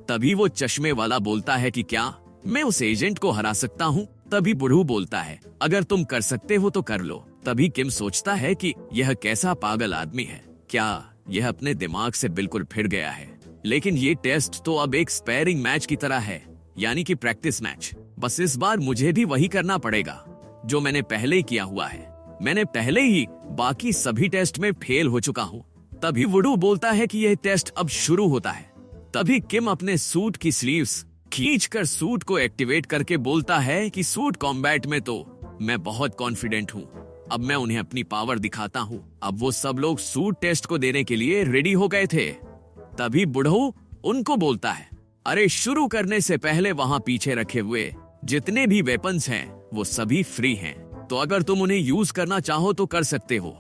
तभी वो चश्मे वाला बोलता है कि क्या मैं उस एजेंट को हरा सकता हूँ? तभी बुढ़ू बोलता है अगर तुम कर सकते हो तो कर लो। तभी किम सोचता है कि यह कैसा पागल आदमी है, क्या यह अपने दिमाग से बिल्कुल फिर गया है। लेकिन ये टेस्ट तो अब एक स्पैरिंग मैच की तरह है, यानी कि प्रैक्टिस मैच। बस इस बार मुझे भी वही करना पड़ेगा जो मैंने पहले ही किया हुआ है। मैंने पहले ही बाकी सभी टेस्ट में फेल हो चुका हूँ। तभी वुडू बोलता है कि यह टेस्ट अब शुरू होता है। तभी किम अपने सूट की स्लीव्स खींचकर सूट को एक्टिवेट करके बोलता है कि सूट कॉम्बैट में तो मैं बहुत कॉन्फिडेंट हूँ, अब मैं उन्हें अपनी पावर दिखाता हूँ। अब वो सब लोग सूट टेस्ट को देने के लिए रेडी हो गए थे। तभी बुढ़ऊ उनको बोलता है अरे शुरू करने से पहले वहां पीछे रखे हुए जितने भी वेपन्स हैं वो सभी फ्री हैं, तो अगर तुम उन्हें यूज करना चाहो तो कर सकते हो।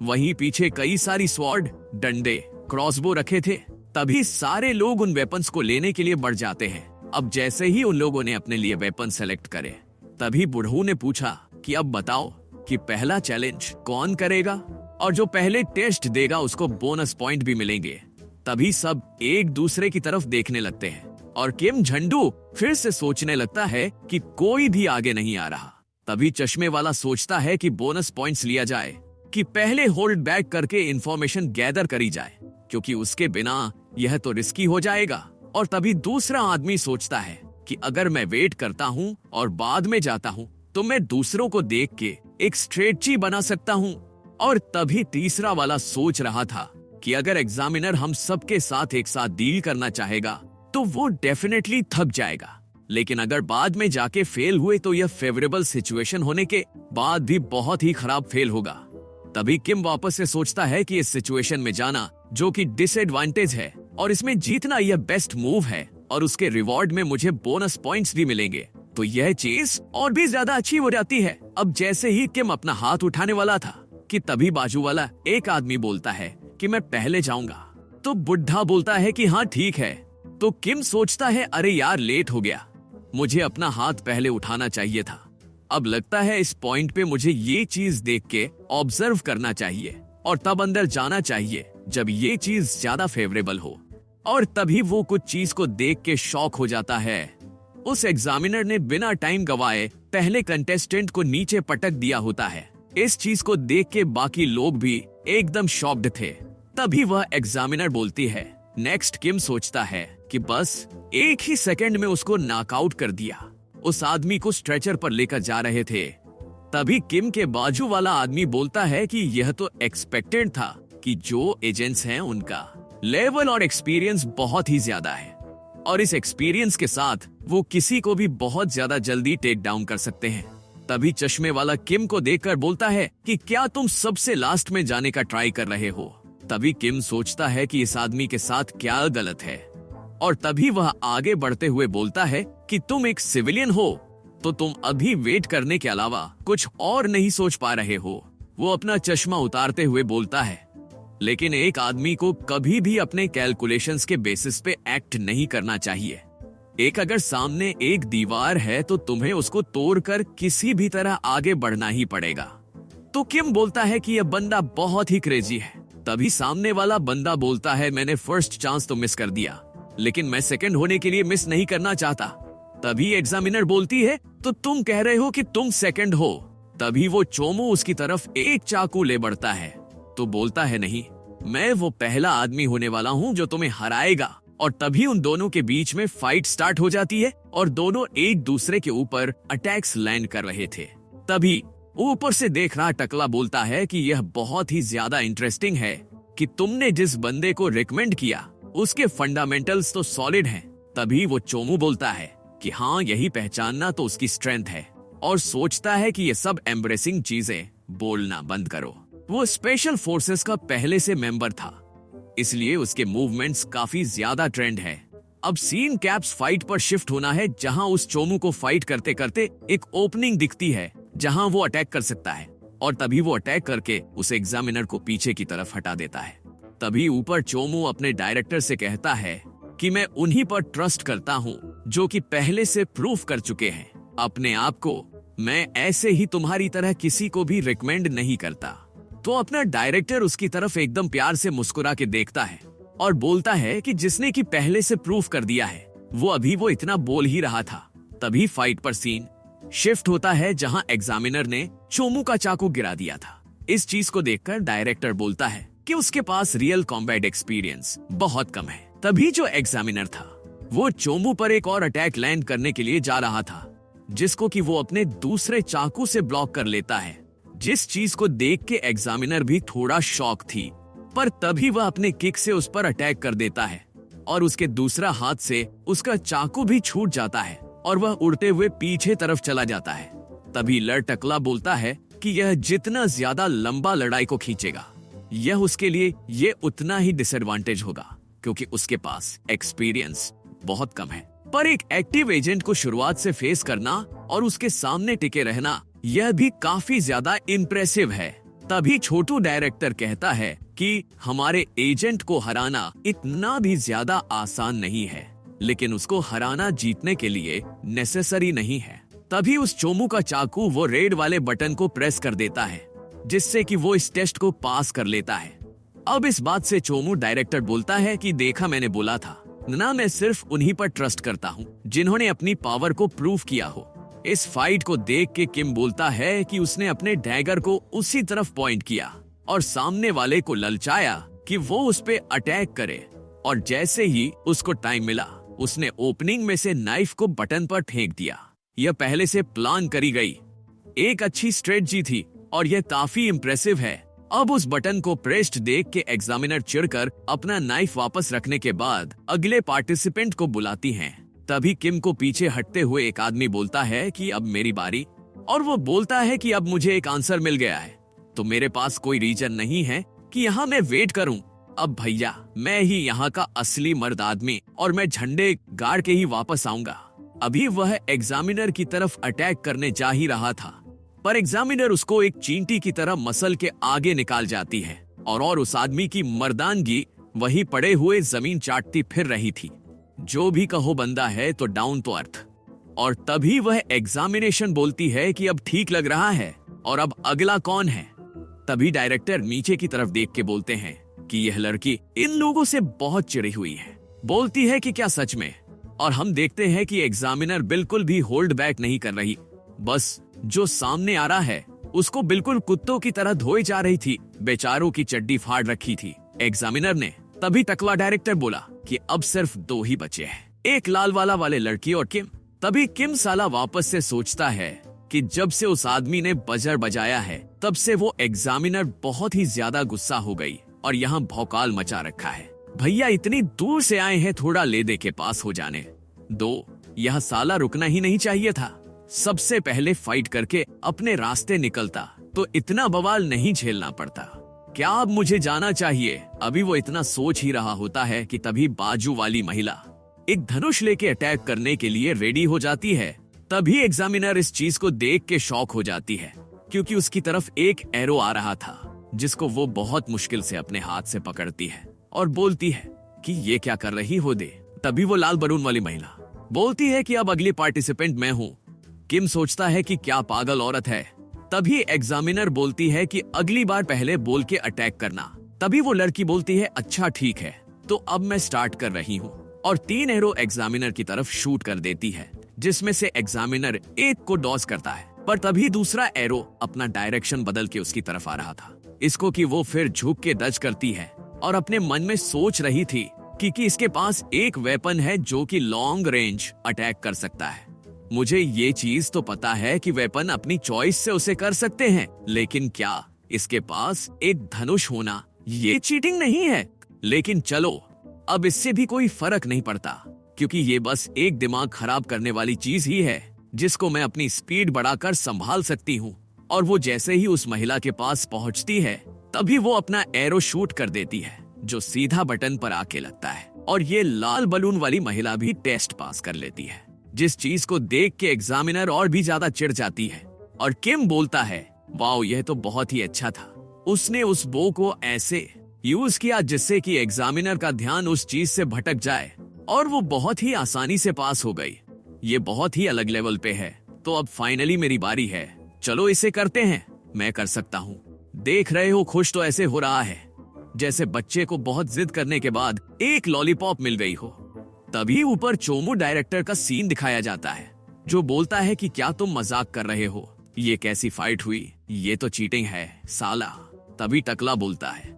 वहीं पीछे कई सारी स्वॉर्ड, डंडे, क्रॉसबो रखे थे। तभी सारे लोग उन वेपन्स को लेने के लिए बढ़ जाते हैं। अब जैसे ही उन लोगों ने अपने लिए वेपन सेलेक्ट करे, तभी बुढ़ऊ ने पूछा कि अब बताओ कि पहला चैलेंज कौन करेगा, और जो पहले टेस्ट देगा उसको बोनस पॉइंट भी मिलेंगे। तभी सब एक दूसरे की तरफ देखने लगते हैं, और किम झंडू फिर से सोचने लगता है कि कोई भी आगे नहीं आ रहा। तभी चश्मे वाला सोचता है कि बोनस पॉइंट्स लिया जाए, कि पहले होल्ड बैक करके इंफॉर्मेशन गैदर करी जाए, क्योंकि उसके बिना यह तो रिस्की हो जाएगा। और तभी दूसरा आदमी सोचता है कि अगर मैं वेट करता हूँ और बाद में जाता हूँ तो मैं दूसरों को देख के एक स्ट्रेटजी बना सकता हूँ। और तभी तीसरा वाला सोच रहा था कि अगर एग्जामिनर हम सबके साथ एक साथ डील करना चाहेगा तो वो डेफिनेटली थक जाएगा, लेकिन अगर बाद में जाके फेल हुए तो यह फेवरेबल सिचुएशन होने के बाद भी बहुत ही खराब फेल होगा। तभी किम वापस से सोचता है कि इस सिचुएशन में जाना जो कि डिसएडवांटेज है और इसमें जीतना यह बेस्ट मूव है, और उसके रिवॉर्ड में मुझे बोनस पॉइंट्स भी मिलेंगे, तो यह चीज और भी ज्यादा अच्छी हो जाती है। अब जैसे ही किम अपना हाथ उठाने वाला था कि तभी बाजू वाला एक आदमी बोलता है कि मैं पहले जाऊंगा। तो बुढ़ा बोलता है कि हाँ ठीक है। तो किम सोचता है अरे यार लेट हो गया, मुझे अपना हाथ पहले उठाना चाहिए था। अब लगता है इस पॉइंट पे मुझे ये चीज देख के ऑब्जर्व करना चाहिए और तब अंदर जाना चाहिए जब ये चीज ज्यादा फेवरेबल हो। और तभी वो कुछ चीज को देख के शॉक हो जाता है। उस एग्जामिनर ने बिना टाइम गवाए पहले कंटेस्टेंट को नीचे पटक दिया होता है। इस चीज को देख के बाकी लोग भी एकदम शॉक्ड थे। तभी वह एग्जामिनर बोलती है नेक्स्ट। किम सोचता है कि बस एक ही सेकंड में उसको नॉकआउट कर दिया। उस आदमी को स्ट्रेचर पर लेकर जा रहे थे। तभी किम के बाजू वाला आदमी बोलता है कि यह तो एक्सपेक्टेड था कि जो एजेंट्स हैं उनका लेवल और एक्सपीरियंस बहुत ही ज्यादा है, और इस एक्सपीरियंस के साथ वो किसी को भी बहुत ज्यादा जल्दी टेक डाउन कर सकते हैं। तभी चश्मे वाला किम को देखकर बोलता है कि क्या तुम सबसे लास्ट में जाने का ट्राई कर रहे हो। तभी किम सोचता है कि इस आदमी के साथ क्या गलत है, और तभी वह आगे बढ़ते हुए बोलता है कि तुम एक सिविलियन हो तो तुम अभी वेट करने के अलावा कुछ और नहीं सोच पा रहे हो। वो अपना चश्मा उतारते हुए बोलता है, लेकिन एक आदमी को कभी भी अपने कैलकुलेशंस के बेसिस पे एक्ट नहीं करना चाहिए। एक अगर सामने एक दीवार है तो तुम्हें उसको तोड़कर किसी भी तरह आगे बढ़ना ही पड़ेगा। तो किम बोलता है कि यह बंदा बहुत ही क्रेजी है। तभी सामने वाला बंदा बोलता है, मैंने फर्स्ट चांस तो मिस कर दिया, लेकिन मैं सेकंड होने के लिए मिस नहीं करना चाहता। तभी एग्जामिनर बोलती है, तो तुम कह रहे हो कि तुम सेकंड हो। तभी वो चोमू उसकी तरफ एक चाकू ले बढ़ता है तो बोलता है, नहीं, मैं वो पहला आदमी होने वाला हूँ जो तुम्हें हराएगा। और तभी उन दोनों के बीच में फाइट स्टार्ट हो जाती है और दोनों एक दूसरे के ऊपर अटैक्स लैंड कर रहे थे। तभी ऊपर से देख रहा टकला बोलता है कि यह बहुत ही ज्यादा इंटरेस्टिंग है कि तुमने जिस बंदे को रिकमेंड किया उसके फंडामेंटल्स तो सॉलिड हैं। तभी वो चोमू बोलता है कि हाँ, यही पहचानना तो उसकी स्ट्रेंथ है, और सोचता है कि ये सब एम्ब्रेसिंग चीजें बोलना बंद करो। वो स्पेशल फोर्सेस का पहले से मेंबर था, इसलिए उसके मूवमेंट्स काफी ज्यादा ट्रेंड है। अब सीन कैप्स फाइट पर शिफ्ट होना है, जहां उस चोमू को फाइट करते करते एक ओपनिंग दिखती है जहां वो अटैक कर सकता है, और तभी वो अटैक करके उस एग्जामिनर को पीछे की तरफ हटा देता है। तभी ऊपर चोमू अपने डायरेक्टर से कहता है कि मैं उन्हीं पर ट्रस्ट करता हूँ जो कि पहले से प्रूफ कर चुके हैं अपने आप को। मैं ऐसे ही तुम्हारी तरह किसी को भी रिकमेंड नहीं करता। तो अपना डायरेक्टर उसकी तरफ एकदम प्यार से मुस्कुरा के देखता है और बोलता है कि जिसने कि पहले से प्रूफ कर दिया है वो अभी वो इतना बोल ही रहा था। तभी फाइट पर सीन शिफ्ट होता है जहां एग्जामिनर ने चोमू का चाकू गिरा दिया था। इस चीज को देखकर डायरेक्टर बोलता है कि उसके पास रियल कॉम्बैट एक्सपीरियंस बहुत कम है। तभी जो एग्जामिनर था वो चोमू पर एक और अटैक लैंड करने के लिए जा रहा था, जिसको कि वो अपने दूसरे चाकू से ब्लॉक कर लेता है, जिस चीज को देख के एग्जामिनर भी थोड़ा शॉक थी। पर तभी वह अपने किक से उस पर अटैक कर देता है और उसके दूसरा हाथ से उसका चाकू भी छूट जाता है और वह उड़ते हुए पीछे तरफ चला जाता है। तभी लड़टकला बोलता है कि यह जितना ज्यादा लंबा लड़ाई को खींचेगा, यह उसके लिए ये उतना ही डिसएडवांटेज होगा, क्योंकि उसके पास एक्सपीरियंस बहुत कम है। पर एक एक्टिव एजेंट को शुरुआत से फेस करना और उसके सामने टिके रहना, यह भी काफी ज्यादा इम्प्रेसिव है। तभी छोटू डायरेक्टर कहता है कि हमारे एजेंट को हराना इतना भी ज्यादा आसान नहीं है, लेकिन उसको हराना जीतने के लिए नेसेसरी नहीं है। तभी उस चोमू का चाकू वो रेड वाले बटन को प्रेस कर देता है, जिससे कि वो इस टेस्ट को पास कर लेता है। अब इस बात से चोमू डायरेक्टर बोलता है कि देखा, मैंने बोला था ना, मैं सिर्फ उन्हीं पर ट्रस्ट करता हूँ जिन्होंने अपनी पावर को प्रूव किया हो। इस फाइट को देख के किम बोलता है कि उसने अपने डैगर को उसी तरफ पॉइंट किया और सामने वाले को ललचाया कि वो उस पे अटैक करे, और जैसे ही उसको टाइम मिला उसने ओपनिंग में से नाइफ को बटन पर फेंक दिया। यह पहले से प्लान करी गई एक अच्छी स्ट्रेटजी थी और यह काफी इम्प्रेसिव है। अब उस बटन को प्रेस्ड देख के एग्जामिनर चिढ़कर अपना नाइफ वापस रखने के बाद अगले पार्टिसिपेंट को बुलाती हैं। तभी किम को पीछे हटते हुए एक आदमी बोलता है कि अब मेरी बारी, और वो बोलता है कि अब मुझे एक आंसर मिल गया है, तो मेरे पास कोई रीजन नहीं है कि यहाँ मैं वेट करूं। अब भैया, मैं ही यहाँ का असली मर्द आदमी और मैं झंडे गाड़ के ही वापस आऊंगा। अभी वह एग्जामिनर की तरफ अटैक करने जा ही रहा था, पर एग्जामिनर उसको एक चींटी की तरह मसल के आगे निकाल जाती है और उस आदमी की मर्दानगी वही पड़े हुए जमीन चाटती फिर रही थी। जो भी कहो, बंदा है तो डाउन टू अर्थ। और तभी वह एग्जामिनेशन बोलती है कि अब ठीक लग रहा है और अब अगला कौन है। तभी डायरेक्टर नीचे की तरफ देख के बोलते हैं कि यह लड़की इन लोगों से बहुत चिढ़ी हुई है। बोलती है कि क्या सच में? और हम देखते हैं कि एग्जामिनर बिल्कुल भी होल्ड बैक नहीं कर रही, बस जो सामने आ रहा है उसको बिल्कुल कुत्तों की तरह धोई जा रही थी। बेचारों की चड्डी फाड़ रखी थी एग्जामिनर ने। तभी टकला डायरेक्टर बोला कि अब सिर्फ 2 ही बचे हैं, एक लाल वाले लड़की और किम। तभी किम साला वापस से सोचता है कि जब से उस आदमी ने बजर बजाया है तब से वो एग्जामिनर बहुत ही ज्यादा गुस्सा हो गई और यहाँ भौकाल मचा रखा है। भैया इतनी दूर से आए हैं, थोड़ा ले दे के पास हो जाने दो। यह साला रुकना ही नहीं चाहिए था। सबसे पहले फाइट करके अपने रास्ते निकलता तो इतना बवाल नहीं झेलना पड़ता। क्या अब मुझे जाना चाहिए? अभी वो इतना सोच ही रहा होता है कि तभी बाजू वाली महिला एक धनुष लेके अटैक करने के लिए रेडी हो जाती है। तभी एग्जामिनर इस चीज को देख के शॉक हो जाती है, क्योंकि उसकी तरफ एक एरो आ रहा था जिसको वो बहुत मुश्किल से अपने हाथ से पकड़ती है और बोलती है कि ये क्या कर रही हो दे। तभी वो लाल बलून वाली महिला बोलती है कि अब अगली पार्टिसिपेंट मैं हूँ। किम सोचता है कि क्या पागल औरत है। तभी एग्जामिनर बोलती है कि अगली बार पहले बोल के अटैक करना। तभी वो लड़की बोलती है अच्छा ठीक है, तो अब मैं स्टार्ट कर रही हूँ, और 3 एरो एग्जामिनर की तरफ शूट कर देती है, जिसमें से एग्जामिनर एक को डॉज करता है। पर तभी दूसरा एरो अपना डायरेक्शन बदल के उसकी तरफ आ रहा था। इसको कि वो फिर झुक के डज करती है और अपने मन में सोच रही थी कि इसके पास एक वेपन है जो कि लॉन्ग रेंज अटैक कर सकता है। मुझे ये चीज तो पता है कि वेपन अपनी चॉइस से उसे कर सकते हैं, लेकिन क्या इसके पास एक धनुष होना ये चीटिंग नहीं है? लेकिन चलो, अब इससे भी कोई फर्क नहीं पड़ता, क्योंकि ये बस एक दिमाग खराब करने वाली चीज ही है जिसको मैं अपनी स्पीड बढ़ाकर संभाल सकती हूँ। और वो जैसे ही उस महिला के पास पहुंचती है तभी वो अपना एरो शूट कर देती है, जो सीधा बटन पर आके लगता है, और ये लाल बलून वाली महिला भी टेस्ट पास कर लेती है। जिस चीज को देख के एग्जामिनर और भी ज्यादा चिढ़ जाती है और किम बोलता है वाओ, यह तो बहुत ही अच्छा था। उसने उस बो को ऐसे यूज किया जिससे कि एग्जामिनर का ध्यान उस चीज से भटक जाए और वो बहुत ही आसानी से पास हो गई। ये बहुत ही अलग लेवल पे है। तो अब फाइनली मेरी बारी है, चलो इसे करते हैं, मैं कर सकता हूँ। देख रहे हो खुश तो ऐसे हो रहा है जैसे बच्चे को बहुत जिद करने के बाद एक लॉलीपॉप मिल गई हो। तभी ऊपर चोमू डायरेक्टर का सीन दिखाया जाता है, जो बोलता है कि क्या तुम मजाक कर रहे हो, ये कैसी फाइट हुई, ये तो चीटिंग है साला। तभी टकला बोलता है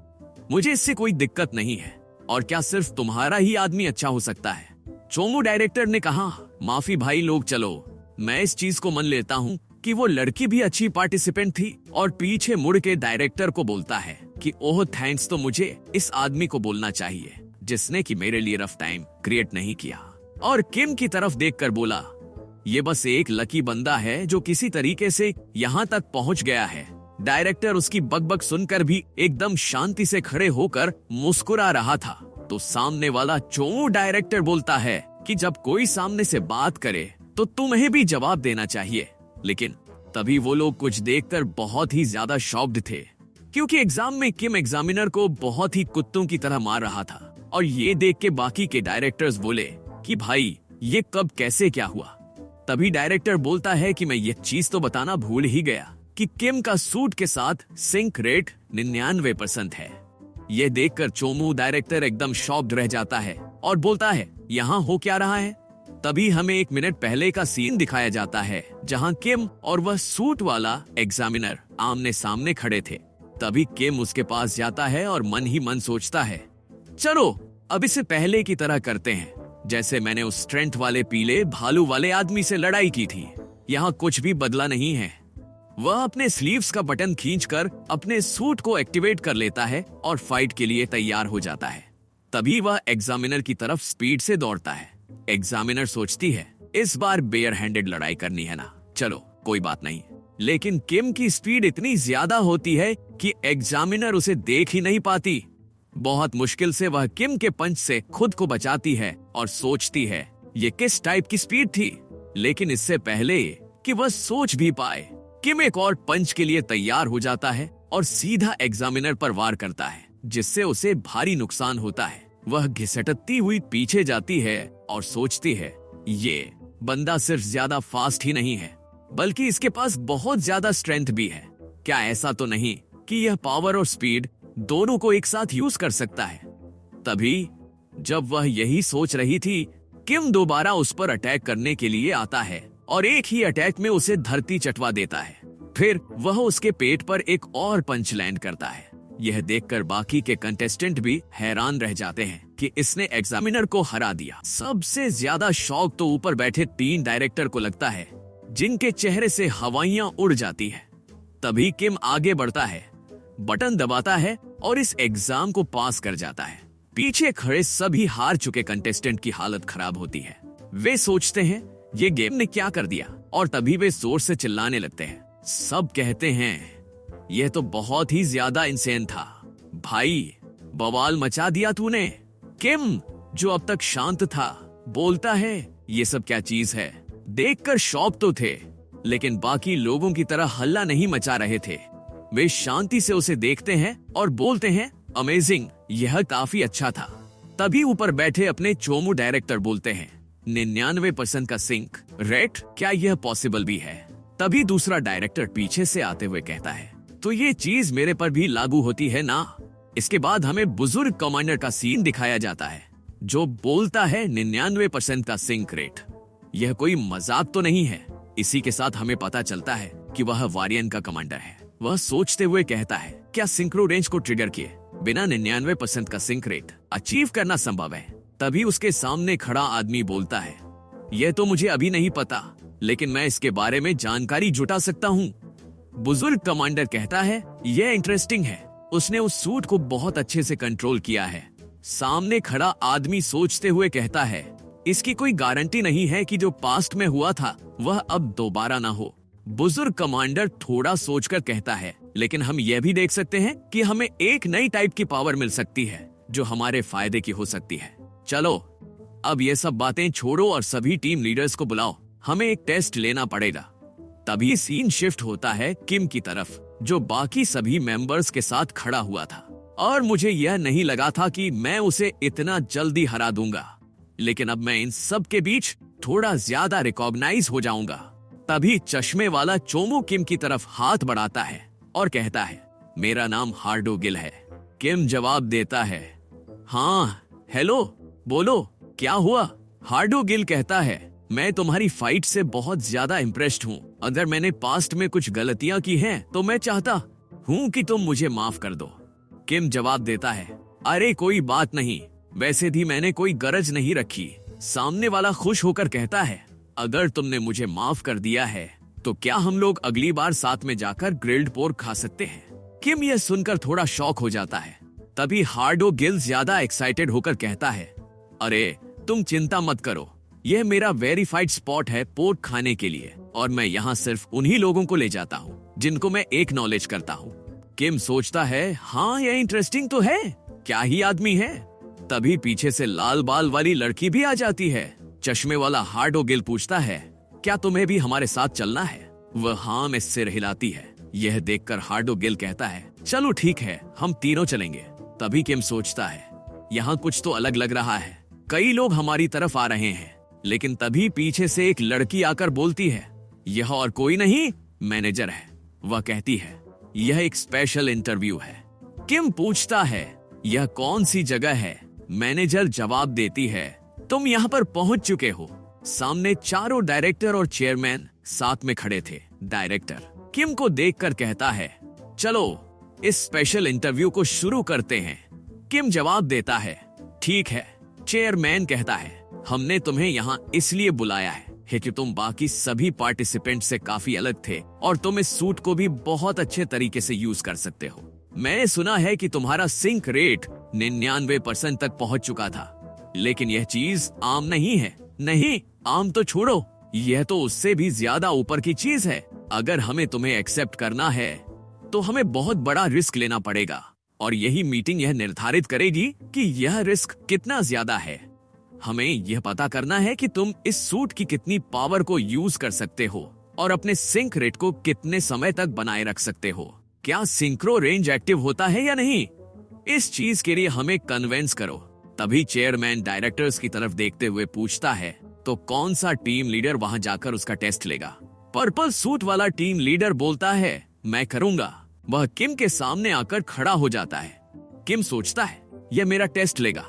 मुझे इससे कोई दिक्कत नहीं है, और क्या सिर्फ तुम्हारा ही आदमी अच्छा हो सकता है? चोमू डायरेक्टर ने कहा माफी भाई लोग, चलो मैं इस चीज को मान लेता हूँ कि वो लड़की भी अच्छी पार्टिसिपेंट थी। और पीछे मुड़ के डायरेक्टर को बोलता है कि ओह थैंक्स तो मुझे इस आदमी को बोलना चाहिए जिसने कि मेरे लिए रफ टाइम क्रिएट नहीं किया। और किम की तरफ देखकर बोला ये बस एक लकी बंदा है जो किसी तरीके से यहाँ तक पहुँच गया है। डायरेक्टर उसकी बकबक सुनकर भी एकदम शांति से खड़े होकर मुस्कुरा रहा था। तो सामने वाला चोमू डायरेक्टर बोलता है कि जब कोई सामने से बात करे तो तुम्हें भी जवाब देना चाहिए। लेकिन तभी वो लोग कुछ देखकर बहुत ही ज्यादा शॉक्ड थे, क्योंकि एग्जाम में किम एग्जामिनर को बहुत ही कुत्तों की तरह मार रहा था। और ये देख के बाकी के डायरेक्टर्स बोले कि भाई ये कब कैसे क्या हुआ। तभी डायरेक्टर बोलता है कि मैं ये चीज तो बताना भूल ही गया कि किम का सूट के साथ सिंक रेट 99% है। ये देखकर चोमू डायरेक्टर एकदम शॉक्ड रह जाता है और बोलता है यहाँ हो क्या रहा है। तभी हमें 1 मिनट पहले का सीन दिखाया जाता है जहां किम और वह सूट वाला एग्जामिनर आमने सामने खड़े थे। तभी किम उसके पास जाता है और मन ही मन सोचता है चलो अब इसे पहले की तरह करते हैं, जैसे मैंने उस स्ट्रेंथ वाले पीले भालू वाले आदमी से लड़ाई की थी। यहाँ कुछ भी बदला नहीं है। वह अपने स्लीव्स का बटन खींचकर अपने सूट को एक्टिवेट कर लेता है और फाइट के लिए तैयार हो जाता है। तभी वह एग्जामिनर की तरफ स्पीड से दौड़ता है। एग्जामिनर सोचती है इस बार बेयर हैंडेड लड़ाई करनी है ना, चलो कोई बात नहीं। लेकिन किम की स्पीड इतनी ज्यादा होती है कि एग्जामिनर उसे देख ही नहीं पाती। बहुत मुश्किल से वह किम के पंच से खुद को बचाती है और सोचती है ये किस टाइप की स्पीड थी। लेकिन इससे पहले कि वह सोच भी पाए, किम एक और पंच के लिए तैयार हो जाता है और सीधा एग्जामिनर पर वार करता है, जिससे उसे भारी नुकसान होता है। वह घिसटती हुई पीछे जाती है और सोचती है ये बंदा सिर्फ ज्यादा फास्ट ही नहीं है, बल्कि इसके पास बहुत ज्यादा स्ट्रेंथ भी है। क्या ऐसा तो नहीं कि यह पावर और स्पीड दोनों को एक साथ यूज कर सकता है? तभी जब वह यही सोच रही थी, किम दोबारा उस पर अटैक करने के लिए आता है और एक ही अटैक में उसे धरती चटवा देता है। फिर वह उसके पेट पर एक और पंच लैंड करता है। यह देखकर बाकी के कंटेस्टेंट भी हैरान रह जाते हैं कि इसने एग्जामिनर को हरा दिया। सबसे ज्यादा शौक तो ऊपर बैठे 3 डायरेक्टर को लगता है, जिनके चेहरे से हवाइयां उड़ जाती है। तभी किम आगे बढ़ता है, बटन दबाता है और इस एग्जाम को पास कर जाता है। पीछे खड़े सभी हार चुके कंटेस्टेंट की हालत खराब होती है। वे सोचते हैं ये गेम ने क्या कर दिया, और तभी वे जोर से चिल्लाने लगते हैं। सब कहते हैं यह तो बहुत ही ज्यादा इंसेन था भाई, बवाल मचा दिया तूने। किम, जो अब तक शांत था, बोलता है ये सब क्या चीज है। देखकर शॉक तो थे, लेकिन बाकी लोगों की तरह हल्ला नहीं मचा रहे थे। वे शांति से उसे देखते हैं और बोलते हैं अमेजिंग, यह काफी अच्छा था। तभी ऊपर बैठे अपने चोमू डायरेक्टर बोलते हैं 99% का सिंक रेट, क्या यह पॉसिबल भी है? तभी दूसरा डायरेक्टर पीछे से आते हुए कहता है तो ये चीज मेरे पर भी लागू होती है ना। इसके बाद हमें बुजुर्ग कमांडर का सीन दिखाया जाता है जो बोलता है 99% का सिंक रेट। यह कोई मजाक तो नहीं है। इसी के साथ हमें पता चलता है कि वह वारियन का कमांडर है। वह सोचते हुए कहता है क्या सिंक्रो रेंज को ट्रिगर किए बिना 99% का सिंक रेट अचीव करना संभव है? तभी उसके सामने खड़ा आदमी बोलता है यह तो मुझे अभी नहीं पता, लेकिन मैं इसके बारे में जानकारी जुटा सकता हूँ। बुजुर्ग कमांडर कहता है यह इंटरेस्टिंग है, उसने उस सूट को बहुत अच्छे से कंट्रोल किया है। सामने खड़ा आदमी सोचते हुए कहता है इसकी कोई गारंटी नहीं है कि जो पास्ट में हुआ था वह अब दोबारा ना हो। बुजुर्ग कमांडर थोड़ा सोचकर कहता है लेकिन हम यह भी देख सकते हैं कि हमें एक नई टाइप की पावर मिल सकती है जो हमारे फायदे की हो सकती है। चलो अब ये सब बातें छोड़ो और सभी टीम लीडर्स को बुलाओ, हमें एक टेस्ट लेना पड़ेगा। तभी सीन शिफ्ट होता है किम की तरफ, जो बाकी सभी मेंबर्स के साथ खड़ा हुआ था। और मुझे यह नहीं लगा था कि मैं उसे इतना जल्दी हरा दूंगा, लेकिन अब मैं इन सब के बीच थोड़ा ज्यादा रिकॉग्नाइज हो जाऊंगा। तभी चश्मे वाला चोमू किम की तरफ हाथ बढ़ाता है और कहता है मेरा नाम हार्डो गिल है। किम जवाब देता है हाँ हेलो, बोलो क्या हुआ। हार्डो गिल कहता है मैं तुम्हारी फाइट से बहुत ज्यादा इम्प्रेस्ड हूँ। अगर मैंने पास्ट में कुछ गलतियां की हैं तो मैं चाहता हूँ कि तुम मुझे माफ कर दो। किम जवाब देता है अरे कोई बात नहीं, वैसे भी मैंने कोई गरज नहीं रखी। सामने वाला खुश होकर कहता है अगर तुमने मुझे माफ कर दिया है तो क्या हम लोग अगली बार साथ में जाकर ग्रिल्ड पोर्क खा सकते हैं। किम यह सुनकर थोड़ा शॉक हो जाता है। तभी हार्डो गिल ज्यादा एक्साइटेड होकर कहता है अरे तुम चिंता मत करो, यह मेरा वेरीफाइड स्पॉट है पोर्क खाने के लिए, और मैं यहाँ सिर्फ उन्हीं लोगों को ले जाता हूँ जिनको मैं एक्नॉलेज करता हूँ। किम सोचता है हाँ यह इंटरेस्टिंग तो है, क्या ही आदमी है। तभी पीछे से लाल बाल वाली लड़की भी आ जाती है। चश्मे वाला हार्डो गिल पूछता है क्या तुम्हें भी हमारे साथ चलना है? वह हाँ में सिर हिलाती है। यह देखकर हार्डो गिल कहता है चलो ठीक है, हम तीनों चलेंगे। तभी किम सोचता है यहाँ कुछ तो अलग लग रहा है, कई लोग हमारी तरफ आ रहे हैं। लेकिन तभी पीछे से एक लड़की आकर बोलती है यह और कोई नहीं, मैनेजर है। वह कहती है यह एक स्पेशल इंटरव्यू है। किम पूछता है यह कौन सी जगह है? मैनेजर जवाब देती है तुम यहाँ पर पहुंच चुके हो। सामने चारों डायरेक्टर और चेयरमैन साथ में खड़े थे। डायरेक्टर किम को देखकर कहता है चलो इस स्पेशल इंटरव्यू को शुरू करते हैं। किम जवाब देता है ठीक है। चेयरमैन कहता है हमने तुम्हें यहाँ इसलिए बुलाया है कि तुम बाकी सभी पार्टिसिपेंट से काफी अलग थे और तुम इस सूट को भी बहुत अच्छे तरीके से यूज कर सकते हो। मैंने सुना है कि तुम्हारा सिंक रेट 99% तक पहुंच चुका था, लेकिन यह चीज आम नहीं है। नहीं, आम तो छोड़ो, यह तो उससे भी ज्यादा ऊपर की चीज है। अगर हमें तुम्हें एक्सेप्ट करना है तो हमें बहुत बड़ा रिस्क लेना पड़ेगा, और यही मीटिंग यह निर्धारित करेगी कि यह रिस्क कितना ज्यादा है। हमें यह पता करना है कि तुम इस सूट की कितनी पावर को यूज कर सकते हो और अपने सिंक रेट को कितने समय तक बनाए रख सकते हो। क्या सिंक्रो रेंज एक्टिव होता है या नहीं, इस चीज के लिए हमें कन्विंस करो। तभी चेयरमैन डायरेक्टर्स की तरफ देखते हुए पूछता है तो कौन सा टीम लीडर वहां जाकर उसका टेस्ट लेगा। पर्पल सूट वाला टीम लीडर बोलता है मैं करूंगा। वह किम के सामने आकर खड़ा हो जाता है। किम सोचता है यह मेरा टेस्ट लेगा,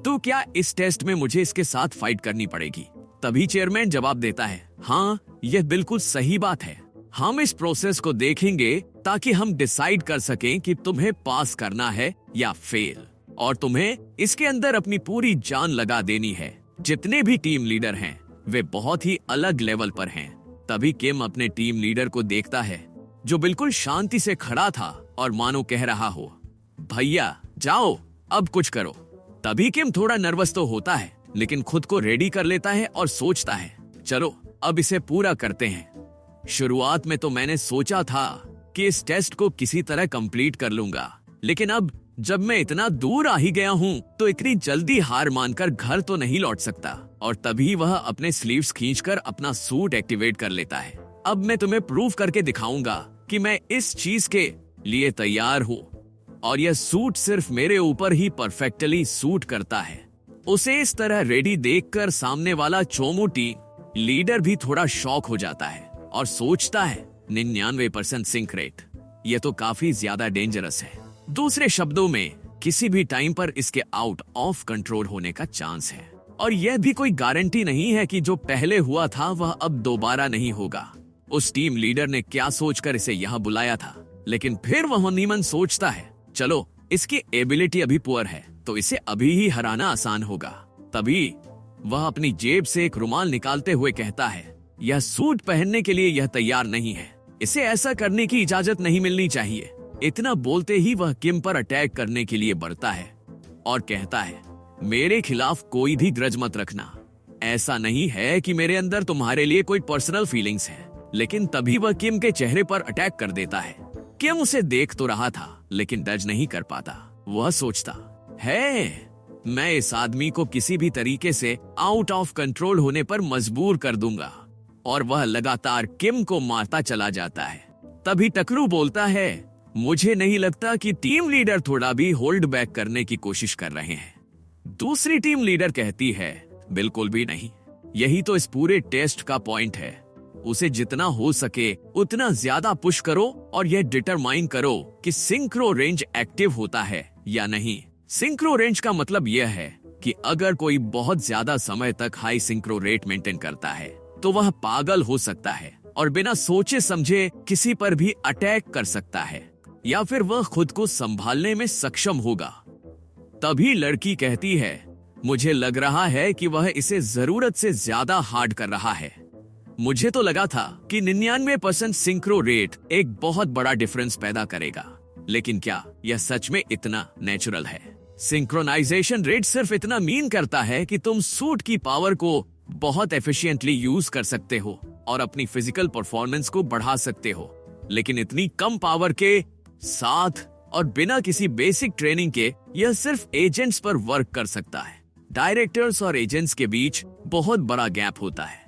तो क्या इस टेस्ट में मुझे इसके साथ फाइट करनी पड़ेगी? तभी चेयरमैन जवाब देता है हाँ यह बिल्कुल सही बात है। हम इस प्रोसेस को देखेंगे ताकि हम डिसाइड कर सकें कि तुम्हें पास करना है या फेल, और तुम्हें इसके अंदर अपनी पूरी जान लगा देनी है। जितने भी टीम लीडर हैं वे बहुत ही अलग लेवल पर हैं। तभी किम अपने टीम लीडर को देखता है जो बिल्कुल शांति से खड़ा था और मानो कह रहा हो भैया जाओ अब कुछ करो। तभी किम थोड़ा नर्वस तो होता है, लेकिन खुद को रेडी कर लेता है और सोचता है, चलो अब इसे पूरा करते हैं। शुरुआत में तो मैंने सोचा था कि इस टेस्ट को किसी तरह कंप्लीट कर लूंगा, लेकिन अब जब मैं इतना दूर आ ही गया हूँ तो इतनी जल्दी हार मानकर घर तो नहीं लौट सकता। और तभी वह अपने स्लीव्स खींचकर अपना सूट एक्टिवेट कर लेता है। अब मैं तुम्हें प्रूव करके दिखाऊंगा कि मैं इस चीज के लिए तैयार हूँ और यह सूट सिर्फ मेरे ऊपर ही परफेक्टली सूट करता है। उसे इस तरह रेडी देखकर सामने वाला चोमुटी लीडर भी थोड़ा शॉक हो जाता है और सोचता है 99% सिंक रेट, यह तो काफी ज्यादा डेंजरस है। दूसरे शब्दों में किसी भी टाइम पर इसके आउट ऑफ कंट्रोल होने का चांस है और यह भी कोई गारंटी नहीं है कि जो पहले हुआ था वह अब दोबारा नहीं होगा। उस टीम लीडर ने क्या सोचकर इसे यहाँ बुलाया था, लेकिन फिर वह नीमन सोचता है, चलो इसकी एबिलिटी अभी पुअर है तो इसे अभी ही हराना आसान होगा। तभी वह अपनी जेब से एक रुमाल निकालते हुए कहता है, यह सूट पहनने के लिए यह तैयार नहीं है, इसे ऐसा करने की इजाजत नहीं मिलनी चाहिए। इतना बोलते ही वह किम पर अटैक करने के लिए बढ़ता है और कहता है, मेरे खिलाफ कोई भी ग्रज मत रखना। ऐसा नहीं है कि मेरे अंदर तुम्हारे लिए कोई पर्सनल फीलिंग्स है। लेकिन तभी वह किम के चेहरे पर अटैक कर देता है। किम उसे देख तो रहा था लेकिन डज नहीं कर पाता। वह सोचता है, मैं इस आदमी को किसी भी तरीके से आउट ऑफ कंट्रोल होने पर मजबूर कर दूंगा। और वह लगातार किम को मारता चला जाता है। तभी टकरू बोलता है, मुझे नहीं लगता कि टीम लीडर थोड़ा भी होल्ड बैक करने की कोशिश कर रहे हैं। दूसरी टीम लीडर कहती है, बिल्कुल भी नहीं, यही तो इस पूरे टेस्ट का पॉइंट है। उसे जितना हो सके उतना ज्यादा पुश करो और यह डिटरमाइन करो कि सिंक्रो रेंज एक्टिव होता है या नहीं। सिंक्रो रेंज का मतलब यह है कि अगर कोई बहुत ज्यादा समय तक हाई सिंक्रो रेट मेंटेन करता है तो वह पागल हो सकता है और बिना सोचे समझे किसी पर भी अटैक कर सकता है या फिर वह खुद को संभालने में सक्षम होगा। तभी लड़की कहती है, मुझे लग रहा है कि वह इसे जरूरत से ज्यादा हार्ड कर रहा है। मुझे तो लगा था कि 99% सिंक्रो रेट एक बहुत बड़ा डिफरेंस पैदा करेगा, लेकिन क्या यह सच में इतना नेचुरल है? सिंक्रोनाइजेशन रेट सिर्फ इतना मीन करता है कि तुम सूट की पावर को बहुत एफिशिएंटली यूज कर सकते हो और अपनी फिजिकल परफॉर्मेंस को बढ़ा सकते हो, लेकिन इतनी कम पावर के साथ और बिना किसी बेसिक ट्रेनिंग के यह सिर्फ एजेंट्स पर वर्क कर सकता है। डायरेक्टर्स और एजेंट्स के बीच बहुत बड़ा गैप होता है।